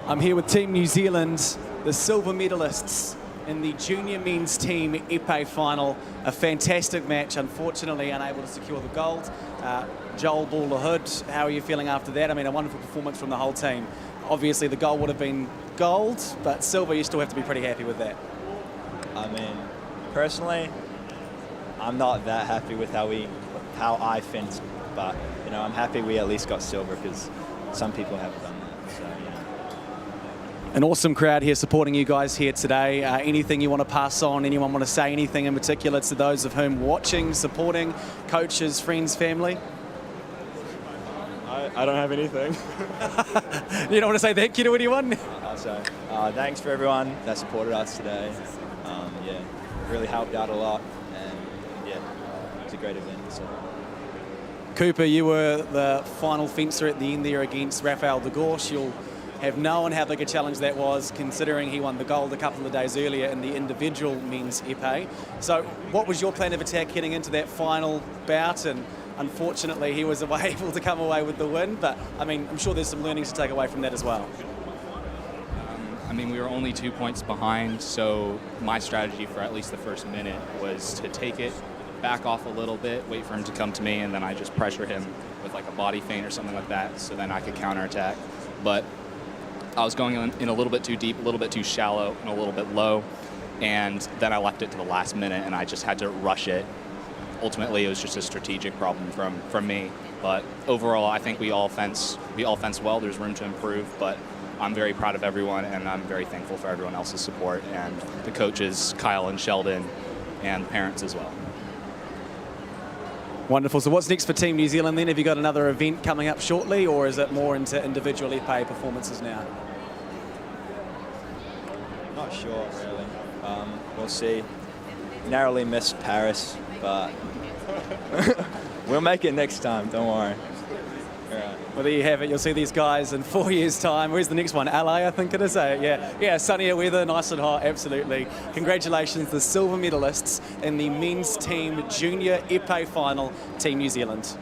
I'm here with Team New Zealand, the silver medalists in the junior men's team épée final. A fantastic match, unfortunately unable to secure the gold. Joel Ball-Hood, how are you feeling after that? I mean, a wonderful performance from the whole team. Obviously the goal would have been gold, but silver, you still have to be pretty happy with that. I mean, personally, I'm not that happy with how I fenced, but you know, I'm happy we at least got silver because some people haven't done that. So, yeah. An awesome crowd here supporting you guys here today. Anything you want to pass on? Anyone want to say anything in particular to those of whom watching, supporting, coaches, friends, family? I don't have anything. You don't want to say thank you to anyone? I'll say thanks for everyone that supported us today. Yeah, really helped out a lot, and yeah, it was a great event. So. Cooper, you were the final fencer at the end there against Rafael de Gorsch. You'll have known how big a challenge that was, considering he won the gold a couple of days earlier in the individual men's épée. So what was your plan of attack heading into that final bout? And unfortunately, he was able to come away with the win, but I mean, I'm sure there's some learnings to take away from that as well. I mean, we were only 2 points behind, so my strategy for at least the first minute was to take it, back off a little bit, wait for him to come to me, and then I just pressure him with like a body feint or something like that, so then I could counterattack. But I was going in a little bit too deep, a little bit too shallow, and a little bit low, and then I left it to the last minute, and I just had to rush it. Ultimately, it was just a strategic problem from me. But overall, I think we all fence well. There's room to improve, but I'm very proud of everyone, and I'm very thankful for everyone else's support, and the coaches, Kyle and Sheldon, and the parents as well. Wonderful. So what's next for Team New Zealand then? Have you got another event coming up shortly, or is it more into individual épée performances now? Not sure, really. We'll see. Narrowly missed Paris, but we'll make it next time, don't worry. All right. Well, there you have it. You'll see these guys in 4 years' time. Where's the next one? LA, I think it is. Yeah, sunnier weather, nice and hot, absolutely. Congratulations, the silver medalists in the men's team junior épée final, Team New Zealand.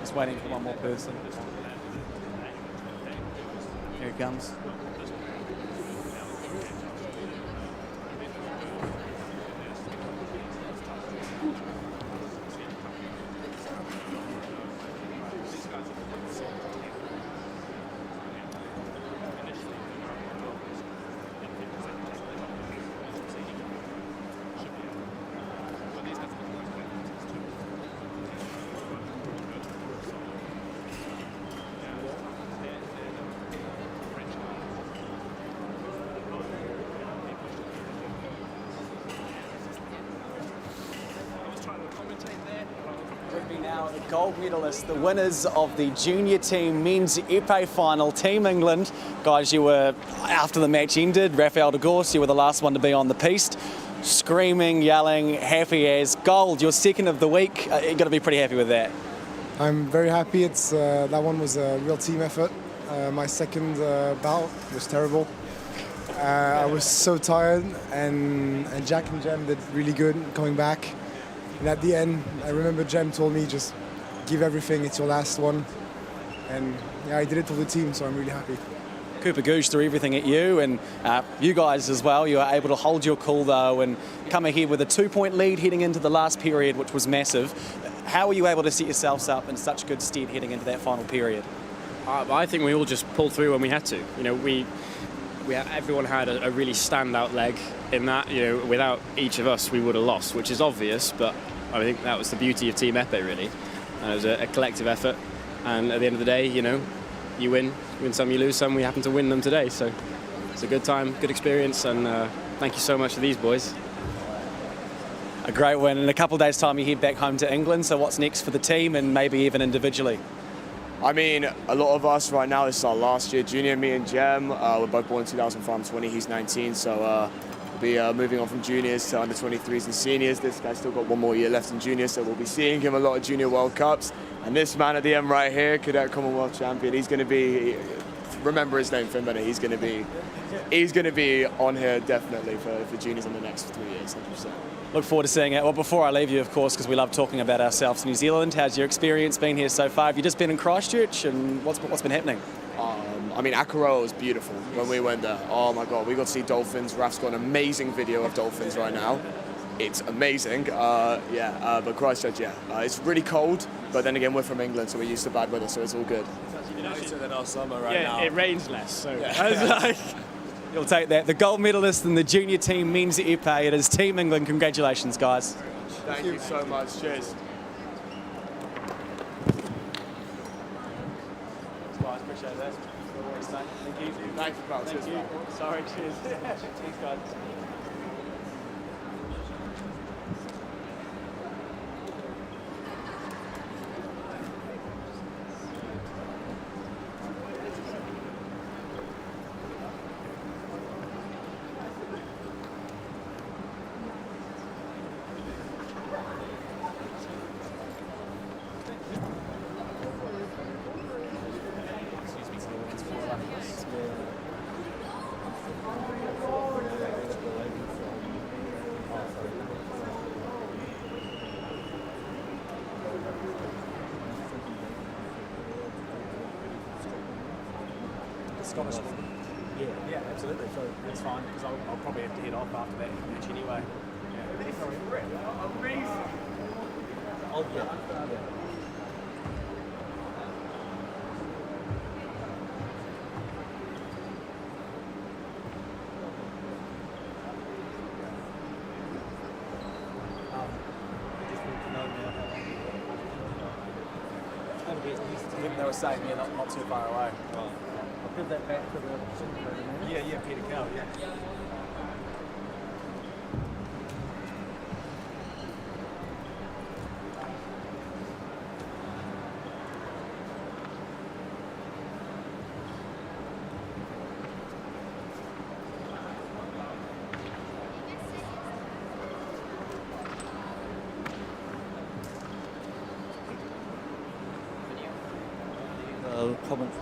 Just waiting for one more person. Here he comes. With me now, the gold medalists, the winners of the junior team men's épée final, Team England. Guys, you were, after the match ended, Rafael de Gorse, you were the last one to be on the piste, screaming, yelling, happy as gold. You're second of the week. You've got to be pretty happy with that. I'm very happy. It's that one was a real team effort. My second bout was terrible. I was so tired, and Jack and Jem did really good coming back. And at the end, I remember Jem told me just give everything, it's your last one. And yeah, I did it for the team, so I'm really happy. Cooper Gooch threw everything at you, and you guys as well. You were able to hold your cool though and come ahead with a 2-point lead heading into the last period, which was massive. How were you able to set yourselves up in such good stead heading into that final period? I think we all just pulled through when we had to. You know, everyone had a really standout leg in that. You know, without each of us, we would have lost, which is obvious. But I think that was the beauty of Team Épée, really. And it was a collective effort. And at the end of the day, you know, you win some, you lose some. We happen to win them today, so it's a good time, good experience, and thank you so much to these boys. A great win. In a couple of days' time, you head back home to England. So what's next for the team, and maybe even individually? I mean, a lot of us right now, this is our last year junior, me and Jem, we're both born in 2005, I'm 20, he's 19, so we'll be moving on from juniors to under 23s and seniors. This guy's still got one more year left in junior, so we'll be seeing him a lot of junior World Cups. And this man at the end right here, Cadet Commonwealth champion, he's going to be, remember his name, Finbender, he's going to be on here definitely for juniors in the next 3 years, 100%. Look forward to seeing it. Well, before I leave you, of course, because we love talking about ourselves in New Zealand, how's your experience been here so far? Have you just been in Christchurch, and what's been happening? I mean, Akaroa was beautiful when we went there. Oh my God, we got to see dolphins. Raf's got an amazing video of dolphins right now. It's amazing. But Christchurch, it's really cold, but then again, we're from England, so we're used to bad weather, so it's all good. It's nicer than our summer right now. Yeah, it rains less, so You'll take that. The gold medalist in the junior team men's épée. It is Team England. Congratulations, guys. Thank you so much. Cheers. Guys, appreciate that. Thank you. Thanks, pal. Thank you. Sorry, cheers. Cheers, guys. Scottish one. Yeah, absolutely. So that's fine because I'll probably have to head off after that match anyway. Amazing. Oh yeah. They were saying, not too far away. Right. I'll give that back to the... Yeah, Peter Cow, yeah. Comment.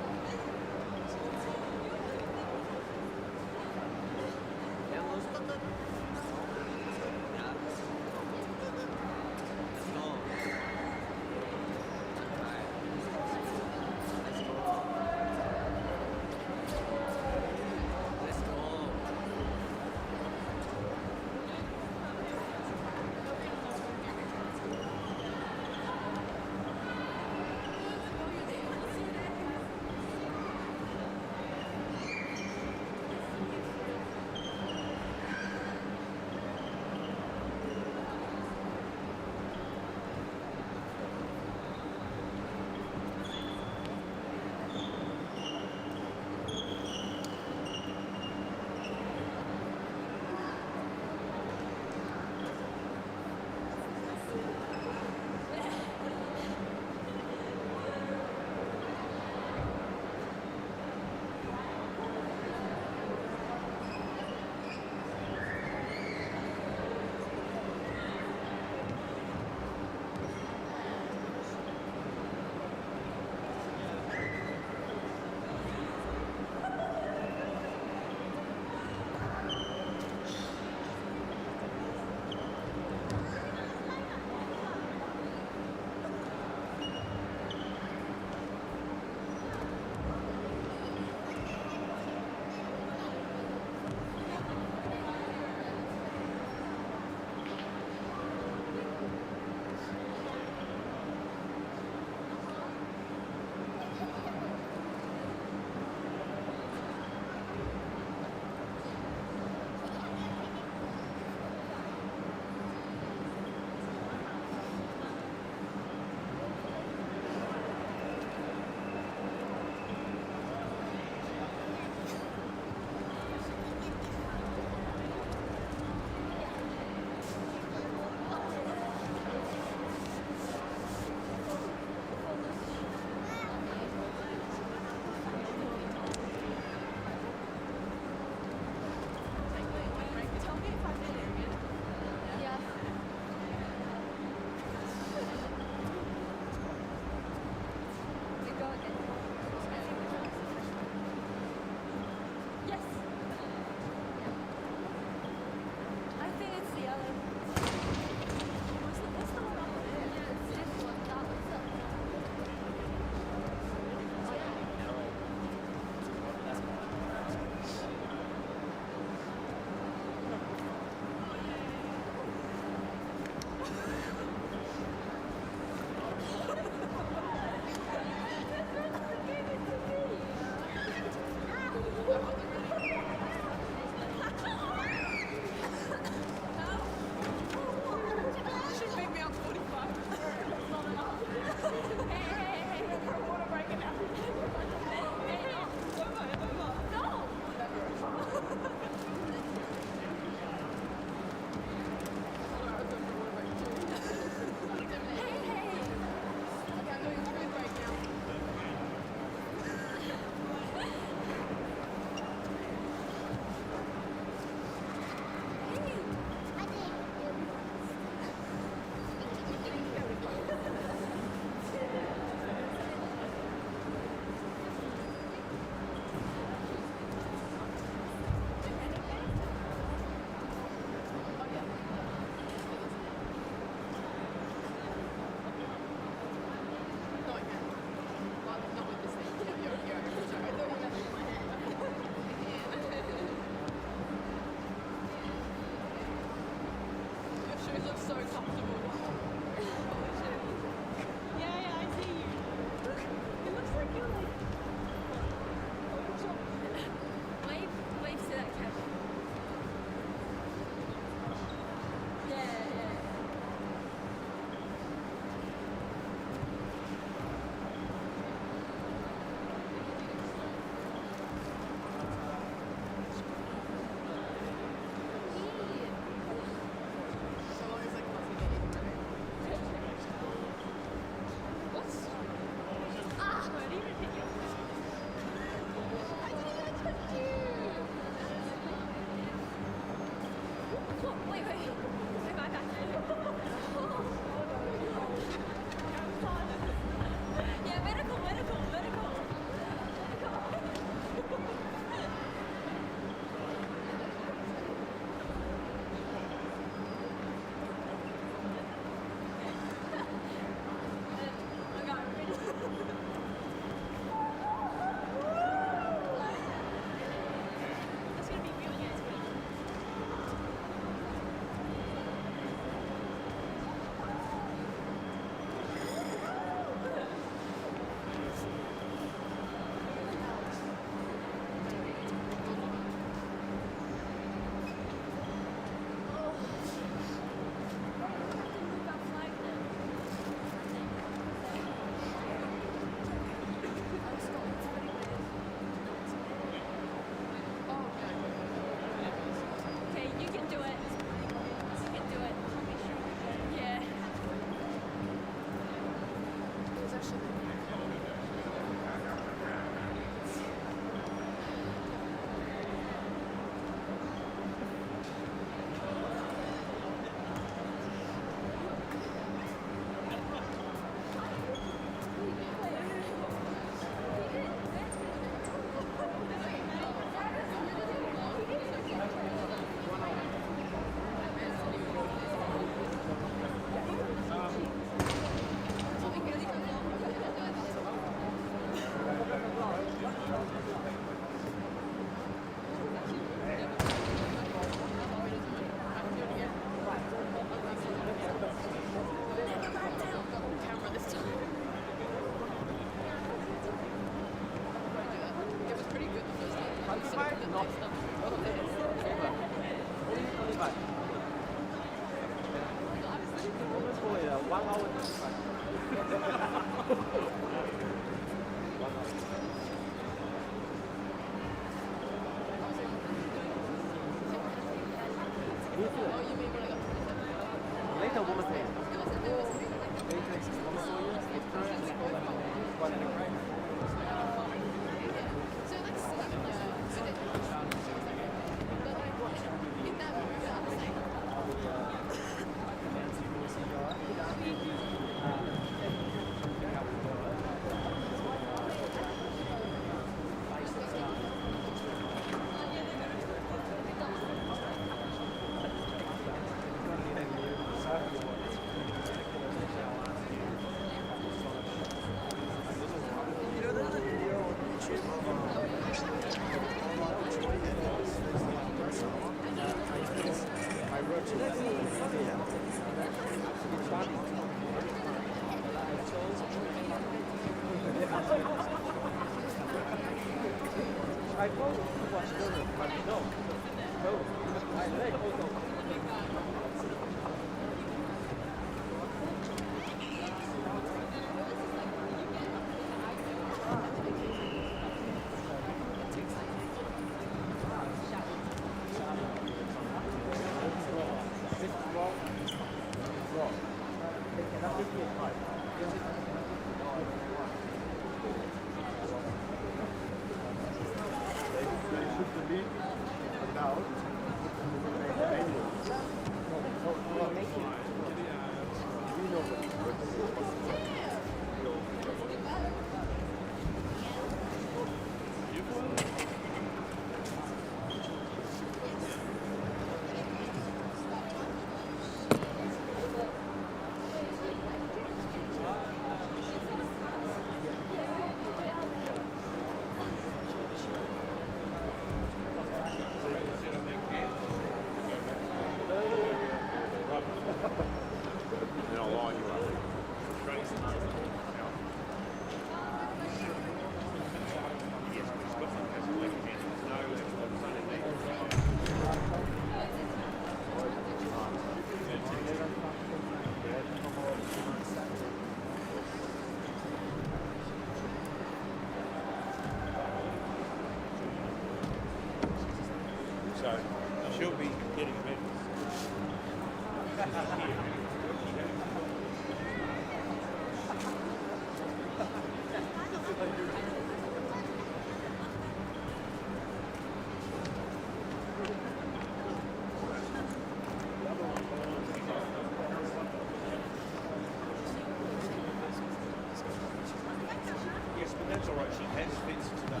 It's all right. She has fits today,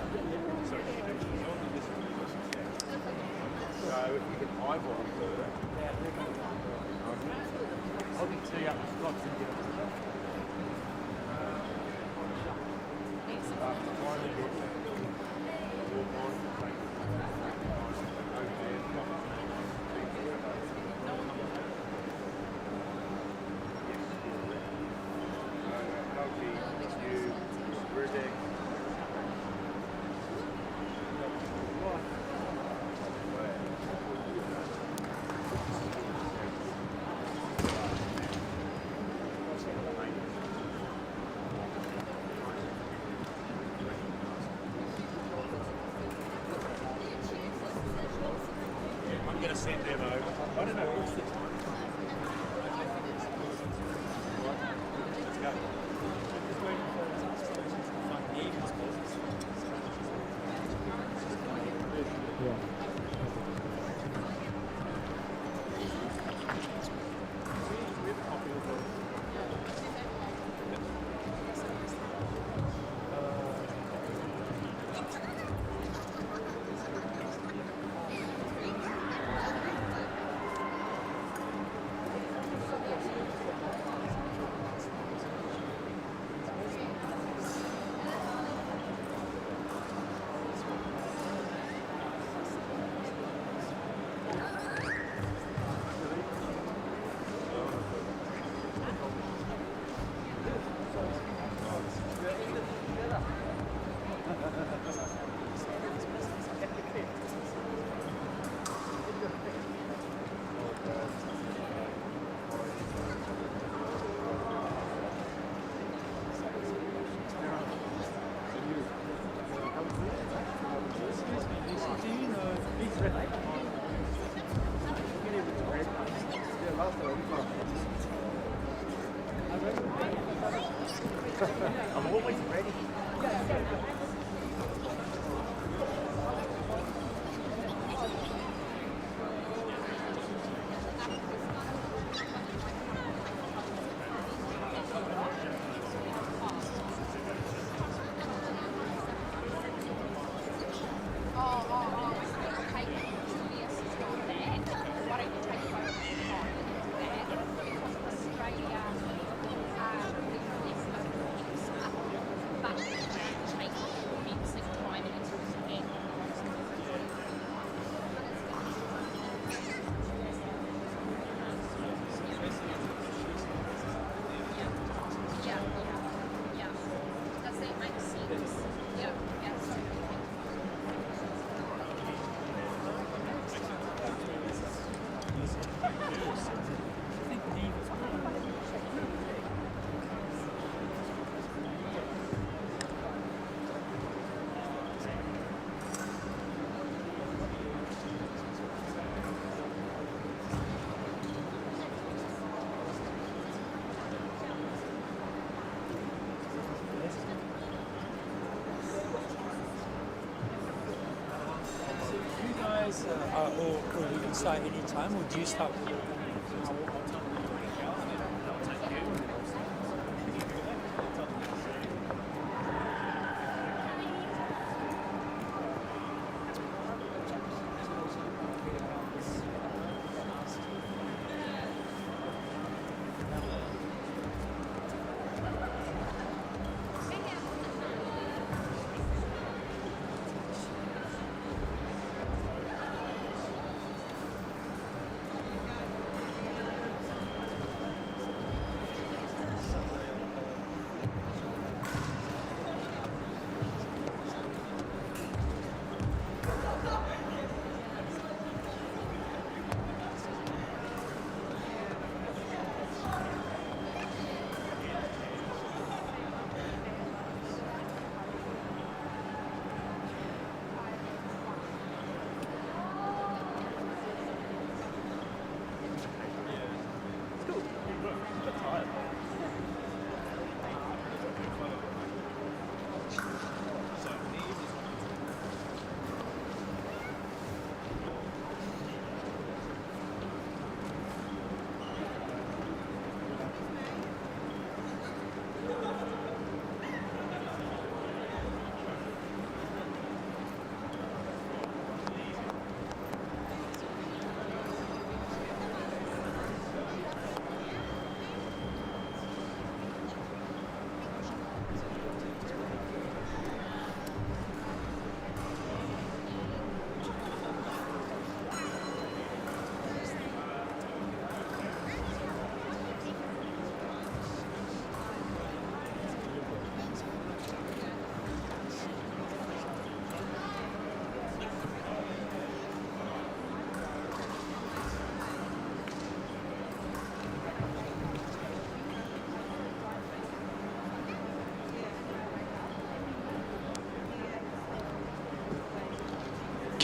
so she's on the list of questions. So if you can eyeball her. I'll be two up the slots and get it. I'm going to send them over. I don't know what's the time. Let's go. I'm always ready. Or we can start any time, or do you start?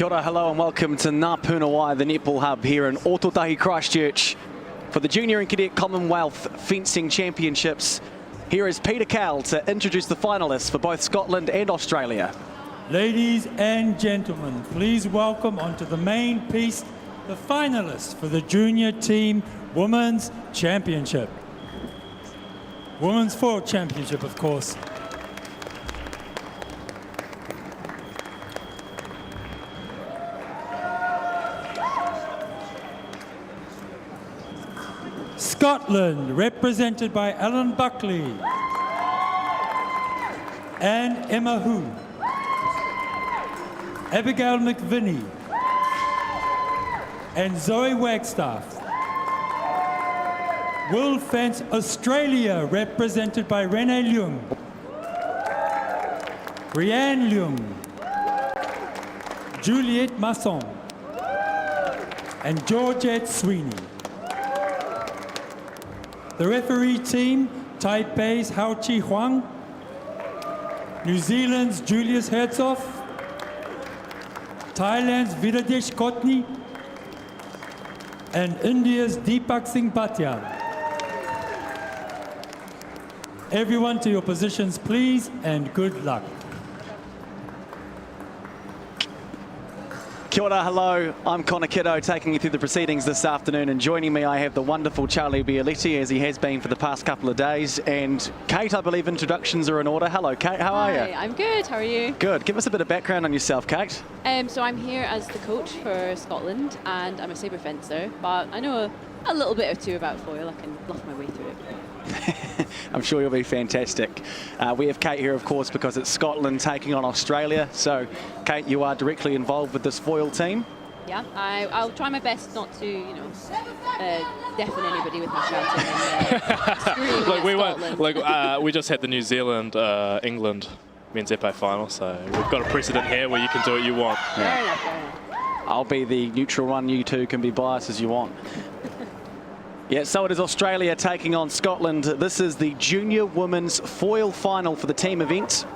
Kia ora, hello and welcome to Ngā Pūnawai, the netball hub here in Ōtautahi, Christchurch for the Junior and Cadet Commonwealth Fencing Championships. Here is Peter Cowell to introduce the finalists for both Scotland and Australia. Ladies and gentlemen, please welcome onto the main piste the finalists for the Junior Team Women's Championship. Women's Foil Championship, of course. Scotland, represented by Ellen Buckley and Emma Hu. Abigail McVinney and Zoe Wagstaff. Will Fence Australia, represented by Renee Leung, Brianne Leung, Juliette Masson, and Georgette Sweeney. The referee team, Taipei's Hao Chi Huang, New Zealand's Julius Hertzhoff, Thailand's Vidadesh Kotni, and India's Deepak Singh Bhatia. Everyone to your positions, please, and good luck. Kia ora, hello, I'm Connor Kiddo, taking you through the proceedings this afternoon, and joining me I have the wonderful Charlie Bialetti, as he has been for the past couple of days, and Kate, I believe introductions are in order. Hello Kate, how are you? Hi, I'm good, how are you? Good, give us a bit of background on yourself, Kate. So I'm here as the coach for Scotland, and I'm a sabre fencer, but I know a little bit or two about foil. I can bluff my way through it. I'm sure you'll be fantastic. We have Kate here, of course, because it's Scotland taking on Australia. So, Kate, you are directly involved with this foil team. Yeah, I'll try my best not to, deafen anybody with my shouting and screaming Look, at we Scotland. we just had the New Zealand England men's epee final, so we've got a precedent here where you can do what you want. Fair enough, fair enough. I'll be the neutral one. You two can be biased as you want. Yeah, so it is Australia taking on Scotland. This is the Junior Women's Foil Final for the team event.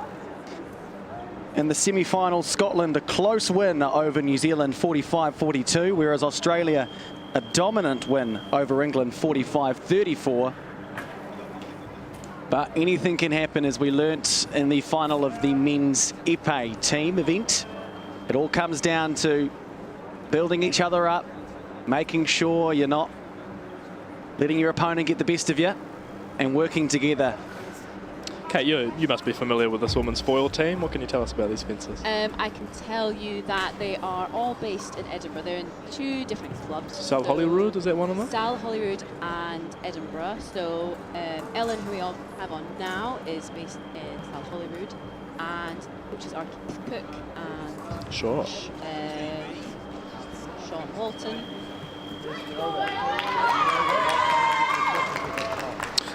In the semi-final, Scotland a close win over New Zealand 45-42, whereas Australia a dominant win over England 45-34. But anything can happen, as we learnt in the final of the men's epee team event. It all comes down to building each other up, making sure you're not letting your opponent get the best of you, and working together. Kate, you must be familiar with this women's foil team. What can you tell us about these fencers? I can tell you that they are all based in Edinburgh. They're in two different clubs. Sal Holyrood, is that one of them? Sal Holyrood and Edinburgh. So Ellen, who we all have on now, is based in Sal Holyrood, and which is our Keith Cook and Sure. Sean Walton.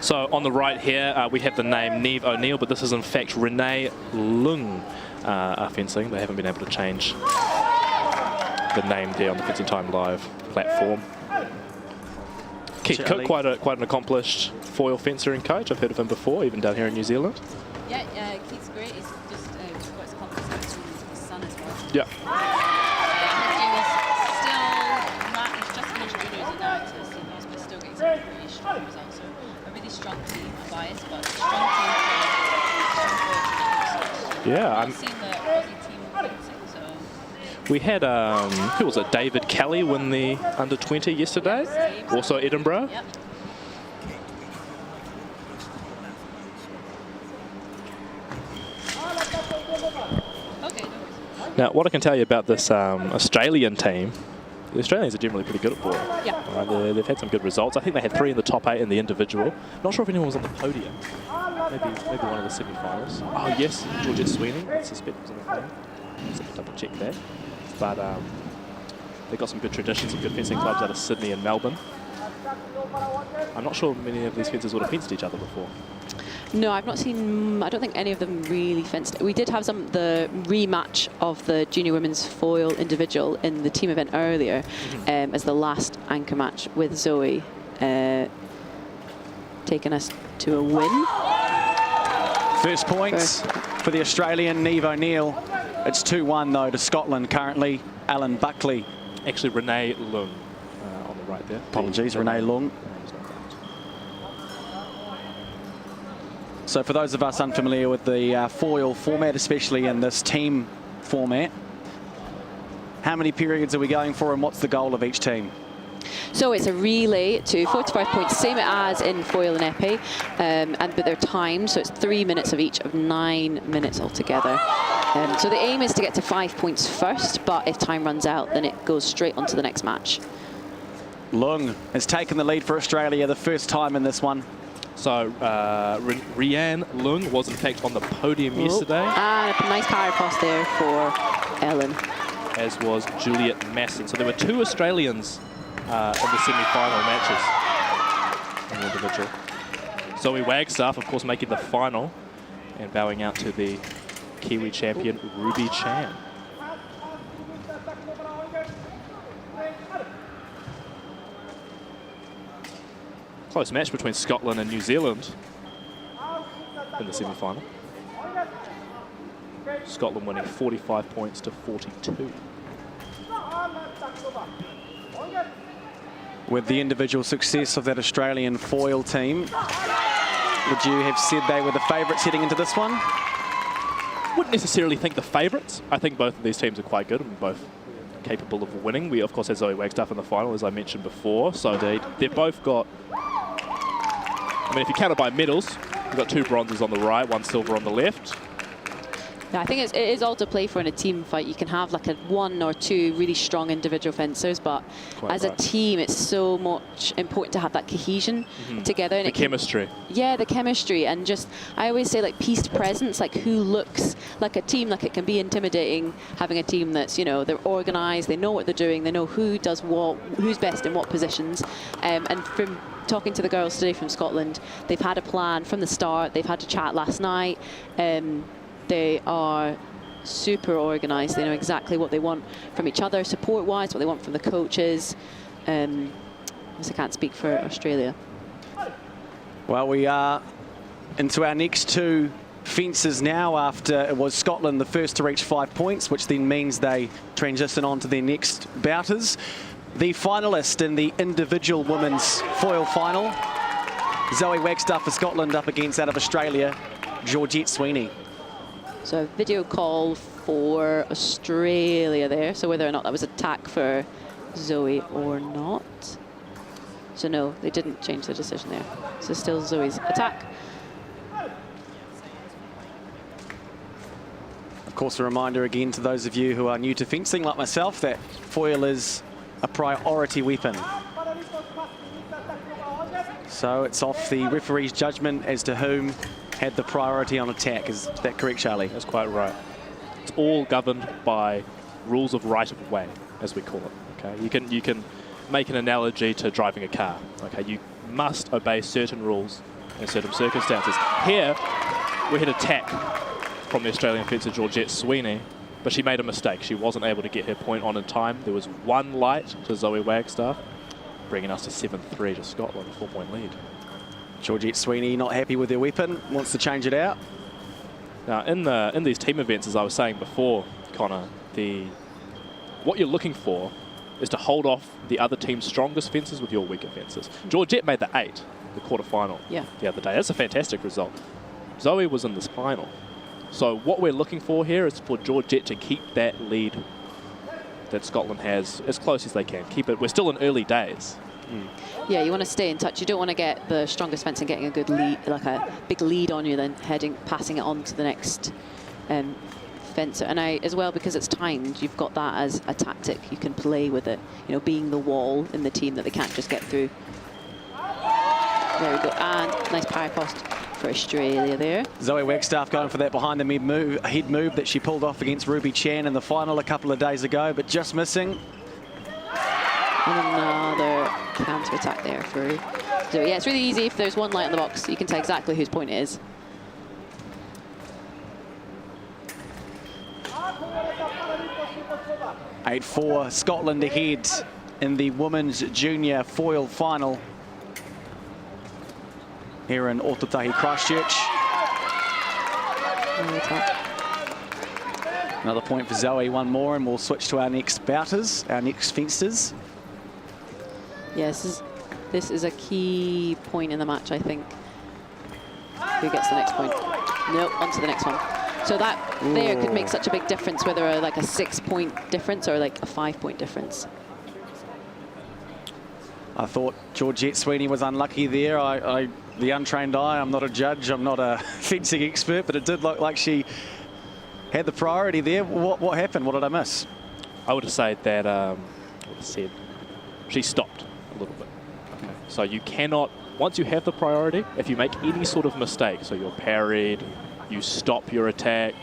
So on the right here, we have the name Neve O'Neill, but this is in fact Renee Leung fencing. They haven't been able to change the name there on the Fencing Time Live platform. Keith Cook, quite an accomplished foil fencer and coach. I've heard of him before, even down here in New Zealand. Yeah, Keith's great. He's just got his confidence with his son as well. Yeah. He's just finished juniors and now to seniors, but still getting some pretty strong results. So a really strong team, I'm biased, but strong team for Yeah, I've seen the Aussie team fencing, so. We had, who was it, David Kelly win the under-20 yesterday, also Edinburgh. Yep. Now, what I can tell you about this Australian team, the Australians are generally pretty good at foil. Yeah. They've had some good results. I think they had 3 in the top 8 in the individual. Not sure if anyone was on the podium. Maybe one of the semi-finals. Oh yes, Georgette Sweeney. I suspect was on the podium. Just have to double check that. But they've got some good traditions, some good fencing clubs out of Sydney and Melbourne. I'm not sure many of these fencers would have fenced each other before. No, I've not seen, I don't think any of them really fenced. We did have the rematch of the junior women's foil individual in the team event earlier as the last anchor match with Zoe taking us to a win. First points for the Australian, Niamh O'Neill. It's 2-1 though to Scotland currently. Alan Buckley. Actually, Renee Lung on the right there. Apologies, Renee Lung. So for those of us unfamiliar with the foil format, especially in this team format, how many periods are we going for and what's the goal of each team? So it's a relay to 45 points, same as in foil and épée, but they're timed, so it's 3 minutes of each, of 9 minutes altogether. So the aim is to get to 5 points first, but if time runs out, then it goes straight on to the next match. Lung has taken the lead for Australia the first time in this one. So Rianne Lung was in fact on the podium yesterday. And a nice power pass there for Ellen. As was Juliet Masson. So there were 2 Australians in the semi-final matches in the individual. Zoe Wagstaff, of course, making the final and bowing out to the Kiwi champion, Ruby Chan. Close match between Scotland and New Zealand in the semi-final. Scotland winning 45 points to 42. With the individual success of that Australian foil team, would you have said they were the favourites heading into this one? Wouldn't necessarily think the favourites. I think both of these teams are quite good and both capable of winning. We, of course, had Zoe Wagstaff in the final, as I mentioned before. So they've both got... I mean, if you count it by medals, we've got 2 bronzes on the right, 1 silver on the left. Yeah, I think it is all to play for in a team fight. You can have like 1 or 2 really strong individual fencers, but as a team, it's so much important to have that cohesion together. And the chemistry. Yeah, the chemistry. And just, I always say, like, Piste presence, like who looks like a team. Like, it can be intimidating having a team that's, you know, they're organised, they know what they're doing, they know who does what, who's best in what positions. And from talking to the girls today from Scotland, they've had a plan from the start. They've had a chat last night. They are super organised. They know exactly what they want from each other, support-wise, what they want from the coaches. I can't speak for Australia. Well, we are into our next 2 fences now after it was Scotland the first to reach 5 points, which then means they transition on to their next bouters. The finalist in the individual women's foil final, Zoe Wagstaff for Scotland up against, out of Australia, Georgette Sweeney. So a video call for Australia there. So whether or not that was attack for Zoe or not. So no, they didn't change the decision there. So still Zoe's attack. Of course, a reminder again to those of you who are new to fencing, like myself, that foil is a priority weapon. So it's off the referee's judgment as to whom had the priority on attack. Is that correct, Charlie? That's quite right. It's all governed by rules of right of way, as we call it. Okay, you can make an analogy to driving a car. Okay, you must obey certain rules in certain circumstances. Here, we had attack from the Australian fencer Georgette Sweeney, but she made a mistake. She wasn't able to get her point on in time. There was 1 light to Zoe Wagstaff, bringing us to 7-3 to Scotland, a 4-point lead. Georgette Sweeney not happy with their weapon, wants to change it out. Now, in these team events, as I was saying before, Connor, what you're looking for is to hold off the other team's strongest fencers with your weaker fencers. Georgette made the 8, the quarterfinal, the other day. That's a fantastic result. Zoe was in this final. So what we're looking for here is for Georgette to keep that lead that Scotland has as close as they can. Keep it. We're still in early days. Yeah, you want to stay in touch. You don't want to get the strongest fencer getting a good lead, like a big lead on you, then passing it on to the next fencer. And as well, because it's timed, you've got that as a tactic. You can play with it, you know, being the wall in the team that they can't just get through. Very good. And nice power post for Australia there. Zoe Wagstaff going for that behind the head move that she pulled off against Ruby Chan in the final a couple of days ago, but just missing. And another counter attack there for Zoe. Yeah, it's really easy. If there's 1 light on the box, you can tell exactly whose point it is. (8-4) Scotland ahead in the women's junior foil final here in Ōtautahi, Christchurch. Another point for Zoe, one more, and we'll switch to our next bouters, our next fencers. Yes, this is a key point in the match, I think. Who gets the next point? Nope, on to the next one. So that there could make such a big difference, whether like a 6-point difference or like a 5-point difference. I thought Georgette Sweeney was unlucky there. The untrained eye, I'm not a judge, I'm not a fencing expert, but it did look like she had the priority there. What happened? What did I miss? I would have said that, she stopped a little bit. Okay. So you cannot, once you have the priority, if you make any sort of mistake, so you're parried, you stop your attack,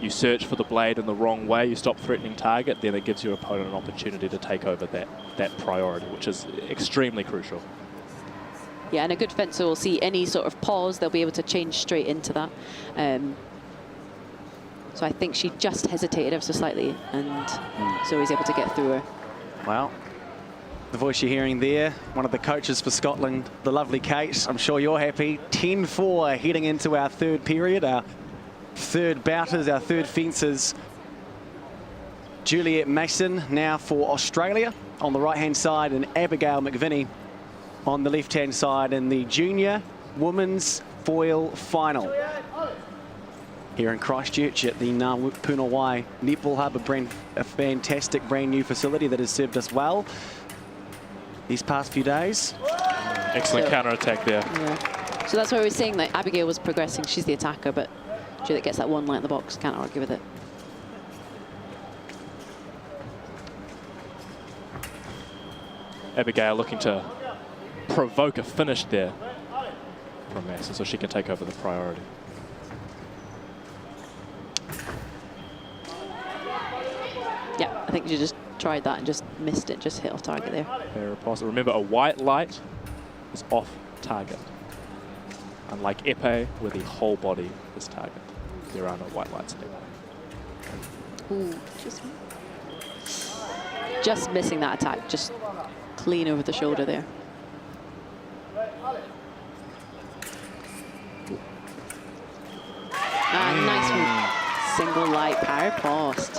you search for the blade in the wrong way, you stop threatening target, then it gives your opponent an opportunity to take over that priority, which is extremely crucial. Yeah, and a good fencer will see any sort of pause, they'll be able to change straight into that. So I think she just hesitated ever so slightly, and Zoe's able to get through her. Well, the voice you're hearing there, one of the coaches for Scotland, the lovely Kate. I'm sure you're happy. 10-4 heading into our third period, our third bouters, our third fencers. Juliette Mason now for Australia on the right-hand side, and Abigail McVinney on the left-hand side in the junior women's foil final. Here in Christchurch at the Ngā Punawai Netball Hub, a fantastic brand new facility that has served us well these past few days. Excellent counter-attack there. Yeah. So that's why we were saying that Abigail was progressing. She's the attacker, but Juliette gets that one light in the box. Can't argue with it. Abigail looking to provoke a finish there from Mason so she can take over the priority. Yeah, I think she just tried that and just missed it, just hit off target there. Very possible. Remember, a white light is off target. Unlike épée, where the whole body is target. There are no white lights in épée. Ooh, just missing that attack, just clean over the shoulder there. Nice single light power post.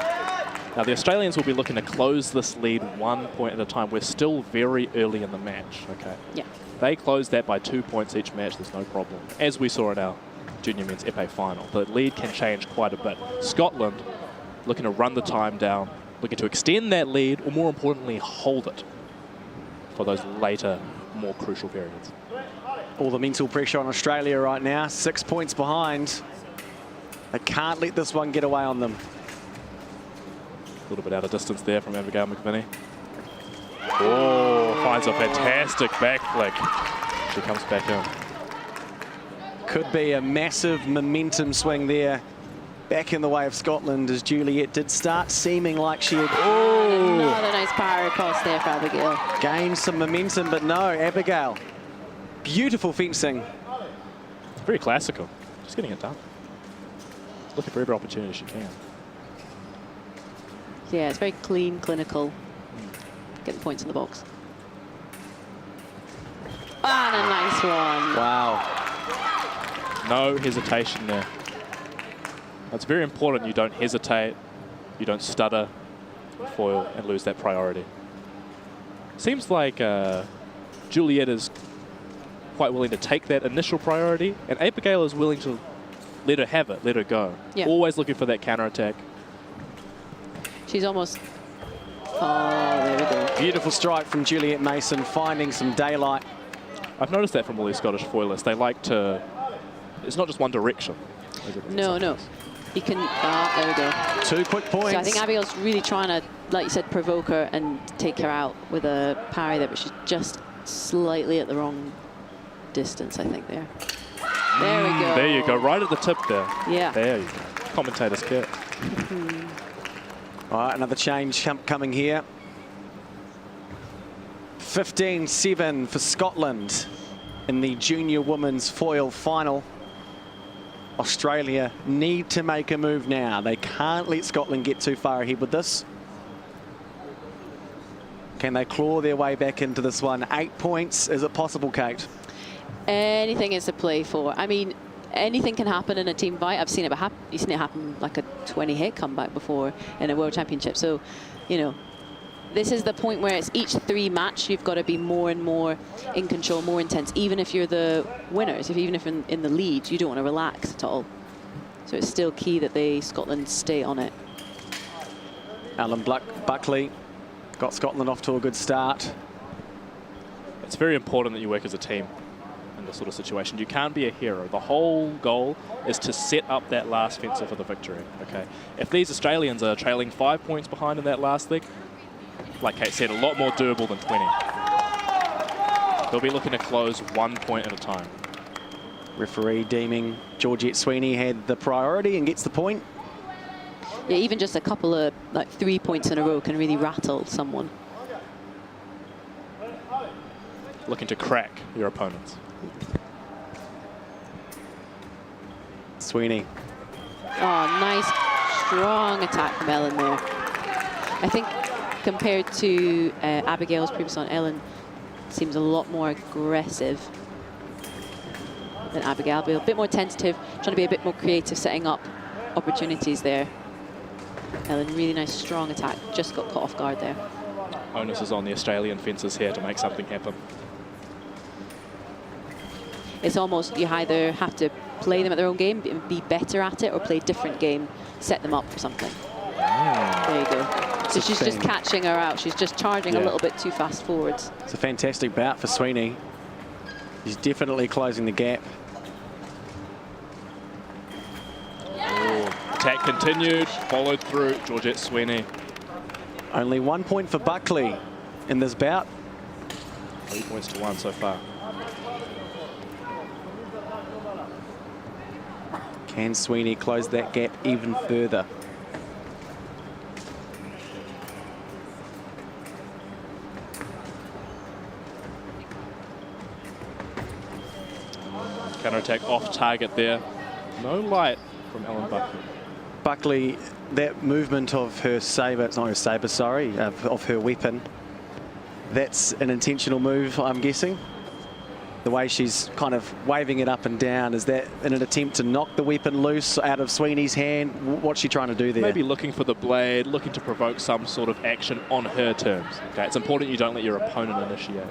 Now the Australians will be looking to close this lead 1 point at a time. We're still very early in the match, okay? Yeah. They close that by 2 points each match, there's no problem. As we saw in our junior men's épée final, the lead can change quite a bit. Scotland looking to run the time down, looking to extend that lead, or more importantly, hold it for those later, more crucial periods. All the mental pressure on Australia right now, 6 points behind. They can't let this one get away on them. A little bit out of distance there from Abigail McVinney. Oh, finds a fantastic back flick. She comes back in. Could be a massive momentum swing there. Back in the way of Scotland as Juliette did start seeming like she had Another nice power across there for Abigail. gained some momentum, but no, Abigail. Beautiful fencing. Very classical. Just getting it done. Looking for every opportunity she can. Yeah, it's very clean, clinical. Get the points in the box. And a nice one. Wow. No hesitation there. It's very important you don't hesitate, you don't stutter, foil, and lose that priority. Seems like Juliette is quite willing to take that initial priority, and Abigail is willing to let her have it, let her go. Yeah. Always looking for that counter-attack. She's almost... Oh, there we go. Beautiful strike from Juliette Mason, finding some daylight. I've noticed that from all these Scottish foilists. They like to... It's not just one direction. No. You can... there we go. 2 quick points. So I think Abigail's really trying to, like you said, provoke her and take her out with a parry there, but she's just slightly at the wrong distance, I think, there. There we go. There you go, right at the tip there. Yeah. There you go. Commentator's kit. All right, another change coming here. 15-7 for Scotland in the junior women's foil final. Australia need to make a move now. They can't let Scotland get too far ahead with this. Can they claw their way back into this one? 8 points. Is it possible, Kate? Anything is to play for. I mean, anything can happen in a team fight. I've seen it happen. You've seen it happen like a 20-hit comeback before in a World Championship. So, you know, this is the point where it's each 3 match. You've got to be more and more in control, more intense. Even if you're the winners, even if in the lead, you don't want to relax at all. So it's still key that Scotland stay on it. Alan Buckley got Scotland off to a good start. It's very important that you work as a team in this sort of situation. You can't be a hero. The whole goal is to set up that last fencer for the victory. Okay. If these Australians are trailing 5 points behind in that last leg, like Kate said, a lot more doable than 20. They'll be looking to close 1 point at a time. Referee deeming Georgette Sweeney had the priority and gets the point. Yeah, even just a couple of 3 points in a row can really rattle someone. Looking to crack your opponents. Sweeney. Oh, nice, strong attack from Ellen there. I think compared to Abigail's previous on, Ellen seems a lot more aggressive than Abigail. A bit more tentative, trying to be a bit more creative, setting up opportunities there. Ellen, really nice, strong attack. Just got caught off guard there. Onus is on the Australian fencers here to make something happen. It's almost, you either have to play them at their own game, be better at it, or play a different game, set them up for something. There you go. So she's just catching her out. She's just charging a little bit too fast forwards. It's a fantastic bout for Sweeney. He's definitely closing the gap. Attack continued, followed through, Georgette Sweeney. Only 1 point for Buckley in this bout. 3 points to 1 so far. Can Sweeney close that gap even further? Counter-attack off target there. No light from Ellen Buckley. Buckley, that movement of her sabre, it's not her sabre, sorry, of her weapon, that's an intentional move, I'm guessing. The way she's kind of waving it up and down, is that in an attempt to knock the weapon loose out of Sweeney's hand? What's she trying to do there? Maybe looking for the blade, looking to provoke some sort of action on her terms. Okay, it's important you don't let your opponent initiate.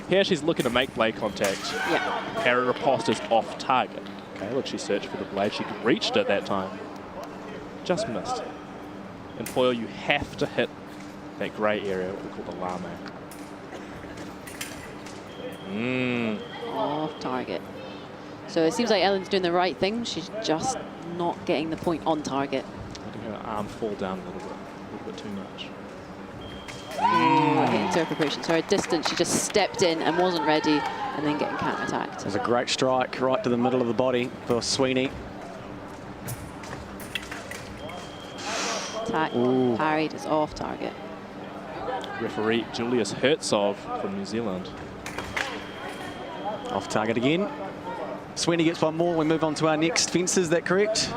Here she's looking to make blade contact. Yeah. Parry riposte is off target. Okay, look, she searched for the blade. She reached it that time. Just missed. In foil, you have to hit that grey area, what we call the lame. Off target. So it seems like Ellen's doing the right thing. She's just not getting the point on target. Letting her arm fall down a little bit too much. Hit into her preparation. So her distance, she just stepped in and wasn't ready, and then getting counter-attacked. It was a great strike right to the middle of the body for Sweeney. Attack parried is off target. Referee Julius Hertzog from New Zealand. Off target again. Sweeney gets one more. We move on to our next fence. Is that correct?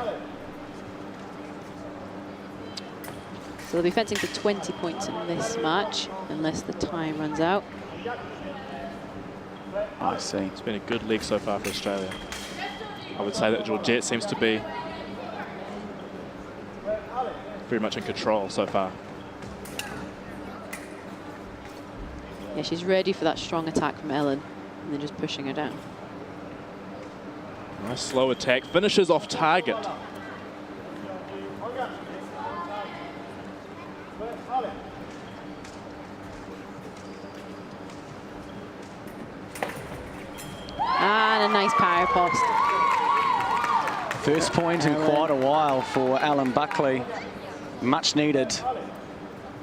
So they'll be fencing for 20 points in this match, unless the time runs out. I see. It's been a good leg so far for Australia. I would say that Georgette seems to be very much in control so far. Yeah, she's ready for that strong attack from Ellen, and then just pushing her down. Nice slow attack, finishes off target. And a nice power post. First point in quite a while for Alan Buckley. Much needed.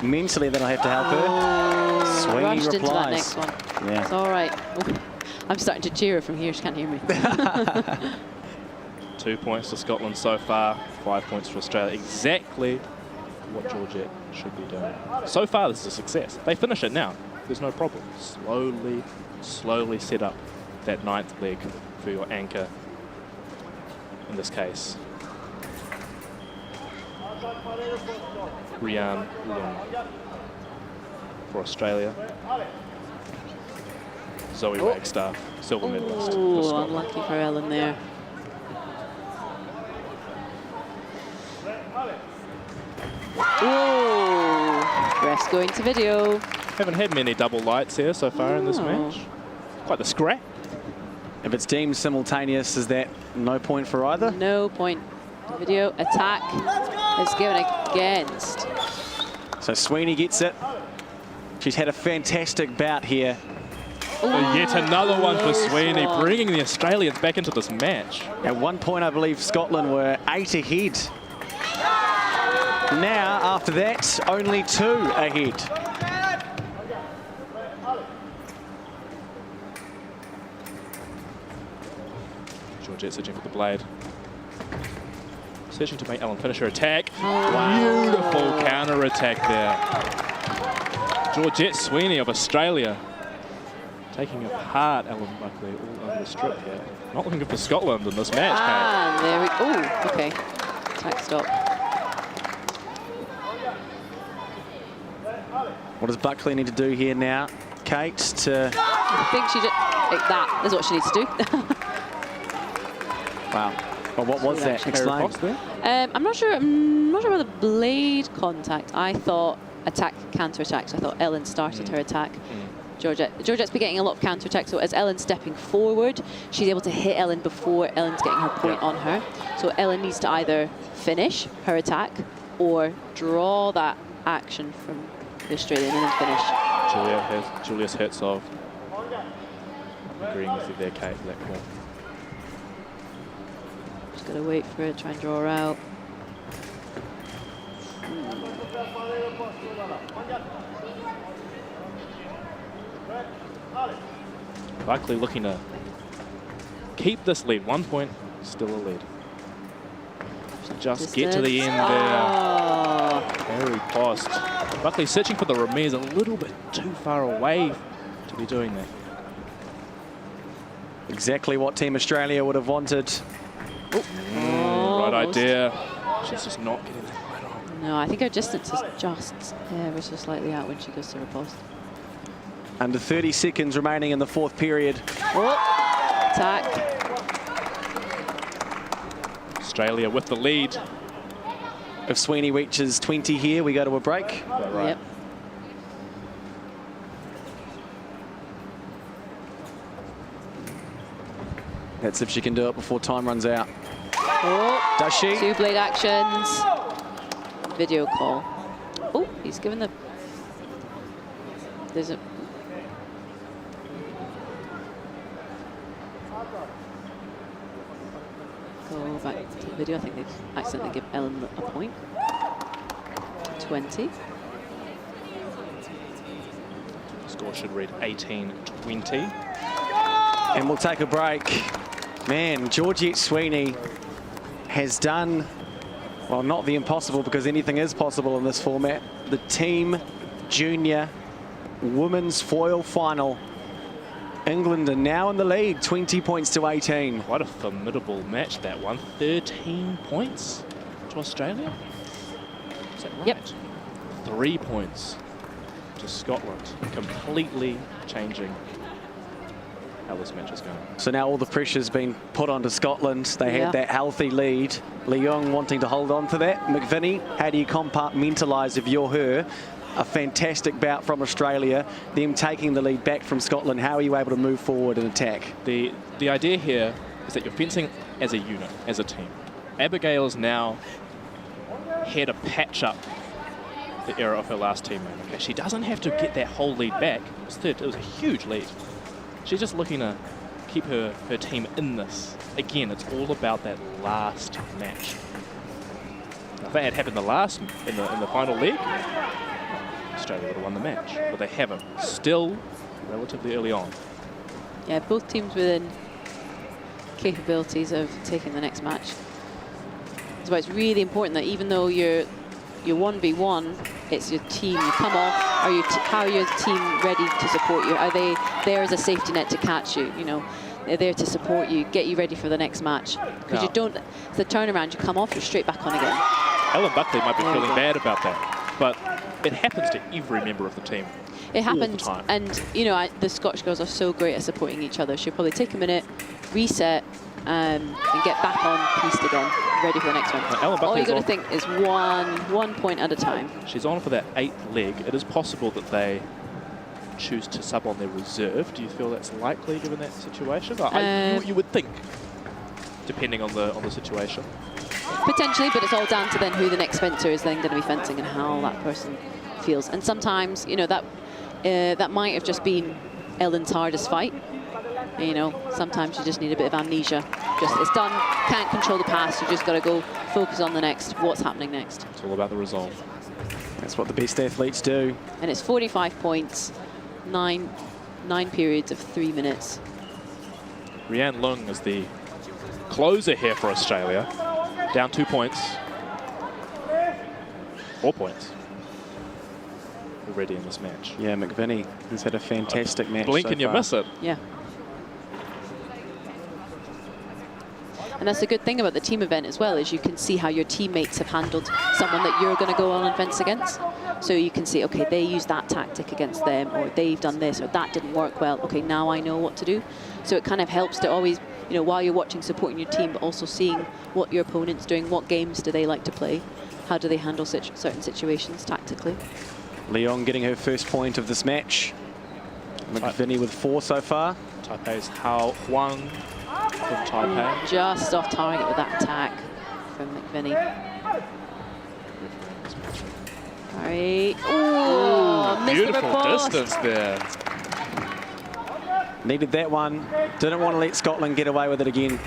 Mentally, that'll have to help her. Sweeney Rushed replies. into that next one. Yeah. It's all right. Oh, I'm starting to cheer her from here. She can't hear me. 2 points to Scotland so far, 5 points for Australia. Exactly what Georgette should be doing. So far, this is a success. They finish it now. There's no problem. Slowly set up that ninth leg for your anchor. In this case, Rian Long for Australia. Zoe Wagstaff, silver medalist. Oh, unlucky for Ellen there. Whoa! Ref's going to video. Haven't had many double lights here so far in this Oh. match. Quite the scrap. If it's deemed simultaneous, is that no point for either? No point. Video attack is given against. So Sweeney gets it. She's had a fantastic bout here. Yet another one for close Sweeney, one. bringing the Australians back into this match. At one point, I believe Scotland were 8 ahead. Now, after that, only 2 ahead. Georgette searching for the blade. Searching to make Ellen finish her attack. Oh. Beautiful counter attack there. Georgette Sweeney of Australia taking apart Ellen Buckley all over the strip here. Not looking good for Scotland in this match, Ah, there we go. Oh, okay. Attack stop. What does Buckley need to do here now, Kate? I think she did. That is what she needs to do. Wow. Well, what was that? Explain. I'm not sure. I'm not sure about the blade contact. I thought attack, counter attack. So I thought Ellen started her attack. Georgette's been getting a lot of counter attack. So as Ellen's stepping forward, she's able to hit Ellen before Ellen's getting her point on her. So Ellen needs to either finish her attack or draw that action from the Australian and then finish. Julius Hertzog agreeing with you there, Kate, that call. Just got to wait for it, try and draw her out. Buckley looking to keep this lead. 1 point, still a lead. Just get to the end there. Very post. Buckley searching for the remise, a little bit too far away to be doing that. Exactly what Team Australia would have wanted. Right idea. She's just not getting that right on. No, I think her distance is just ever so slightly out when she goes to her post. Under 30 seconds remaining in the 4th period. Oh, attack. Australia with the lead. If Sweeney reaches 20 here, we go to a break. Right. Yep. That's if she can do it before time runs out. Oh, does she? 2 blade actions. Video call. Oh, he's given the... There's a... Go back to the video. I think they've accidentally given Ellen a point. 20. Score should read 18-20. And we'll take a break. Man, Georgette Sweeney has done, well, not the impossible, because anything is possible in this format. The Team Junior Women's Foil Final. England are now in the lead, 20 points to 18. Quite a formidable match, that one. 13 points to Australia. Is that right? Yep. 3 points to Scotland. Completely changing how this match is going. So now all the pressure's been put onto Scotland. They had that healthy lead. Leung wanting to hold on to that. McVinney, how do you compartmentalise if you're her? A fantastic bout from Australia, them taking the lead back from Scotland. How are you able to move forward and attack? The idea here is that you're fencing as a unit, as a team. Abigail is now here to patch up the error of her last teammate. Okay, she doesn't have to get that whole lead back. It was a huge lead. She's just looking to keep her team in this. Again, it's all about that last match. Now, if that had happened in the final leg, Australia would have won the match, but they haven't. Still relatively early on. Yeah, both teams within capabilities of taking the next match. That's why it's really important that even though you're 1v1, it's your team. You come off, how are your team ready to support you? Are they there as a safety net to catch you? You know, they're there to support you, get you ready for the next match. Because you don't, it's the turnaround, you come off, you're straight back on again. Ellen Buckley might be feeling bad about that, but it happens to every member of the team. It happens, all the time. and you know, the Scottish girls are so great at supporting each other. She'll probably take a minute, reset, and get back on piste again, ready for the next one. All you got to think is one point at a time. She's on for that 8th leg. It is possible that they choose to sub on their reserve. Do you feel that's likely given that situation? You would think, depending on the situation. Potentially, but it's all down to then who the next fencer is then going to be fencing and how that person feels. And sometimes, you know, that might have just been Ellen's hardest fight. You know, sometimes you just need a bit of amnesia. Just, it's done, can't control the past, you just got to go focus on the next, what's happening next. It's all about the resolve. That's what the best athletes do. And it's 45 points, nine periods of 3 minutes. Rianne Lung is the closer here for Australia. Down 2 points. 4 points already in this match. Yeah, McVinney has had a fantastic match. Blink and you miss it. Yeah. And that's the good thing about the team event as well, is you can see how your teammates have handled someone that you're going to go on and fence against. So you can see, okay, they used that tactic against them, or they've done this, or that didn't work well. Okay, now I know what to do. So it kind of helps to always, you know, while you're watching, supporting your team, but also seeing what your opponent's doing, what games do they like to play, how do they handle certain situations tactically. Leon getting her first point of this match. McVinney with 4 so far. Taipei's Hao Huang from Taipei. Just off target with that attack from McVinney. All right. Oh, beautiful distance there. Needed that one. Didn't want to let Scotland get away with it again.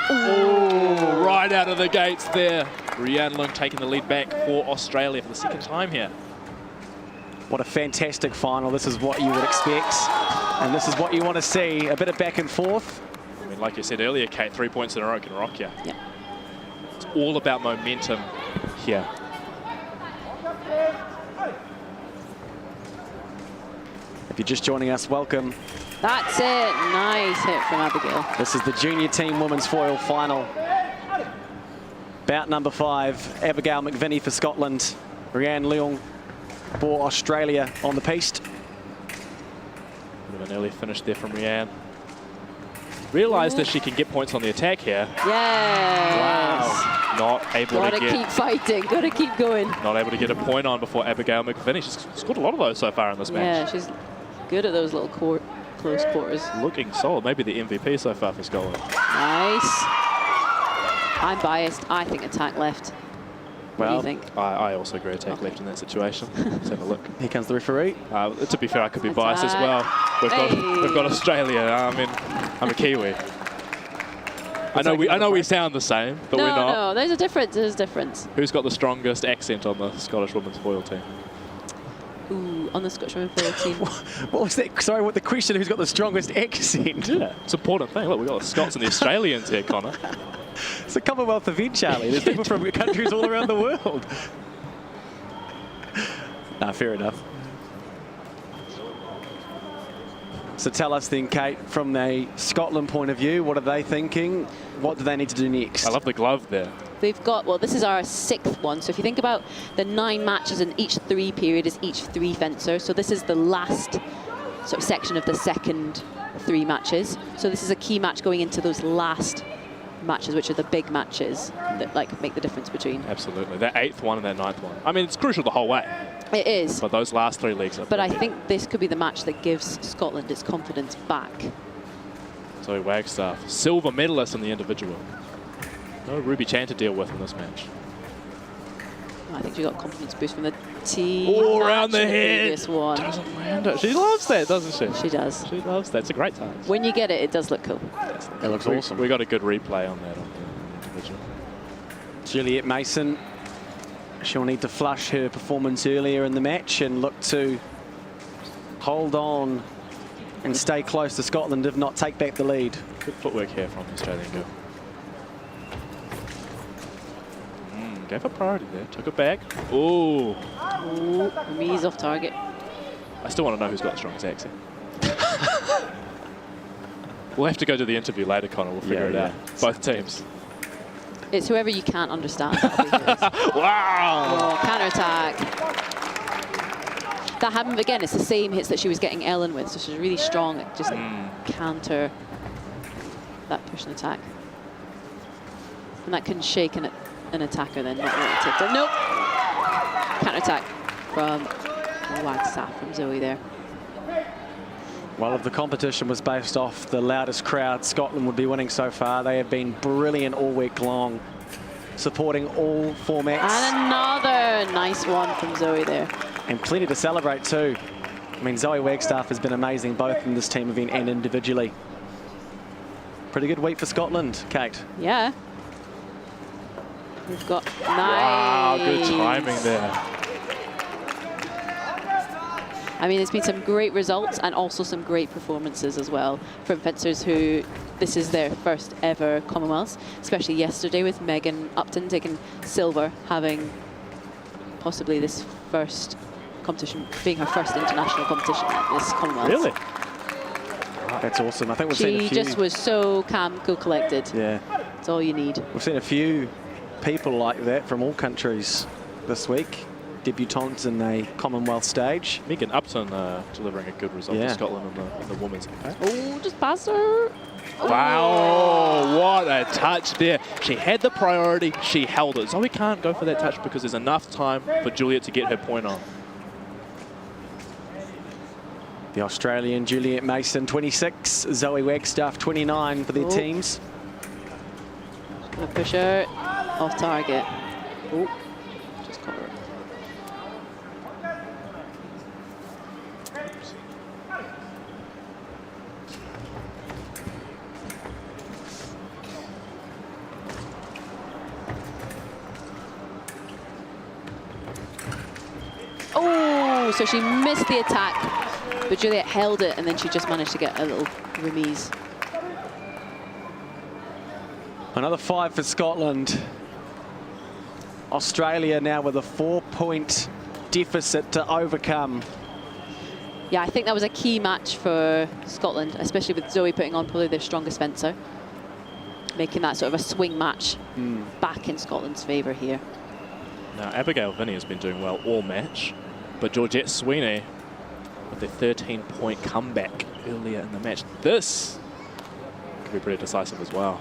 Oh, right out of the gates there. Rianne Lung taking the lead back for Australia for the 2nd time here. What a fantastic final. This is what you would expect. And this is what you want to see. A bit of back and forth. I mean, like you said earlier, Kate, 3 points in a row can rock you. Yeah. It's all about momentum here. If you're just joining us, welcome. That's it. Nice hit from Abigail. This is the junior team women's foil final. Bout number 5, Abigail McVinney for Scotland, Rianne Leung for Australia on the piste. Bit of an early finish there from Rianne. Realised that she can get points on the attack here. Yes. Wow. Not able Gotta to get... keep fighting. Gotta keep going. Not able to get a point on before Abigail McVinney. She's scored a lot of those so far in this match. Yeah, she's good at those little close quarters. Looking solid. Maybe the MVP so far for Scotland. Nice. I'm biased. I think attack left. What do you think? I also agree attack left in that situation. Let's have a look. Here comes the referee. To be fair, I could be biased as well. We've got Australia. I mean, I'm a Kiwi. I know we sound the same, but we're not. No, there's a difference. There's a difference. Who's got the strongest accent on the Scottish women's foil team? Ooh, on the Scottish women's foil team. What was that? Sorry, what the question? Who's got the strongest accent? Yeah, it's an important thing. Look, we've got the Scots and the Australians here, Connor. It's a Commonwealth event, Charlie. There's people from countries all around the world. Nah, fair enough. So tell us then, Kate, from a Scotland point of view, what are they thinking? What do they need to do next? I love the glove there. They've got, well, this is our 6th one. So if you think about the 9 matches in each 3 period is each 3 fencers. So this is the last sort of section of the second 3 matches. So this is a key match going into those last matches, which are the big matches that like make the difference between. Absolutely. That 8th one and that 9th one. I mean, it's crucial the whole way. It is. But those last 3 legs are... But I think this could be the match that gives Scotland its confidence back. Zoe Wagstaff, silver medalist in the individual. No Ruby Chan to deal with in this match. I think she got a confidence boost from the team. Oh, around the head. One. Doesn't land it. She loves that, doesn't she? She does. She loves that. It's a great time. When you get it, it does look cool. It looks awesome. We got a good replay on that on the individual. Juliet Mason, she'll need to flush her performance earlier in the match and look to hold on and stay close to Scotland, if not take back the lead. Good footwork here from the Australian girl. Gave her priority there. Took it back. Ooh. Ooh, Me's off target. I still want to know who's got the strongest accent. We'll have to go to the interview later, Connor. We'll figure it out. Both teams. It's whoever you can't understand. Wow. Oh, counter-attack. That happened again. It's the same hits that she was getting Ellen with. So she's really strong at just counter that push and attack. And that can shake an attacker then, not really tipped it. Nope. Counter-attack from Wagstaff from Zoe there. Well, if the competition was based off the loudest crowd, Scotland would be winning so far. They have been brilliant all week long, supporting all formats. And another nice one from Zoe there. And plenty to celebrate too. I mean, Zoe Wagstaff has been amazing both in this team event and individually. Pretty good week for Scotland, Kate. Yeah. We've got nice. Wow, good timing there. I mean, there's been some great results and also some great performances as well from fencers who this is their first ever Commonwealths, especially yesterday with Megan Upton taking silver, having possibly this first competition, being her first international competition at this Commonwealths. Really? That's awesome. I think we've seen a few. She just was so calm, cool, collected. Yeah. That's all you need. We've seen a few people like that from all countries this week. Debutantes in a Commonwealth stage. Megan Upton delivering a good result for Scotland in the women's pack. Oh, just past her. Wow, what a touch there. She had the priority, she held it. Zoe can't go for that touch because there's enough time for Juliet to get her point on. The Australian Juliet Mason, 26. Zoe Wagstaff, 29 for their teams. Gonna push her off target. Oh, just caught her. Oh, so she missed the attack, but Juliet held it, and then she just managed to get a little remise. Another 5 for Scotland. Australia now with a 4-point deficit to overcome. Yeah, I think that was a key match for Scotland, especially with Zoe putting on probably their strongest fencer, making that sort of a swing match back in Scotland's favour here. Now, Abigail Vinny has been doing well all match, but Georgette Sweeney with their 13-point comeback earlier in the match. This could be pretty decisive as well.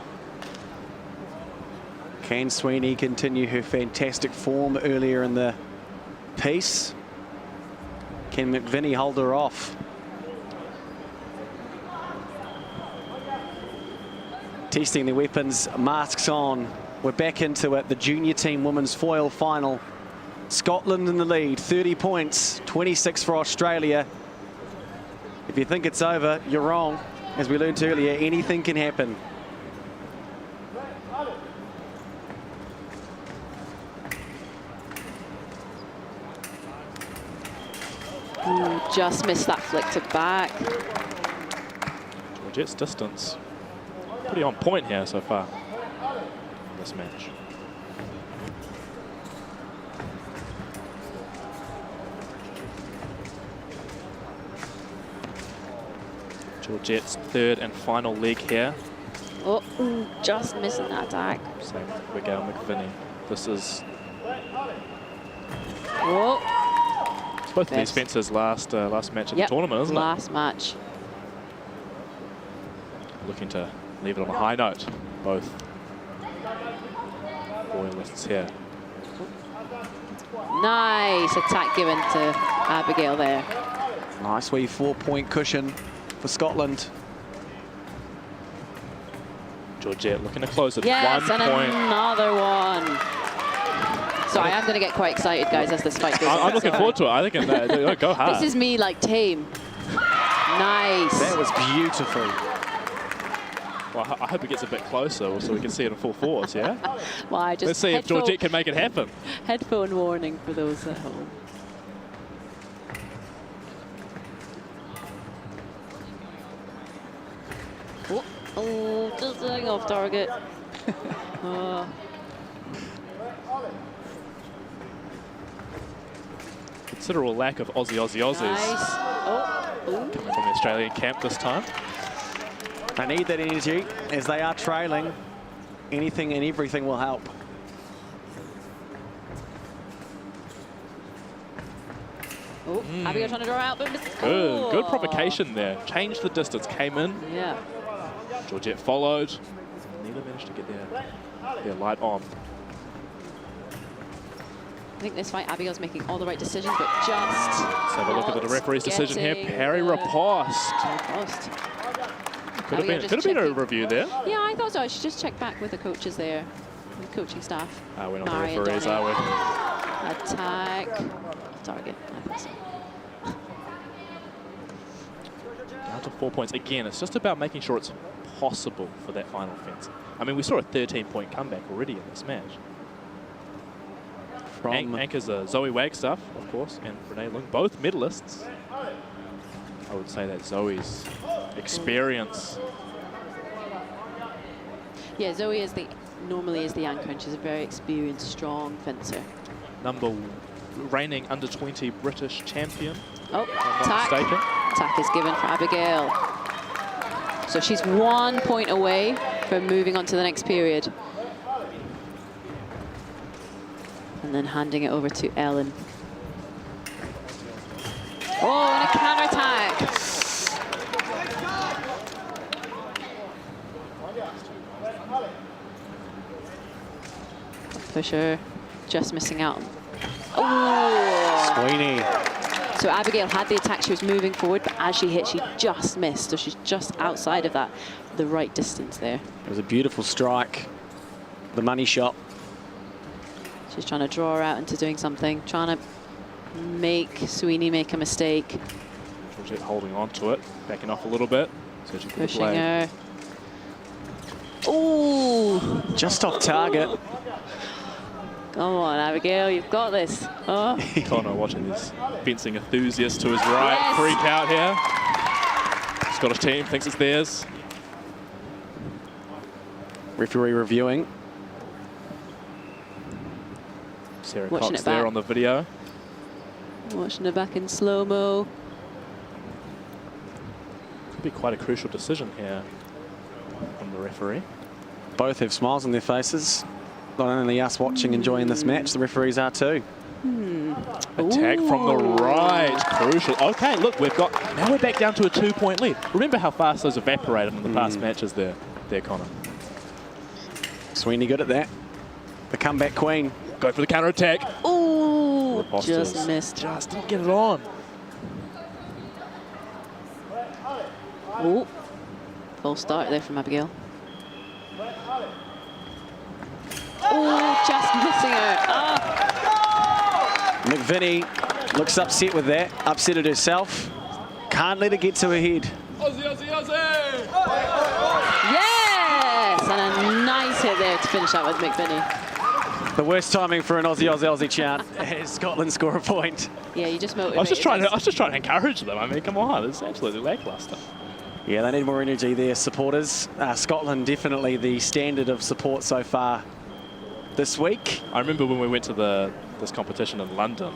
Can Sweeney continue her fantastic form earlier in the piece? Can McVinney hold her off? Testing their weapons, masks on. We're back into it, the junior team women's foil final. Scotland in the lead, 30 points, 26 for Australia. If you think it's over, you're wrong. As we learned earlier, anything can happen. Ooh, just missed that flick to back. Georgette's distance pretty on point here so far in this match. Georgette's third and final leg here. Oh, ooh, just missing that attack. Same with Abigail McVinney. This is both of these fencers last match of the tournament, isn't it? Last match. Looking to leave it on a high note, both foilists here. Nice attack given to Abigail there. Nice wee 4-point cushion for Scotland. Georgette looking to close at Yes, 1 and point. another one. Sorry, I'm going to get quite excited, guys, as this fight goes on. I'm looking forward to it. I think go hard. This is me, like, tame. Nice. That was beautiful. Well, I hope it gets a bit closer so we can see it in full force, yeah? Well, I just Let's see if Georgette can make it happen. Headphone warning for those at home. Oh, just going off target. Considerable lack of Aussies. Nice. Coming from the Australian camp this time. They need that energy as they are trailing. Anything and everything will help. Oh, Abigail trying to draw out, but missed. Good provocation there. Changed the distance, came in. Yeah. Georgette followed. Need a managed to get their light on. I think this fight, Abigail's making all the right decisions, but just... Let's have a look at the referee's decision here. getting Parry riposte. Could have been a review there. Yeah, I thought so. I should just check back with the coaches there, the coaching staff. We're not the Mari and referees, Donnie. are we? Attack. Target. I thought so. Down to 4 points. Again, it's just about making sure it's possible for that final fence. I mean, we saw a 13-point comeback already in this match. Anchors are Zoe Wagstaff, of course, and Renee Lung, both medalists. I would say that Zoe's experience. Yeah, Zoe normally is the anchor, and she's a very experienced, strong fencer. Reigning under-20 British champion. Oh, if I'm not attack. mistaken. Attack is given for Abigail. So she's 1 point away from moving on to the next period. And then handing it over to Ellen. Oh, and a counterattack. Pusher just missing out. Oh! Sweeney. So Abigail had the attack, she was moving forward, but as she hit, she just missed. So she's just outside of the right distance there. It was a beautiful strike. The money shot. She's trying to draw her out into doing something, trying to make Sweeney make a mistake. Georgette holding on to it, backing off a little bit. Searching for the Pushing blade. her. Ooh! Just off target. Come on, Abigail, you've got this. Oh. Connor watching this fencing enthusiast to his right. Yes. Freak out here. Scottish team thinks it's theirs. Referee reviewing. Sarah Watching Cox it there back. on the video. Watching her back in slow-mo. Could be quite a crucial decision here from the referee. Both have smiles on their faces. Not only us watching, enjoying this match, the referees are too. Attack from the right, crucial. Okay, look, now we're back down to a 2-point lead. Remember how fast those evaporated in the past matches there, Connor. Sweeney good at that. The comeback queen. Go for the counter attack. Ooh, Riposters. just missed. Just didn't get it on. Ooh, false start there from Abigail. Oh, just missing her. Oh. McVinney looks upset with that, upset at herself. Can't let it get to her head. Aussie, Aussie, Aussie! Yes! And a nice hit there to finish out with McVinney. The worst timing for an Aussie, Aussie, Aussie chant as Scotland score a point. Yeah, you just motivated. I was just trying to encourage them. I mean, come on, it's absolutely lackluster. Yeah, they need more energy there, supporters. Scotland definitely the standard of support so far this week. I remember when we went to this competition in London,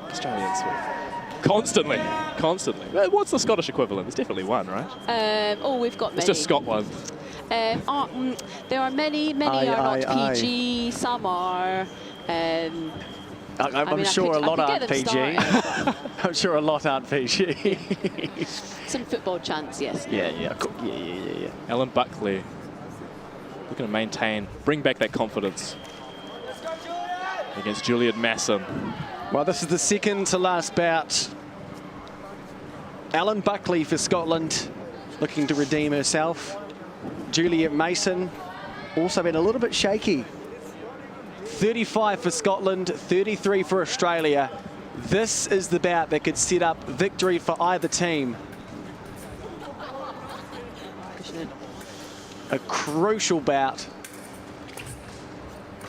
Australians were constantly. What's the Scottish equivalent? There's definitely one, right? We've got many. It's just Scotland. There are many are not PG, some are. I'm sure a lot aren't PG. I'm sure a lot aren't PG. Some football chants, yes. Yeah. Ellen Buckley looking to bring back that confidence against Juliet Masson. Well, this is the second to last bout. Ellen Buckley for Scotland, looking to redeem herself. Juliet Mason also been a little bit shaky. 35 for Scotland, 33 for Australia. This is the bout that could set up victory for either team. A crucial bout.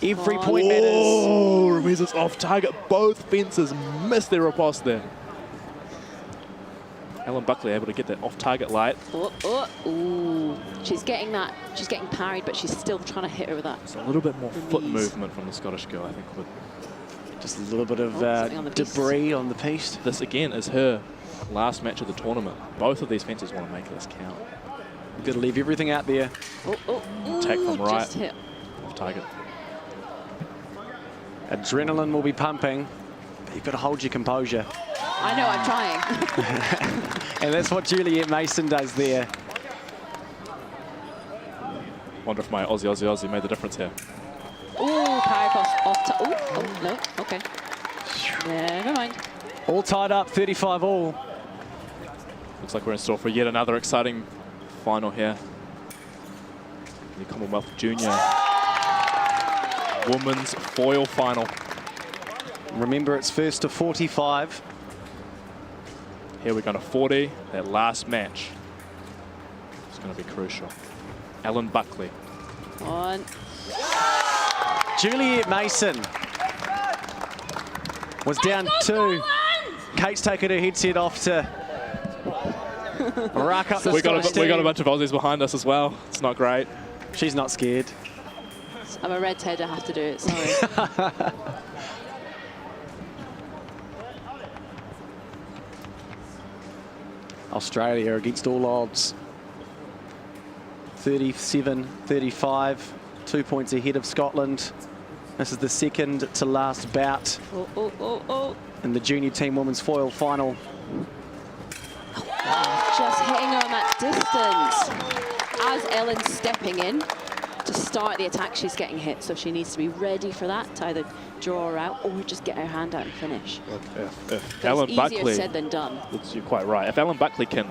Every point matters. Oh, Ramiza's off target. Both fences missed their riposte there. Ellen Buckley able to get that off target light. Ooh. She's getting that. She's getting parried, but she's still trying to hit her with that. It's a little bit more foot movement from the Scottish girl, I think. Just a little bit of debris on the piste. This again is her last match of the tournament. Both of these fences want to make this count. You've got to leave everything out there. Attack from right. Just hit. Off target. Adrenaline will be pumping. But you've got to hold your composure. I know, I'm trying. And that's what Juliet Mason does there. Wonder if my Aussie made the difference here. Oh, power cross off to. Oh, no. Okay. Never mind. All tied up, 35 all. Looks like we're in store for yet another exciting final here. The Commonwealth Junior Women's Foil Final. Remember, it's first to 45. Here we're going to 40. That last match is going to be crucial. Ellen Buckley. On. Juliet Mason was down 2. Kate's taken her headset off to rack up the we got a team. bunch of Aussies behind us as well. It's not great. She's not scared. I'm a redhead, I have to do it, sorry. Australia against all odds. 37-35, 2 points ahead of Scotland. This is the second to last bout in the junior team women's foil final. Just hitting her on that distance. As Ellen's stepping in to start the attack, she's getting hit, so she needs to be ready for that, to either draw her out or just get her hand out and finish. Look, if It's Ellen easier Buckley, said than done. You're quite right. If Ellen Buckley can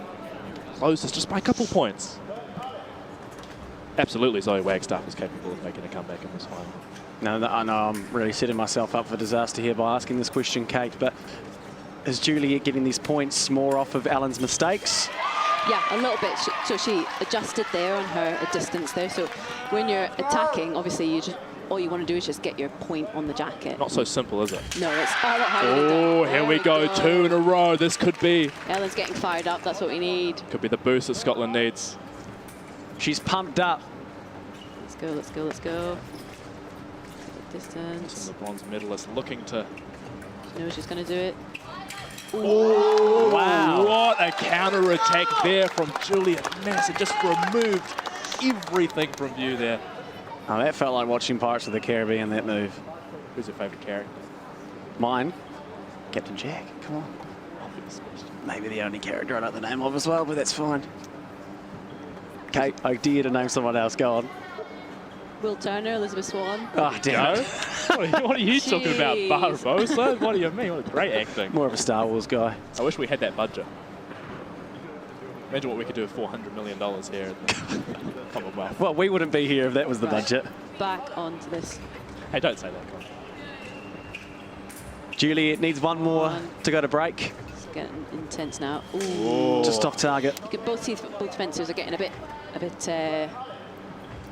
close this just by a couple points, absolutely Zoe Wagstaff is capable of making a comeback in this final. No, I know I'm really setting myself up for disaster here by asking this question, Kate, but is Juliet getting these points more off of Ellen's mistakes? Yeah, a little bit. So she adjusted there on her distance there. So when you're attacking, obviously you just all you want to do is just get your point on the jacket. Not so simple, is it? No, it's a lot harder than Oh, that. here we go. 2 in a row. This could be. Ellen's getting fired up. That's what we need. Could be the boost that Scotland needs. She's pumped up. Let's go, let's go, let's go. Distance. This is the bronze medalist looking to. She knows she's going to do it. Oh, wow. What a counter attack there from Juliet Mason. Just removed everything from view there. Oh, that felt like watching Pirates of the Caribbean, that move. Who's your favourite character? Mine? Captain Jack. Come on. Maybe the only character I know the name of as well, but that's fine. Kate, I dare to name someone else. Go on. Will Turner, Elizabeth Swan. Oh, damn it. What are you talking about, Jeez. Barbosa? What do you mean? What a great acting. More of a Star Wars guy. I wish we had that budget. Imagine what we could do with $400 million here at the Commonwealth. Well, we wouldn't be here if that was the budget. Back onto this. Hey, don't say that, Con. Juliet needs one more to go to break. It's getting intense now. Ooh. Just off target. You can both see both fencers are getting a bit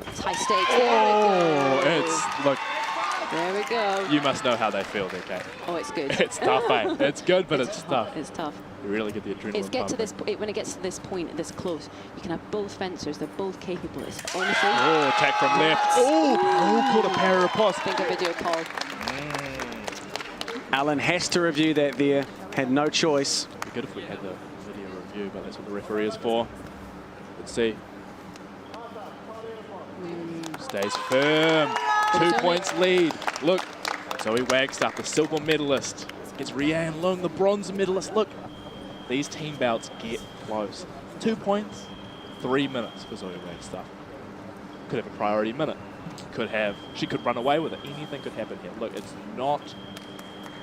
it's high stakes. Oh, it's, look, There we go. you must know how they feel there, Kate. Oh, it's good. It's tough, eh? It's good, but it's tough. It's tough. You really get the adrenaline It's get to pumping. this when it gets to this point, this close, you can have both fencers. They're both capable. It's honestly. Oh, attack from left. Oh, caught a para I think a video call. Alan has to review that there. Had no choice. It'd be good if we had the video review, but that's what the referee is for. Let's see. Stays firm. 2 points lead. Look, Zoe Wagstaff, the silver medalist. It's Rhiannon Leung, the bronze medalist. Look, these team bouts get close. 2 points, 3 minutes for Zoe Wagstaff. Could have a priority minute. She could run away with it. Anything could happen here. Look, it's not,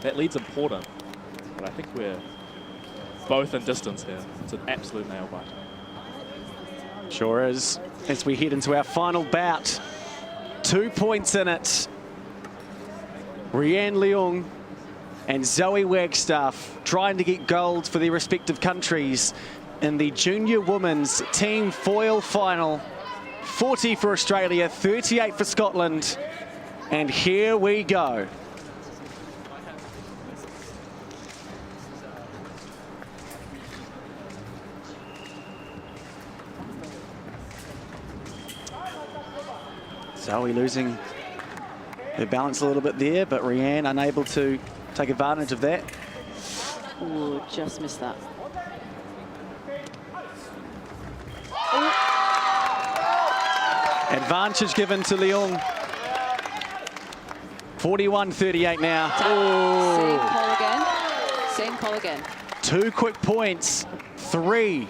that lead's important, but I think we're both in distance here. It's an absolute nail biter. Sure is. As we head into our final bout, 2 points in it. Rhiannon Leung and Zoe Wagstaff trying to get gold for their respective countries in the junior women's team foil final. 40 for Australia, 38 for Scotland. And here we go. Zoe losing her balance a little bit there, but Rhiannon unable to take advantage of that. Ooh, just missed that. Advantage given to Leung. 41-38 now. Same call again. Same call again. 2 quick points, 3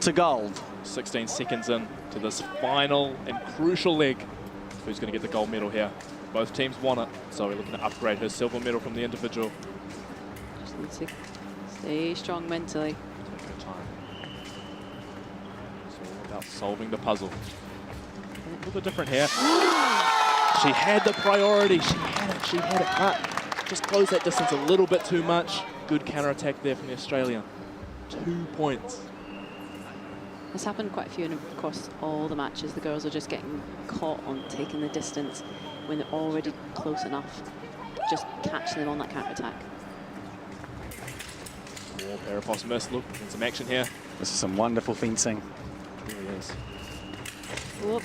to gold. 16 seconds in to this final and crucial leg. Who's going to get the gold medal here? Both teams want it, so we're looking to upgrade her silver medal from the individual. Just need to stay strong mentally. Take her time. It's all about solving the puzzle. A little bit different here. She had the priority. She had it, but just close that distance a little bit too much. Good counter-attack there from the Australian. 2 points. It's happened quite a few, and across all the matches, the girls are just getting caught on taking the distance when they're already close enough. Just catching them on that counter-attack. More Paraposmus, look, in some action here. This is some wonderful fencing. There he is. Whoop.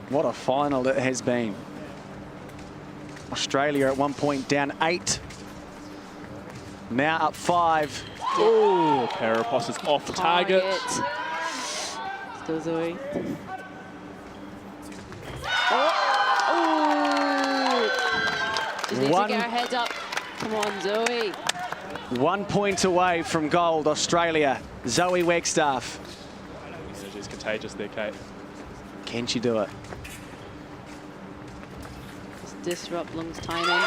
What a final it has been. Australia at one point down 8. Now up 5. Oh, Parapos is off the target. Still Zoe. Just need to get her head up. Come on, Zoe. 1 point away from gold, Australia. Zoe Wagstaff. She's contagious there, Kate. Can she do it? Just disrupt Lung's timing.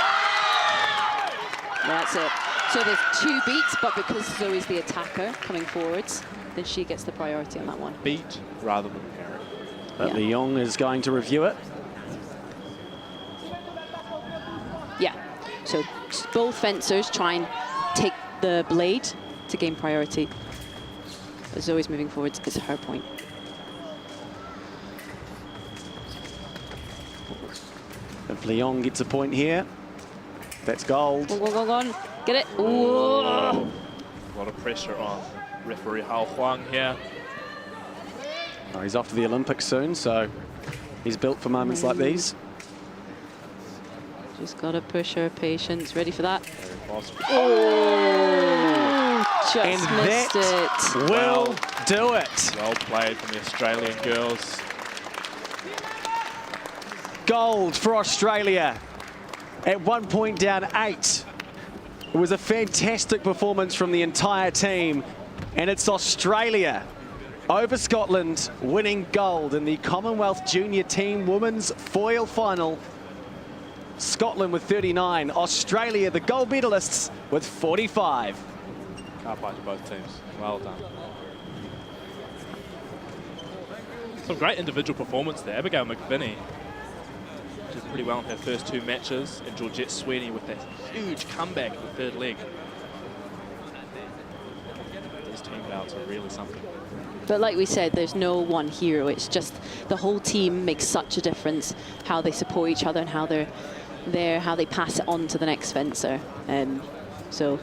That's it. So there's 2 beats, but because Zoe's the attacker coming forwards, then she gets the priority on that one. Beat rather than parry. But Leong is going to review it. Yeah. So both fencers try and take the blade to gain priority. But Zoe's moving forwards. It's her point. If Leong gets a point here, that's gold. Go on. Get it. Ooh. A lot of pressure on referee Hao Huang here. Oh, he's off to the Olympics soon, so he's built for moments like these. Just got to push her patience. Ready for that? Oh! Just and missed that it. will do it. Well played from the Australian girls. Gold for Australia. At one point down 8. It was a fantastic performance from the entire team. And it's Australia over Scotland winning gold in the Commonwealth Junior Team Women's Foil Final. Scotland with 39, Australia, the gold medalists, with 45. Can't fight to both teams. Well done. Some great individual performance there. Abigail McVinney did pretty well in her first 2 matches, and Georgette Sweeney with that huge comeback in the 3rd leg. These team bouts are really something. But like we said, there's no one hero. It's just the whole team makes such a difference. How they support each other and how they're there, how they pass it on to the next fencer. So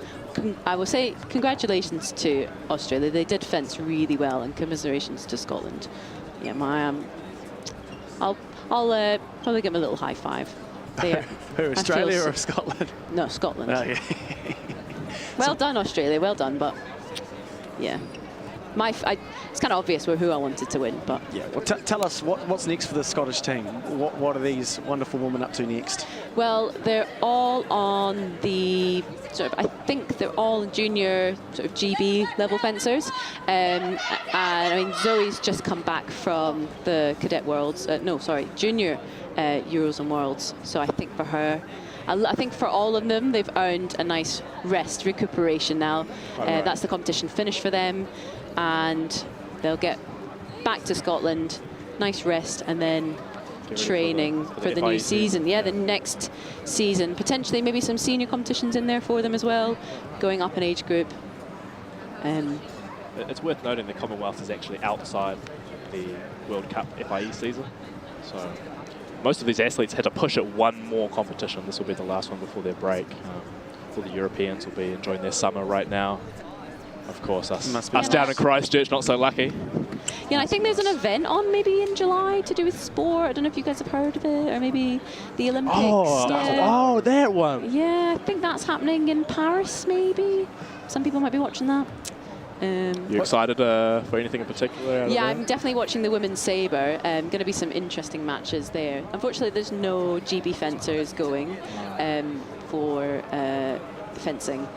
I will say congratulations to Australia. They did fence really well, and commiserations to Scotland. Yeah, I'll probably give them a little high five. There. Who, Australia or Scotland? No, Scotland. Oh, yeah. Well done, Australia. Well done, but yeah. It's kind of obvious who I wanted to win, but yeah. Well, tell us what's next for the Scottish team. What are these wonderful women up to next? Well, they're all on the I think they're all junior GB level fencers, and I mean Zoe's just come back from the Cadet Worlds. Junior Euros and Worlds. So I think for her. I think for all of them, they've earned a nice rest, recuperation now. Right. That's the competition finished for them, and they'll get back to Scotland, nice rest, and then training for the new season. Yeah, the next season. Potentially maybe some senior competitions in there for them as well, going up in age group. It's worth noting the Commonwealth is actually outside the World Cup FIE season. So most of these athletes had to push at one more competition. This will be the last one before their break. All the Europeans will be enjoying their summer right now. Of course, us down in Christchurch, not so lucky. Yeah, I think there's an event on maybe in July to do with sport. I don't know if you guys have heard of it, or maybe the Olympics. Oh, that one. Yeah, I think that's happening in Paris, maybe. Some people might be watching that. You excited for anything in particular? Yeah, I'm definitely watching the women's sabre. Going to be some interesting matches there. Unfortunately, there's no GB fencers going for fencing.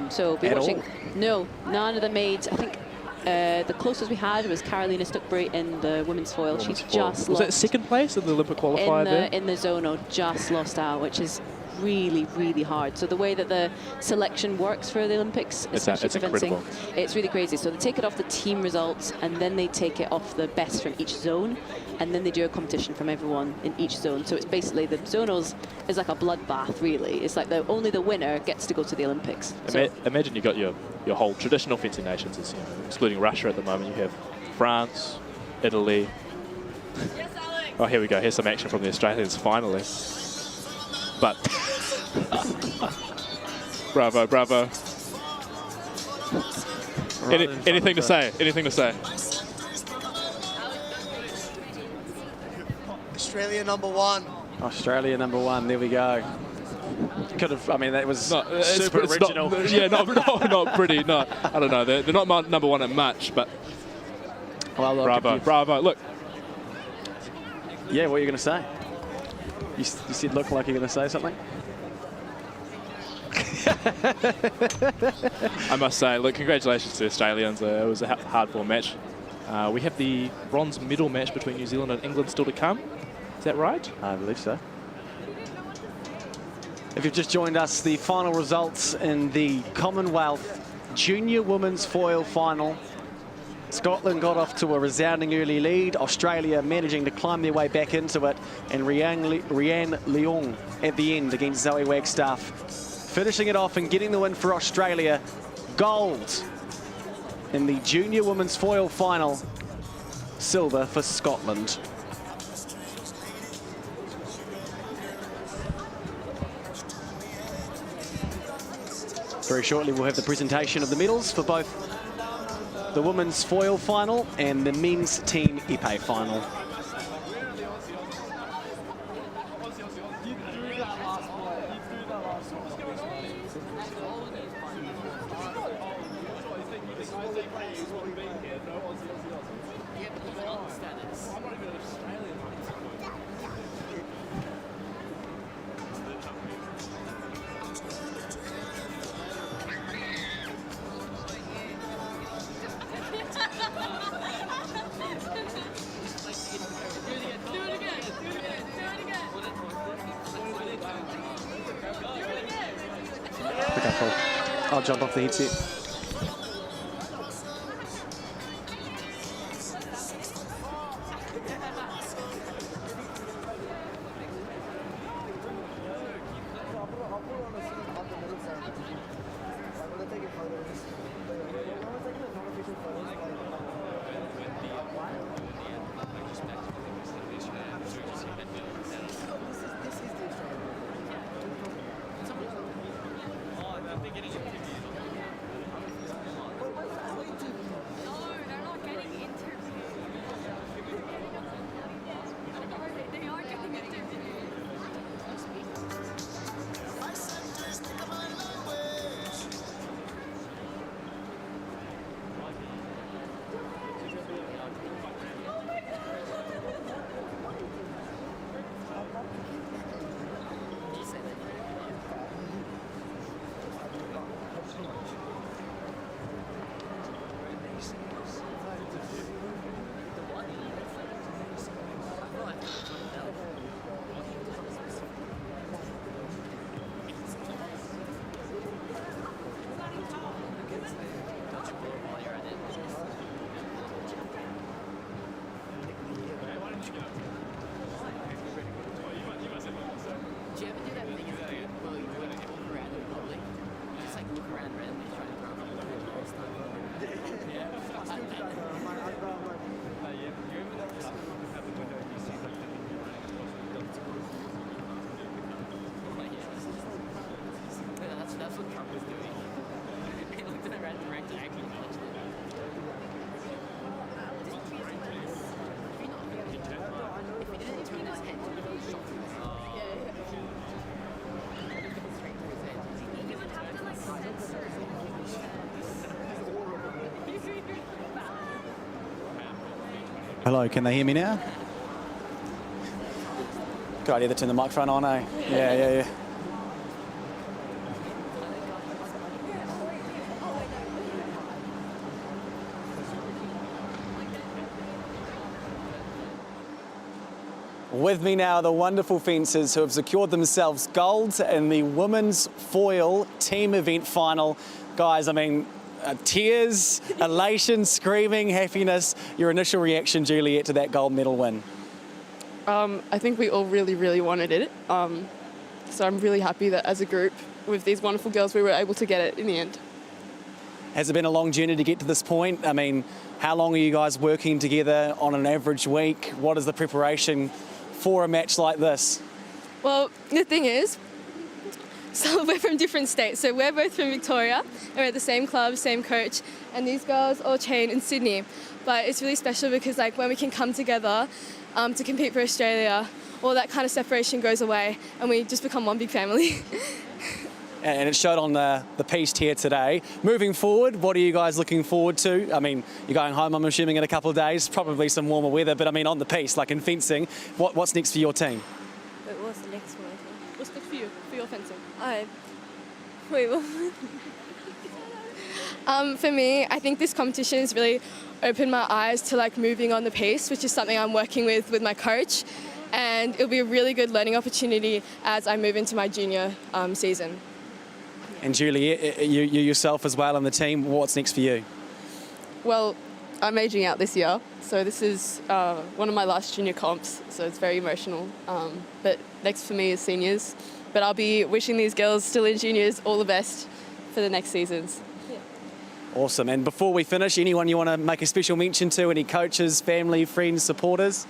So we'll be watching. No, none of the maids. I think The closest we had was Carolina Stuckbury in the women's foil. She's just Was lost. that second place in the Olympic qualifier there? In the zono, just lost out, which is really, really hard. So the way that the selection works for the Olympics, especially it's for fencing, incredible. it's really crazy. So they take it off the team results, and then they take it off the best from each zone, and then they do a competition from everyone in each zone. So it's basically the zonos is like a bloodbath, really. It's like only the winner gets to go to the Olympics. Imagine you got your whole traditional fencing nations, as, you know, excluding Russia at the moment. You have France, Italy. Oh, here we go. Here's some action from the Australians finally. But bravo, bravo. Anything to say? Anything to say? Australia #1. Australia #1. There we go. Could have. I mean, that was It's super original. Not, yeah, not pretty. No, I don't know. They're not #1 at much, but well, look, bravo, bravo. Look. Yeah, what are you going to say? You said look like you're going to say something? I must say, look, congratulations to the Australians. It was a hard-fought match. We have the bronze medal match between New Zealand and England still to come. Is that right? I believe so. If you've just joined us, the final results in the Commonwealth Junior Women's Foil Final. Scotland got off to a resounding early lead. Australia managing to climb their way back into it. And Rianne Leong at the end against Zoe Wagstaff. Finishing it off and getting the win for Australia. Gold in the Junior Women's Foil Final. Silver for Scotland. Very shortly we'll have the presentation of the medals for both the women's foil final and the men's team épée final. I'll jump off the headset. Hello, can they hear me now? Good idea to turn the microphone on, eh? Yeah. With me now are the wonderful fencers who have secured themselves gold in the women's foil team event final. Guys, I mean, tears, elation, screaming, happiness. Your initial reaction, Juliet, to that gold medal win? I think we all really, really wanted it. So I'm really happy that as a group, with these wonderful girls, we were able to get it in the end. Has it been a long journey to get to this point? I mean, how long are you guys working together on an average week? What is the preparation for a match like this? Well, the thing is, so we're from different states. So we're both from Victoria, and we're at the same club, same coach, and these girls all train in Sydney. But it's really special because like when we can come together to compete for Australia, all that kind of separation goes away, and we just become one big family. And it showed on the Piste here today. Moving forward, what are you guys looking forward to? I mean, you're going home, I'm assuming, in a couple of days, probably some warmer weather, but I mean, on the Piste, like in fencing, what's next for your team? But what's the next one? What's good for you, for your fencing? Wait, what? For me, I think this competition has really opened my eyes to like moving on the Piste, which is something I'm working with my coach. And it'll be a really good learning opportunity as I move into my junior season. And Juliet, you yourself as well on the team, what's next for you? Well, I'm aging out this year, so this is one of my last junior comps, so it's very emotional. But next for me is seniors. But I'll be wishing these girls still in juniors all the best for the next seasons. Awesome. And before we finish, anyone you want to make a special mention to? Any coaches, family, friends, supporters?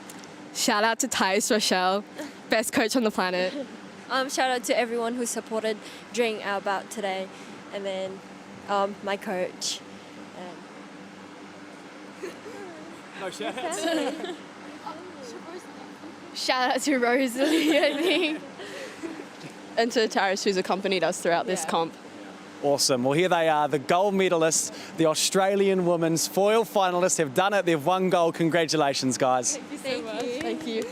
Shout out to Thais Rochelle, best coach on the planet. Shout out to everyone who supported during our bout today, and then my coach. No shout outs? Shout out to Rosalie, I think. And to Taris, who's accompanied us throughout this comp. Awesome. Well, here they are, the gold medalists, the Australian women's foil finalists have done it. They've won gold. Congratulations, guys. Thank you so much. Thank you.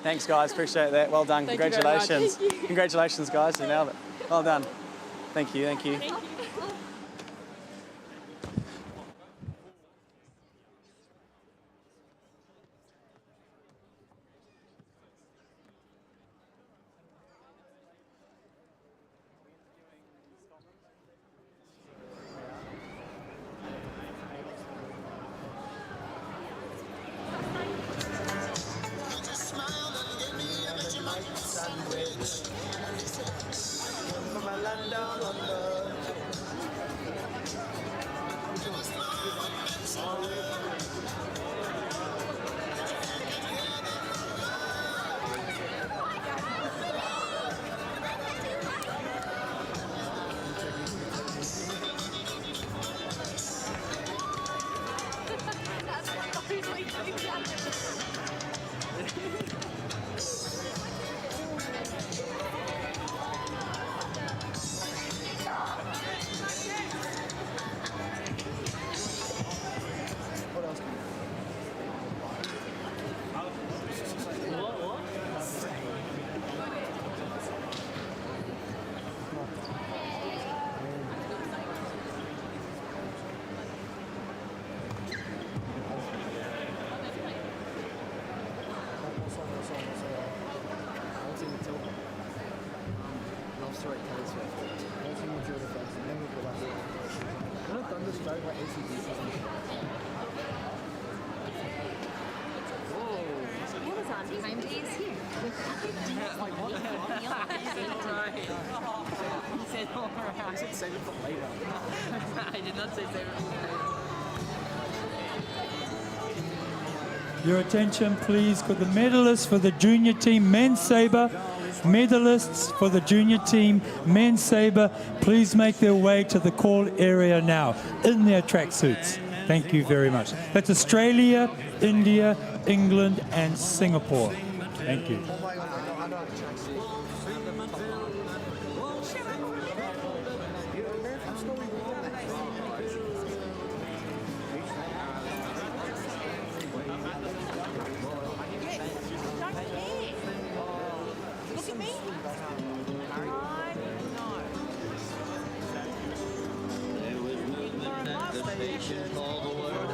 Thanks, guys. Appreciate that. Well done. Thank you very much. Congratulations. Thank you. Congratulations, guys. You nailed it. Well done. Thank you. Thank you. Your attention, please, for the medalists for the junior team men's sabre. Medalists for the junior team men's sabre, please make their way to the call area now in their tracksuits. Thank you very much. That's Australia, India, England, and Singapore. Thank you. Call the word,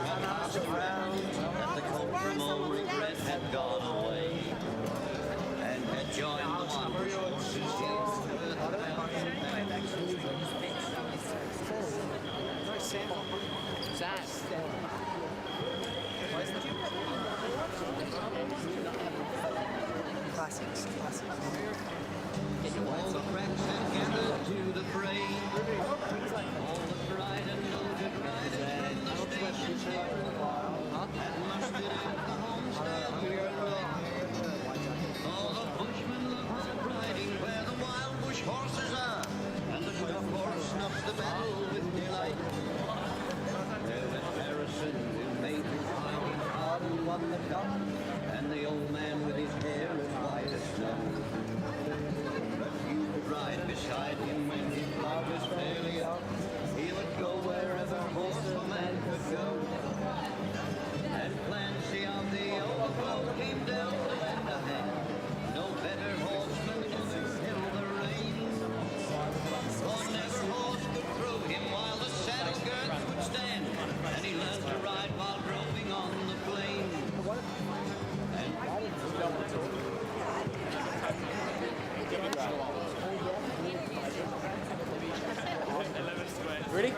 Ready?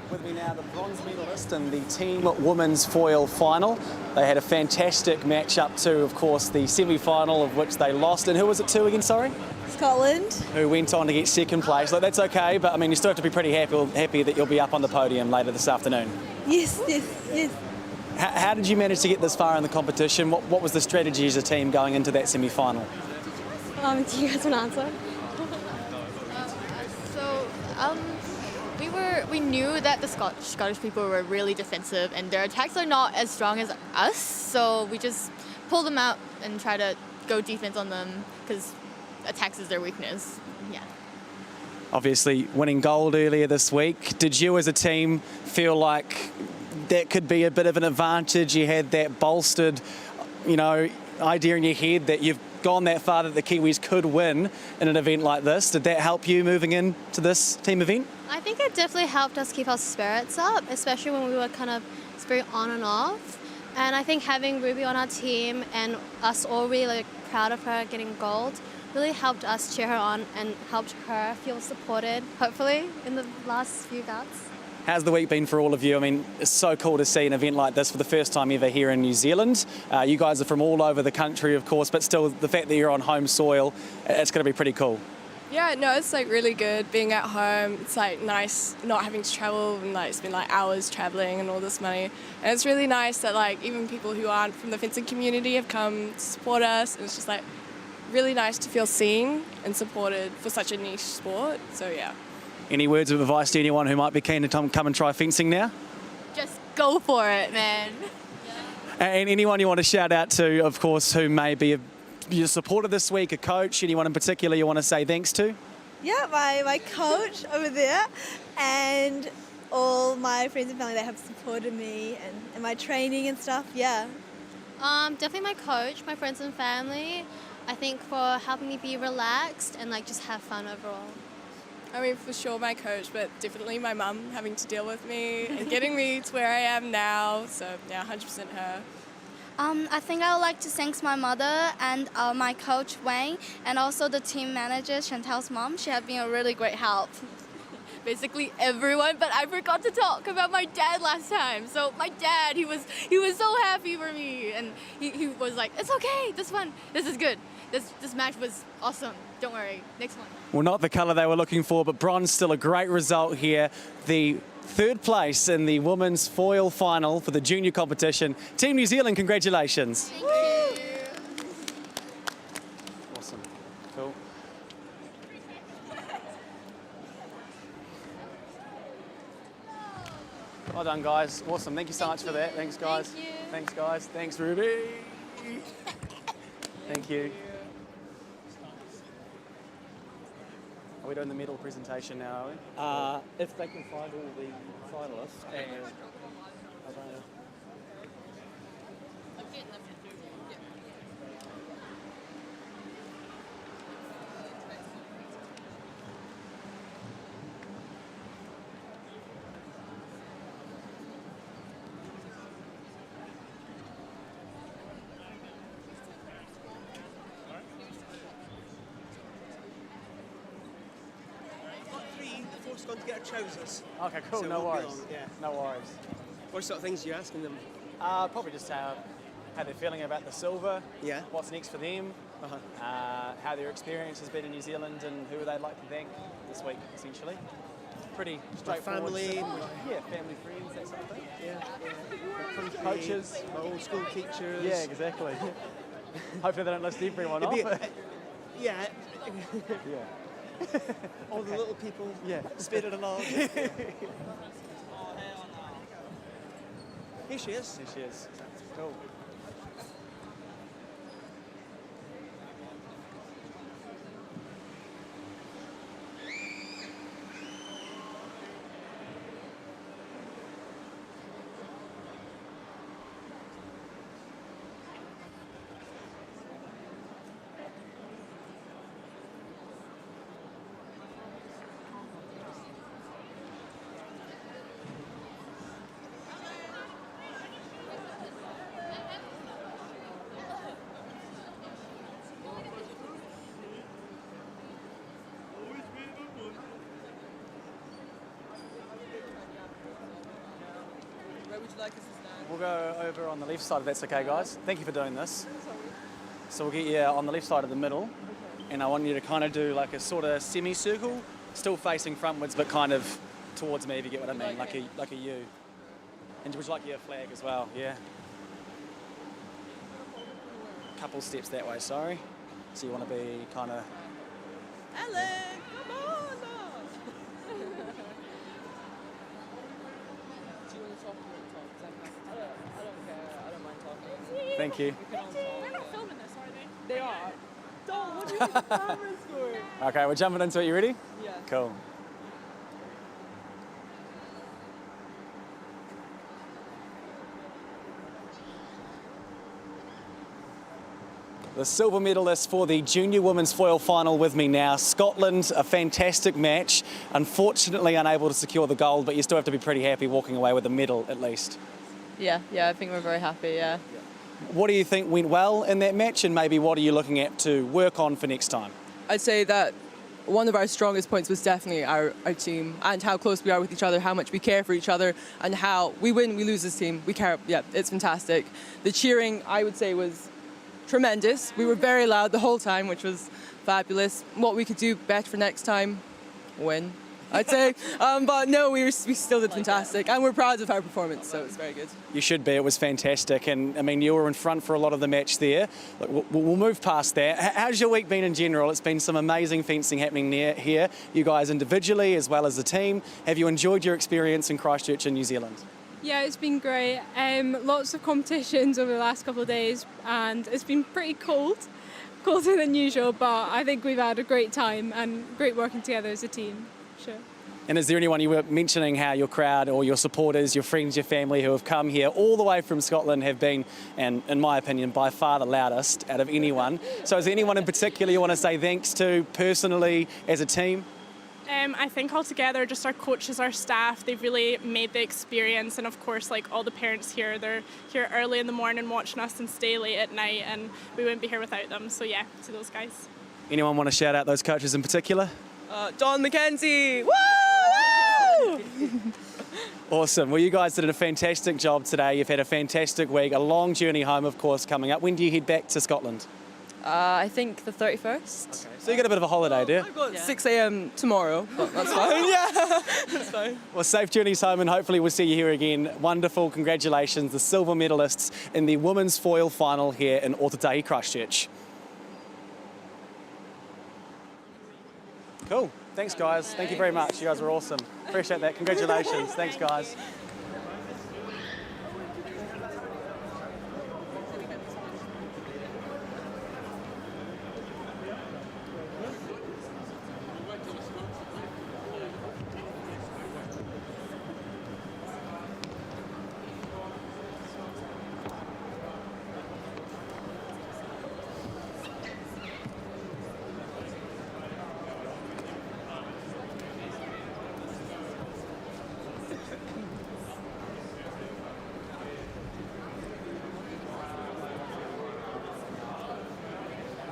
With me now, the bronze medalist in the team women's foil final. They had a fantastic match up to, of course, the semi-final of which they lost. And who was it to again, sorry? Scotland. Who went on to get second place. Like, that's okay, but I mean, you still have to be pretty happy that you'll be up on the podium later this afternoon. Yes, yes, yes. How did you manage to get this far in the competition? What was the strategy as a team going into that semi-final? Do you guys want to answer? We knew that the Scottish people were really defensive and their attacks are not as strong as us, so we just pulled them out and try to go defense on them because attacks is their weakness. Yeah. Obviously, winning gold earlier this week, did you as a team feel like that could be a bit of an advantage? You had that bolstered, idea in your head that you've gone that far that the Kiwis could win in an event like this. Did that help you moving into this team event? I think it definitely helped us keep our spirits up, especially when we were kind of very on and off. And I think having Ruby on our team and us all really proud of her getting gold really helped us cheer her on and helped her feel supported, hopefully, in the last few bouts. How's the week been for all of you? I mean, it's so cool to see an event like this for the first time ever here in New Zealand. You guys are from all over the country, of course, but still the fact that you're on home soil, it's going to be pretty cool. Yeah, no, it's really good being at home. It's nice not having to travel and it's been hours traveling and all this money. And it's really nice that even people who aren't from the fencing community have come to support us. And it's just really nice to feel seen and supported for such a niche sport. So yeah. Any words of advice to anyone who might be keen to come and try fencing now? Just go for it, man. And anyone you want to shout out to, of course, who may be your supporter this week, a coach, anyone in particular you want to say thanks to? Yeah, my coach over there and all my friends and family that have supported me and my training and stuff, yeah. Definitely my coach, my friends and family, I think for helping me be relaxed and just have fun overall. I mean, for sure my coach, but definitely my mum having to deal with me and getting me to where I am now. So yeah, 100% her. I think I would like to thank my mother and my coach Wayne and also the team manager Chantel's mom. She has been a really great help. Basically everyone, but I forgot to talk about my dad last time. So my dad, he was so happy for me, and he was like, "It's okay, this is good. This match was awesome. Don't worry, next one." Well, not the colour they were looking for, but bronze still a great result here. The third place in the women's foil final for the junior competition. Team New Zealand, congratulations. Thank you. Awesome. Cool. Well done, guys. Awesome. Thank you so much for that. Thanks, guys. Thank you. Thanks, guys. Thanks, Ruby. Thank you. Are we doing the medal presentation now, are we? If they can find all the finalists and Gone to get our trousers. Okay, cool. So No we'll be worries. on, yeah. No worries. What sort of things are you asking them? Probably just how they're feeling about the silver. Yeah. What's next for them. How their experience has been in New Zealand and who they'd like to thank this week, essentially. Pretty straightforward. Family. Yeah, family, friends, that sort of thing. Yeah. Coaches. My old school teachers. Yeah, exactly. Hopefully they don't list everyone off. Yeah. Yeah. All the little people. Yeah. Spirited along. Here she is. Here she is. Cool. you like us to stand? We'll go over on the left side if that's okay, guys. Thank you for doing this. So we'll get you on the left side of the middle, and I want you to kind of do like a sort of semicircle, still facing frontwards, but kind of towards me, if you get what I mean, like a U. And would you like your flag as well? Yeah. Couple steps that way, sorry. So you want to be kind of... Ellen, come on! Do you want to talk? I don't care. I don't mind talking. Thank you. They're not filming this, are they? They are. Don't. What do you think the camera's for? Okay, we're jumping into it. You ready? Yeah. Cool. The silver medalist for the junior women's foil final with me now. Scotland, a fantastic match. Unfortunately unable to secure the gold, but you still have to be pretty happy walking away with a medal at least. Yeah, I think we're very happy, yeah. What do you think went well in that match, and maybe what are you looking at to work on for next time? I'd say that one of our strongest points was definitely our team and how close we are with each other, how much we care for each other, and how we win, we lose as a team. We care, yeah, it's fantastic. The cheering, I would say, was tremendous. We were very loud the whole time, which was fabulous. What we could do better for next time, win, I'd say. But no, we still did fantastic, and we're proud of our performance, so it's very good. You should be. It was fantastic, and I mean, you were in front for a lot of the match there. Look, we'll move past that. How's your week been in general? It's been some amazing fencing happening here, you guys individually as well as a team. Have you enjoyed your experience in Christchurch in New Zealand? Yeah, it's been great. Lots of competitions over the last couple of days, and it's been pretty cold, colder than usual, but I think we've had a great time and great working together as a team, sure. And is there anyone, you were mentioning how your crowd or your supporters, your friends, your family who have come here all the way from Scotland have been, and in my opinion, by far the loudest out of anyone. So is there anyone in particular you want to say thanks to personally as a team? I think altogether, just our coaches, our staff, they've really made the experience, and of course, like all the parents here, they're here early in the morning watching us and stay late at night, and we wouldn't be here without them. So yeah, to those guys. Anyone want to shout out those coaches in particular? Don McKenzie, woo! Awesome. Well, you guys did a fantastic job today. You've had a fantastic week, a long journey home, of course, coming up. When do you head back to Scotland? I think the 31st. Okay. So you got a bit of a holiday, do you? I've got 6 a.m. tomorrow, but that's fine. Yeah, that's fine. Well, safe journeys home, and hopefully we'll see you here again. Wonderful. Congratulations, the silver medalists in the women's foil final here in Ōtautahi, Christchurch. Cool. Thanks, guys. Thank you very much. You guys were awesome. Appreciate that. Congratulations. Thanks, guys.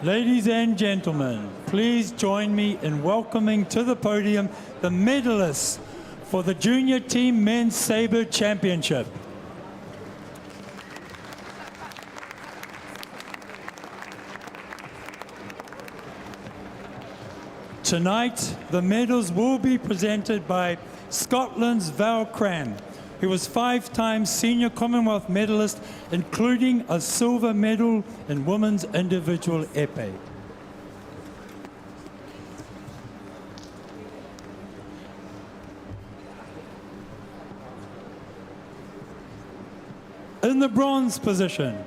Ladies and gentlemen, please join me in welcoming to the podium the medalists for the Junior Team Men's Sabre Championship. Tonight, the medals will be presented by Scotland's Val Cram, who was 5-time senior Commonwealth medalist, including a silver medal in women's individual épée. In the bronze position,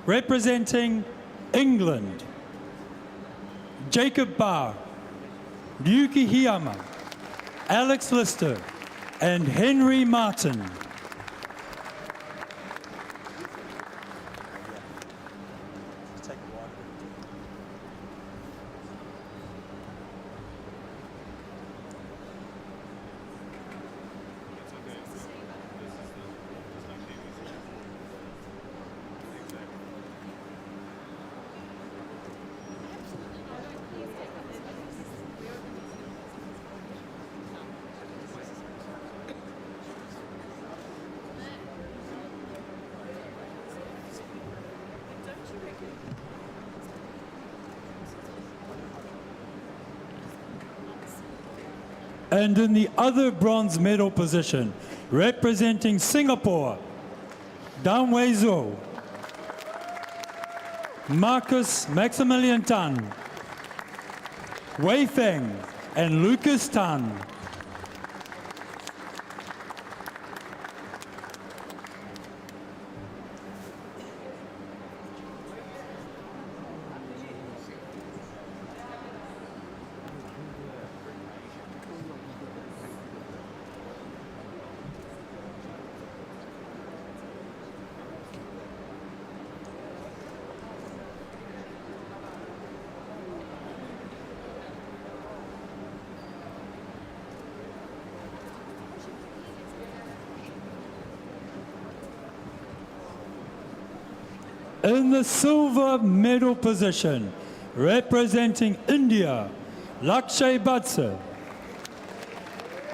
representing England, Jacob Barr, Ryuki Hiyama, Alex Lister, and Henry Martin. And in the other bronze medal position, representing Singapore, Dan Wei Zhou, Marcus Maximilian Tan, Wei Feng, and Lucas Tan. In the silver medal position, representing India, Lakshay Batsa,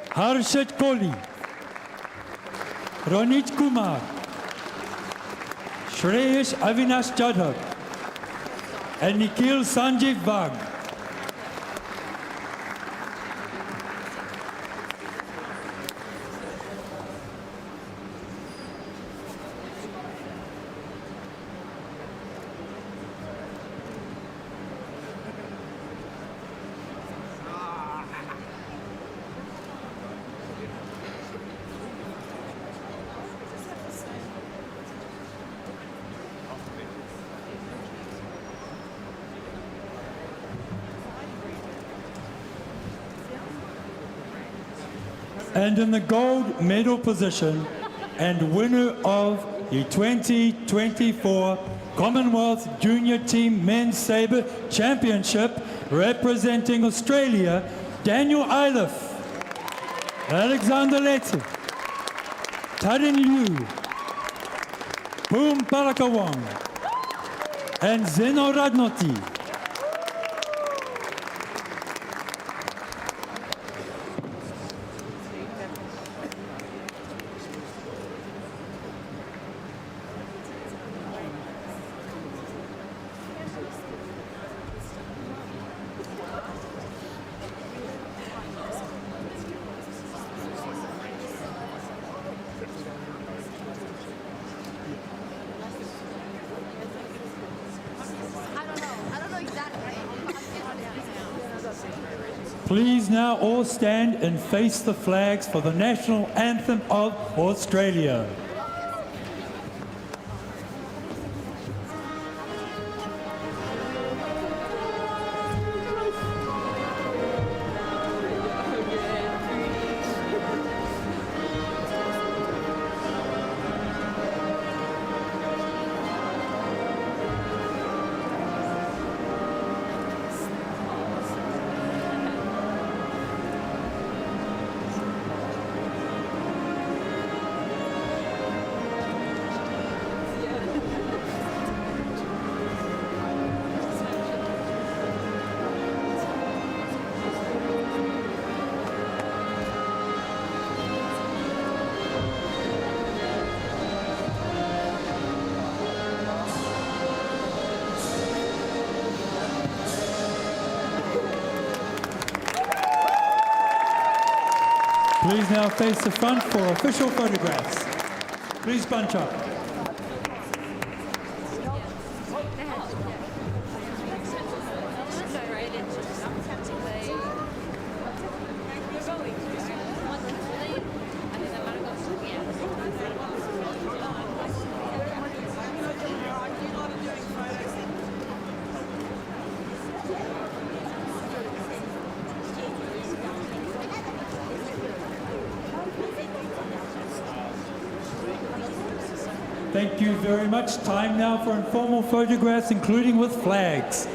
Harshit Kohli, Ronit Kumar, Shreyesh Avinash Jadhav, and Nikhil Sanjeev Vag. And in the gold medal position and winner of the 2024 Commonwealth Junior Team Men's Sabre Championship, representing Australia, Daniel Iliff, Alexander Letse, Tarin Liu, Boom Parakawang, and Zeno Radnoti. Please now all stand and face the flags for the national anthem of Australia. Please now face the front for official photographs. Please bunch up. Thank you very much. Time now for informal photographs, including with flags.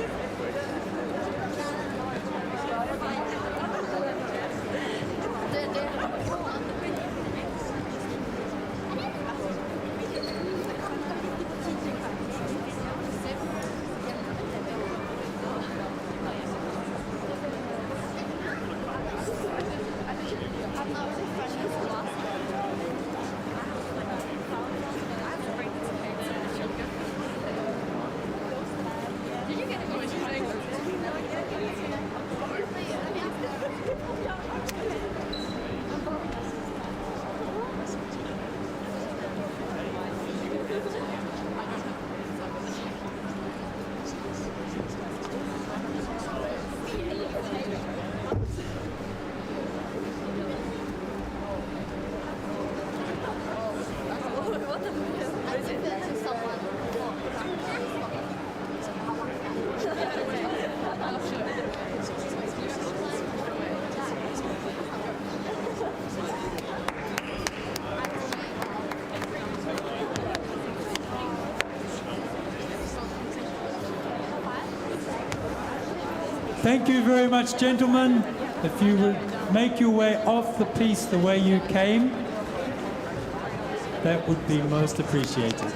Thank you very much, gentlemen. If you would make your way off the piste the way you came, that would be most appreciated.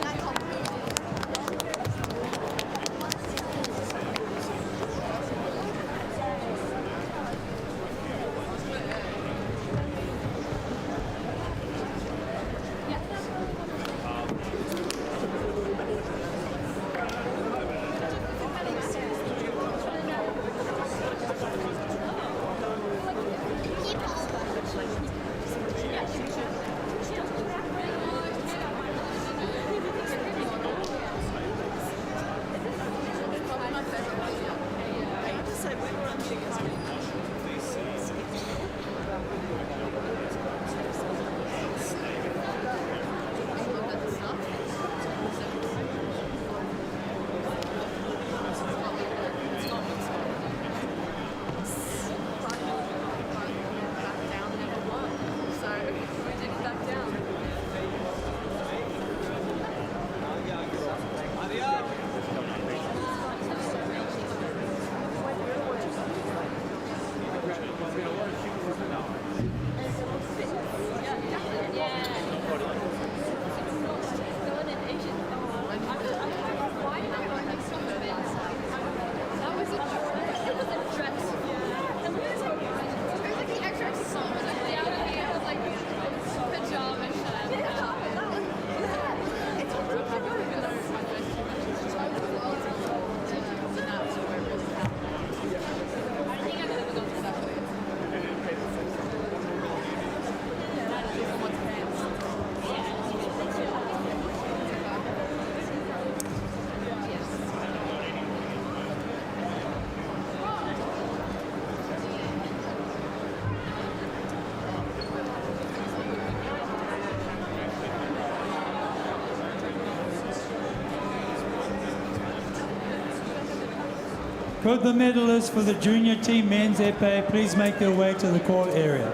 Could the medalists for the junior team men's épée please make their way to the call area?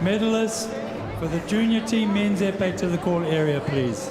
Medalists for the junior team men's épée to the call area, please.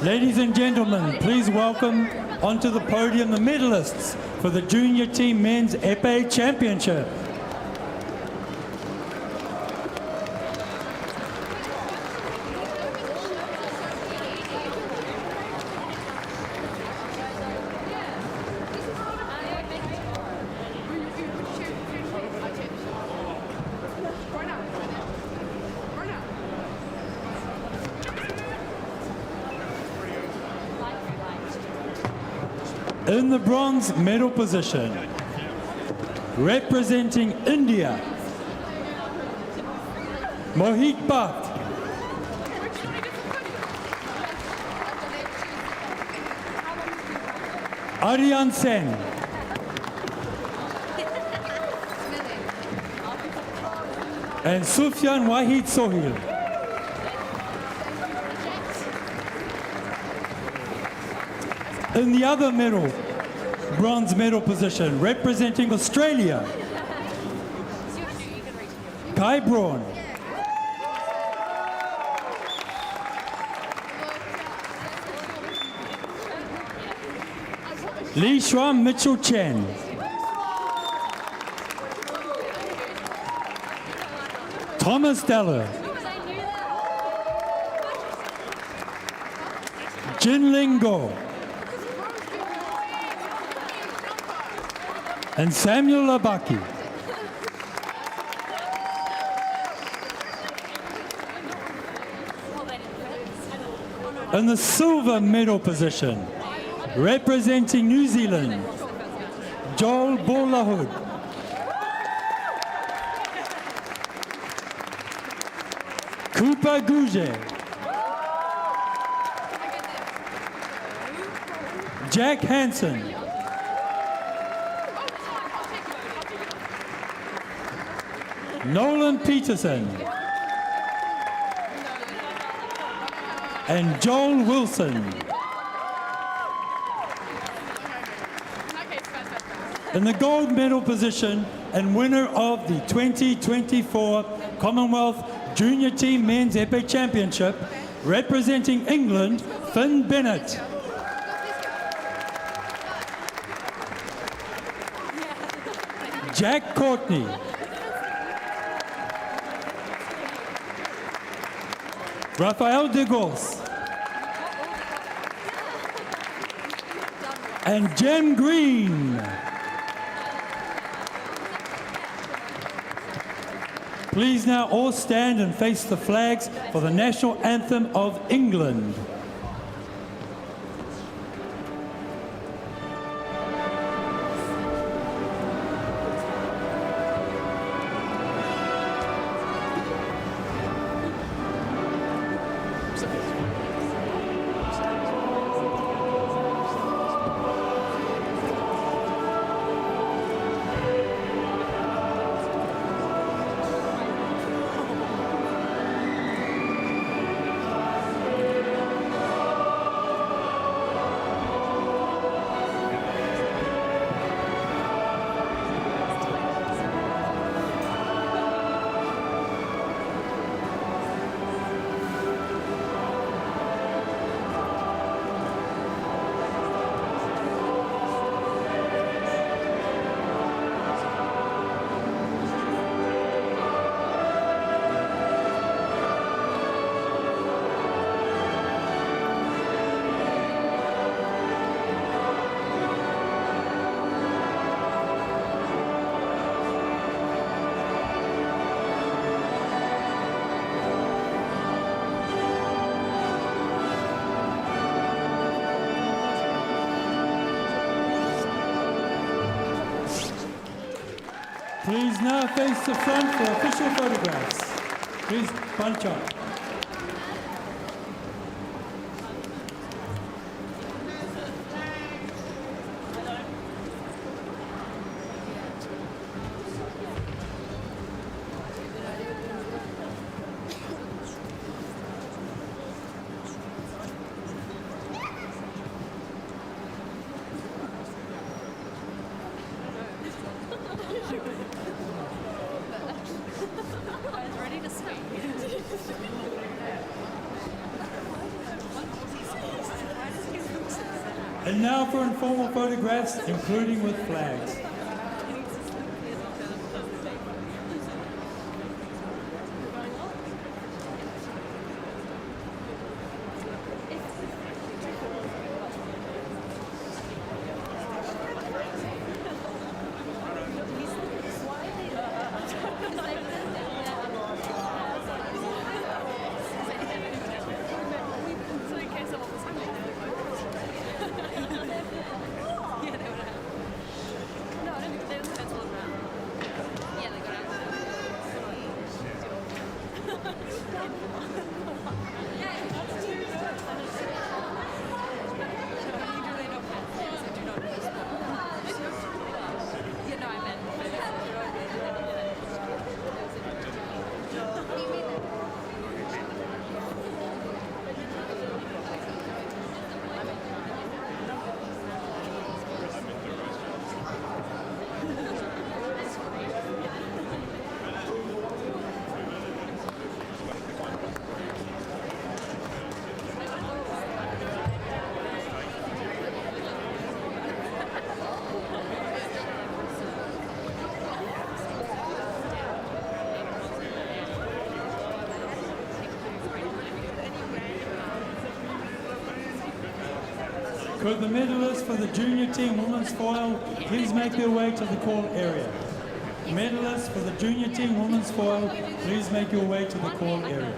Ladies and gentlemen, please welcome onto the podium the medalists for the junior team men's épée championship. In the bronze medal position, representing India, Mohit Bhatt. Aryan Sen. And Sufyan Wahid Sohil. In the other medal, bronze medal position, representing Australia, Kai Braun. Lee Schwam Mitchell Chen. Thomas Deller. Jinling Go. And Samuel Labaki. In the silver medal position, representing New Zealand, Joel Bolahud. Cooper Gouget. Jack Hansen. Nolan Peterson. And Joel Wilson. In the gold medal position and winner of the 2024 Commonwealth Junior Team Men's Épée Championship, representing England, Finn Bennett. Jack Courtney. Rafael de Gos. And Jem Green. Please now all stand and face the flags for the national anthem of England. Please now face the front for official photographs. Please bunch up. Ready to swing. And now for informal photographs, including with flags. Could the medalists for the junior team women's foil please make their way to the call area? Medalists for the junior team women's foil, please make your way to the call area.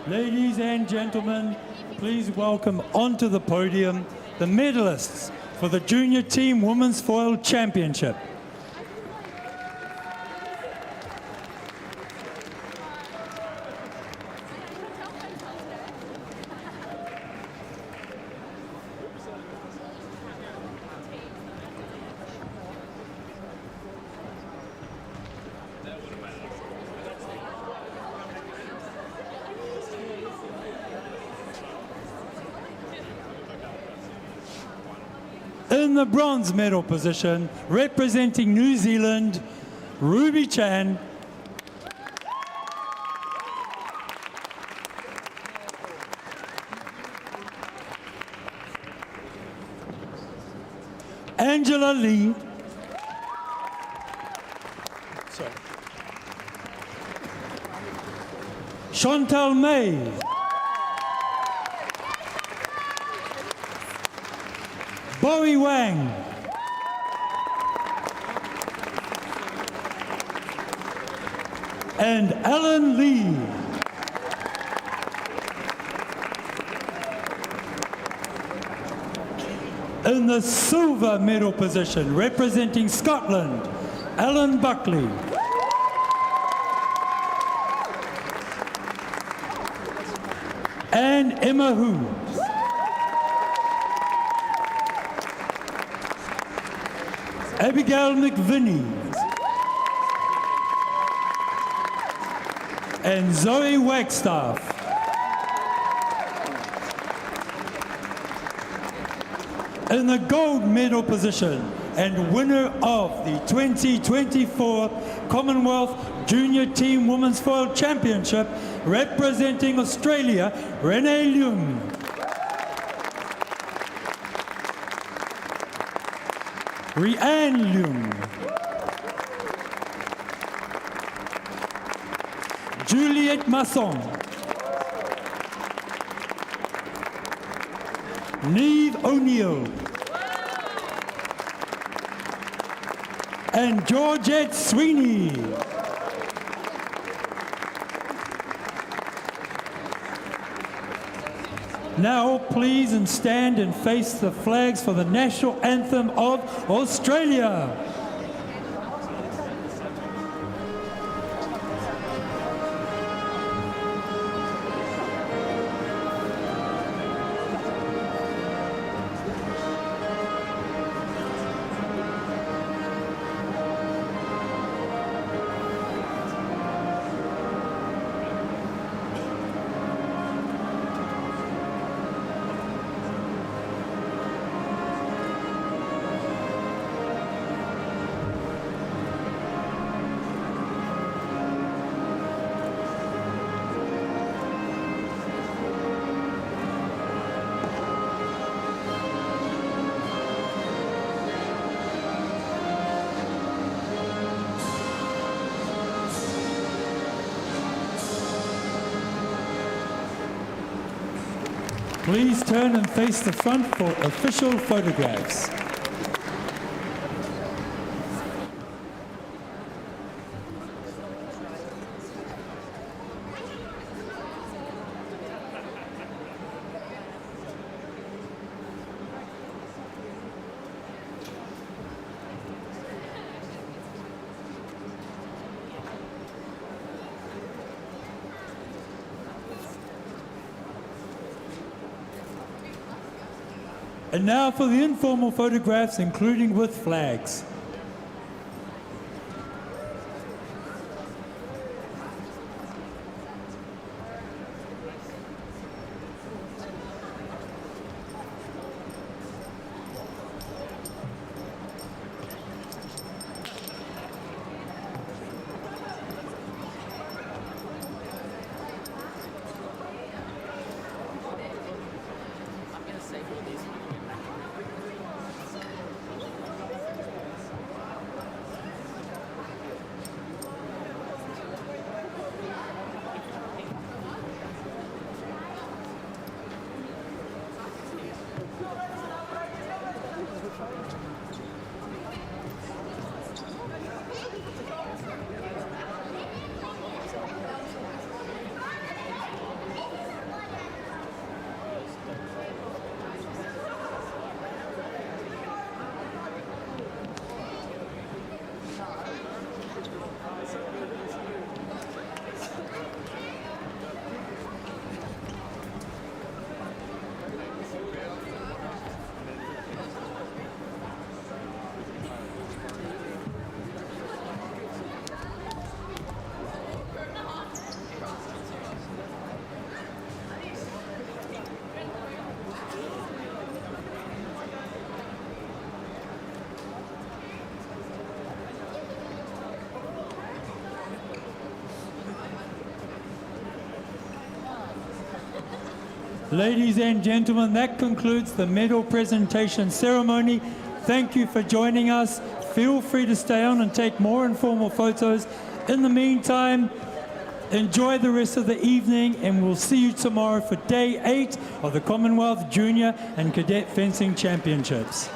Ladies and gentlemen, please welcome onto the podium the medalists for the Junior Team Women's Foil Championship. In the bronze medal position, representing New Zealand, Ruby Chan. Angela Lee. Sorry. Chantal May. Bowie Wang. And Alan Lee. In the silver medal position, representing Scotland, Alan Buckley. And Emma Hu. Abigail McVinney. And Zoe Wagstaff. In the gold medal position and winner of the 2024 Commonwealth Junior Team Women's Foil Championship, representing Australia, Renee Leung. Rianne Leung. Juliette Masson. Neve O'Neill. And Georgette Sweeney. Now please and stand and face the flags for the national anthem of Australia. Please turn and face the front for official photographs. And now for the informal photographs, including with flags. Ladies and gentlemen, that concludes the medal presentation ceremony. Thank you for joining us. Feel free to stay on and take more informal photos. In the meantime, enjoy the rest of the evening, and we'll see you tomorrow for day 8 of the Commonwealth Junior and Cadet Fencing Championships.